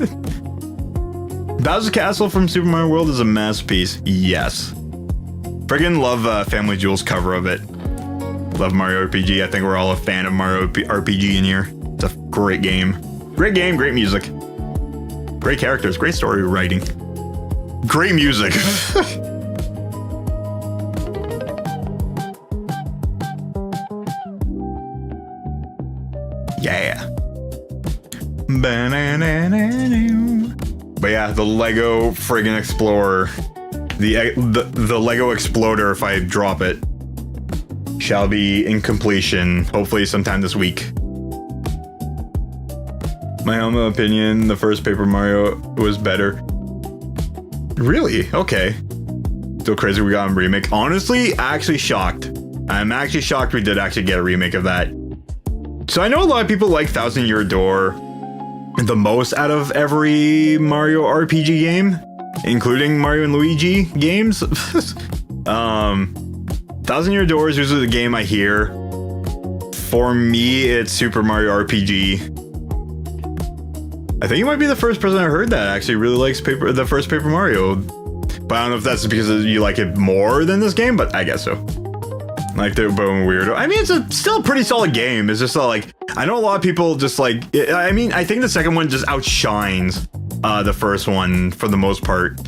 Bowser's Castle from Super Mario World is a masterpiece. Yes. Friggin' love Family Jewel's cover of it. Love Mario RPG. I think we're all a fan of Mario RPG in here. It's a great game. Great game, great music. Great characters, great story writing. Great music. Yeah. But yeah, the Lego friggin' Explorer, the Lego Exploder, if I drop it, shall be in completion, hopefully sometime this week. My humble opinion, the first Paper Mario was better. Really? Okay. Still crazy we got a remake. Honestly, actually shocked. I'm actually shocked we did actually get a remake of that. So I know a lot of people like Thousand Year Door the most out of every Mario RPG game, including Mario and Luigi games. Thousand Year Door is usually the game I hear. For me, it's Super Mario RPG. I think you might be the first person I heard that actually really likes the first Paper Mario. But I don't know if that's because you like it more than this game, but I guess so. Like the bone weirdo. I mean, it's still a pretty solid game. It's just like, I know a lot of people just like, I mean, I think the second one just outshines the first one for the most part.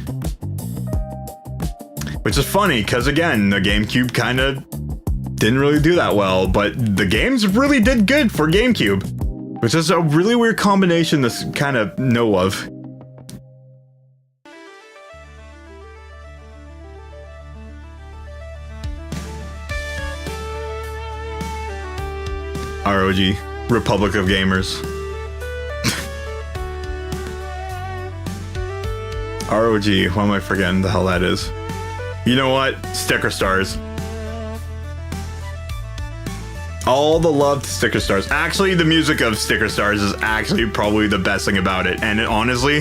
Which is funny, because again, the GameCube kind of didn't really do that well, but the games really did good for GameCube. Which is a really weird combination to kind of know of. ROG, Republic of Gamers. ROG, why am I forgetting the hell that is? You know what? Sticker stars. All the love to Sticker Stars. Actually, the music of Sticker Stars is actually probably the best thing about it. And honestly,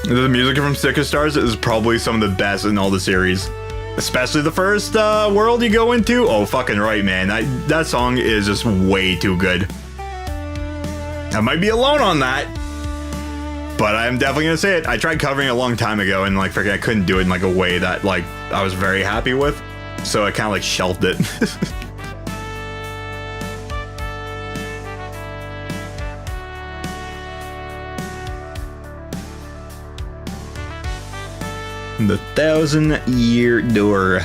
the music from Sticker Stars is probably some of the best in all the series. Especially the first world you go into. Oh, fucking right, man. That song is just way too good. I might be alone on that, but I'm definitely gonna say it. I tried covering it a long time ago, and like, freaking, I couldn't do it in like a way that like I was very happy with. So I kind of like shelved it. The 1,000-year door.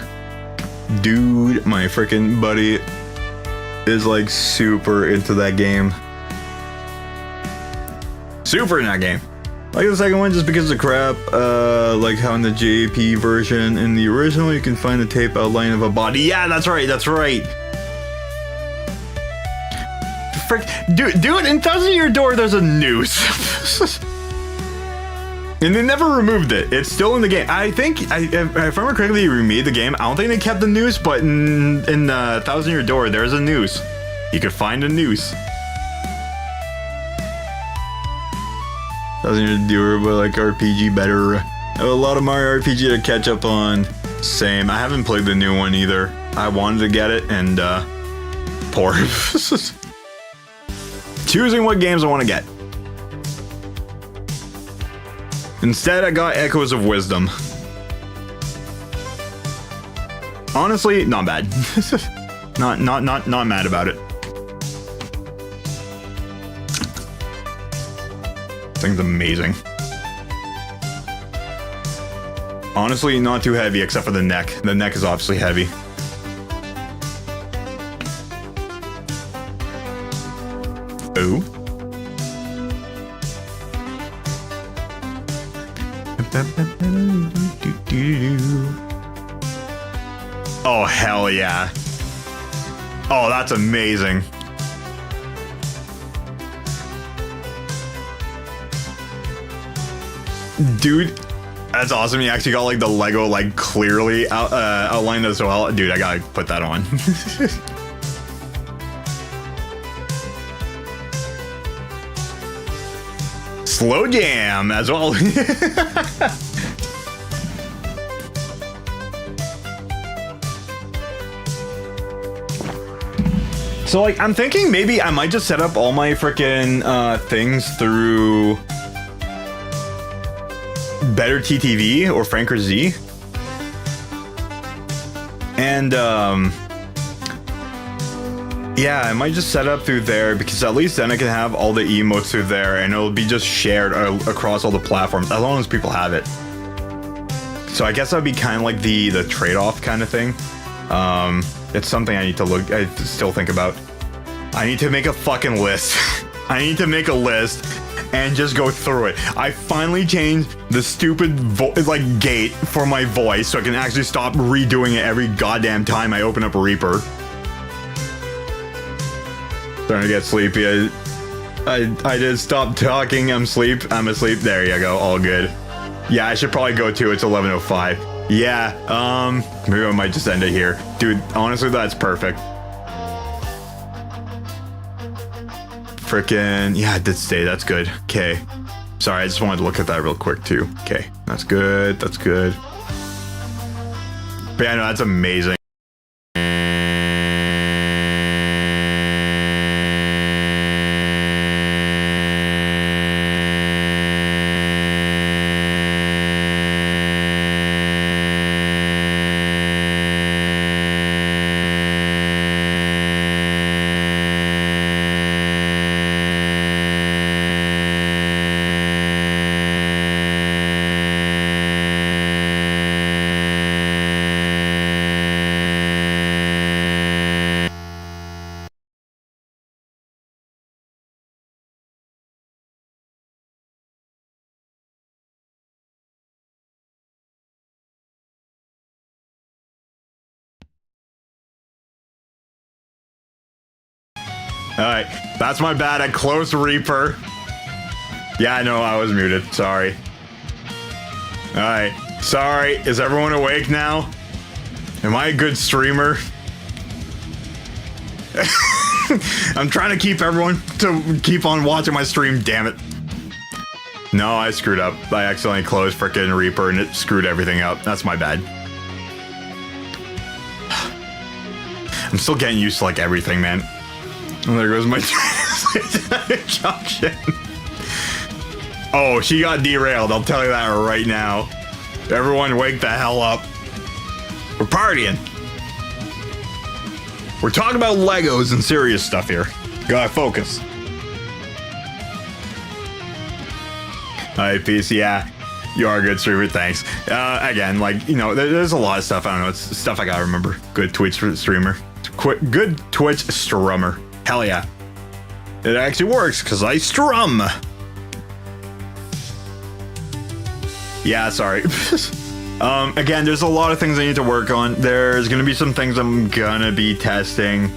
Dude, my freaking buddy is like super into that game. Super in that game. Like the second one just because of crap. Like how in the JP version, in the original you can find the tape outline of a body. Yeah, that's right, that's right. Frick, dude, in 1,000-year door there's a noose. And they never removed it. It's still in the game. I think, if I remember correctly, you remade the game. I don't think they kept the noose, but in 1,000-year door, there's a noose. You could find a noose. 1,000-year door, but like RPG better. I have a lot of Mario RPG to catch up on. Same. I haven't played the new one either. I wanted to get it, and poor. Choosing what games I want to get. Instead, I got Echoes of Wisdom. Honestly, not bad. not mad about it. This thing's amazing. Honestly, not too heavy except for the neck. The neck is obviously heavy. Ooh. Oh, hell yeah. Oh, that's amazing. Dude, that's awesome. You actually got like the Lego like clearly outlined as well. Dude, I gotta put that on. Slow jam as well. So like, I'm thinking maybe I might just set up all my freaking things through Better TTV or Franker Z. And yeah, I might just set up through there because at least then I can have all the emotes through there and it'll be just shared across all the platforms as long as people have it. So I guess that'd be kind of like the trade-off kind of thing. It's something I still think about. I need to make a fucking list. I need to make a list and just go through it. I finally changed the stupid gate for my voice so I can actually stop redoing it every goddamn time I open up Reaper. Starting to get sleepy. I did stop talking. I'm asleep. There you go. All good. Yeah, I should probably go too. It's 11:05. Yeah, maybe I might just end it here. Dude, honestly, that's perfect. Frickin', yeah, it did stay. That's good. Okay. Sorry, I just wanted to look at that real quick too. Okay, that's good. That's good. But yeah, no, that's amazing. Alright, that's my bad. I closed Reaper. Yeah, I know, I was muted. Sorry. Alright, sorry. Is everyone awake now? Am I a good streamer? I'm trying to keep everyone to keep on watching my stream, damn it. No, I screwed up. I accidentally closed frickin' Reaper and it screwed everything up. That's my bad. I'm still getting used to like everything, man. Oh, there goes my junction. Oh, she got derailed. I'll tell you that right now. Everyone wake the hell up. We're partying. We're talking about Legos and serious stuff here. Gotta focus. Alright, peace. Yeah, you are a good streamer. Thanks. Again, like, you know, there's a lot of stuff. I don't know. It's stuff I gotta remember. Good Twitch streamer. Good Twitch strummer. Hell yeah. It actually works because I strum. Yeah, sorry. Again, there's a lot of things I need to work on. There's gonna be some things I'm gonna be testing.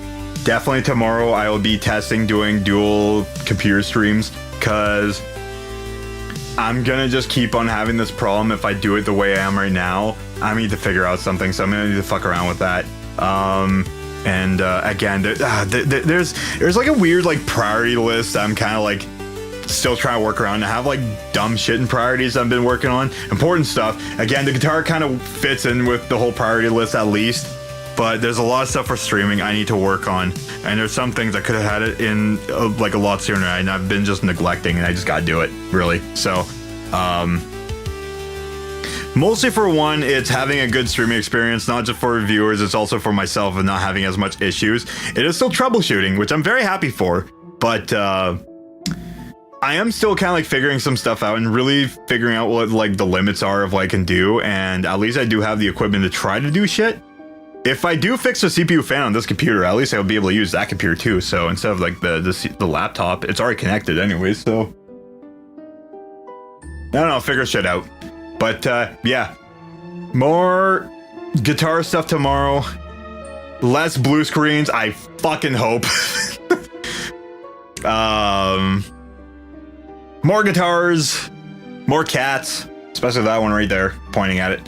Definitely tomorrow I will be testing doing dual computer streams because I'm gonna just keep on having this problem if I do it the way I am right now. I need to figure out something, so I'm gonna need to fuck around with that. Again, there's like a weird like priority list that I'm kind of like still trying to work around. I have like dumb shit and priorities I've been working on. Important stuff. Again, the guitar kind of fits in with the whole priority list at least, but there's a lot of stuff for streaming I need to work on. And there's some things I could have had it in like a lot sooner and I've been just neglecting and I just gotta do it, really. So, mostly for one, it's having a good streaming experience, not just for viewers, it's also for myself and not having as much issues. It is still troubleshooting, which I'm very happy for, but I am still kind of like figuring some stuff out and really figuring out what like the limits are of what I can do, and at least I do have the equipment to try to do shit. If I do fix the CPU fan on this computer, at least I'll be able to use that computer too, so instead of like the laptop, it's already connected anyway, so I don't know, I'll figure shit out. But yeah, more guitar stuff tomorrow, less blue screens, I fucking hope. More guitars, more cats, especially that one right there, pointing at it.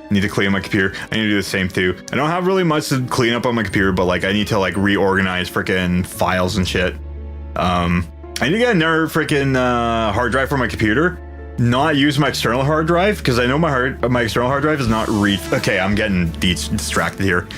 I need to clean my computer. I need to do the same too. I don't have really much to clean up on my computer, but like I need to like reorganize freaking files and shit. I need to get another freaking hard drive for my computer. Not use my external hard drive because I know my external hard drive is not okay, I'm getting distracted here.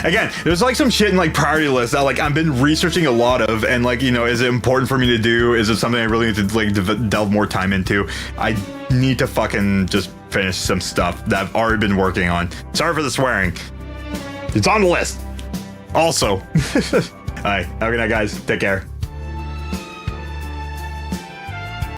Again, there's like some shit in like priority lists that like I've been researching a lot of, and like, you know, is it important for me to do? Is it something I really need to like delve more time into? I need to fucking just finish some stuff that I've already been working on. Sorry for the swearing. It's on the list. Also. Alright, have a good night, guys. Take care.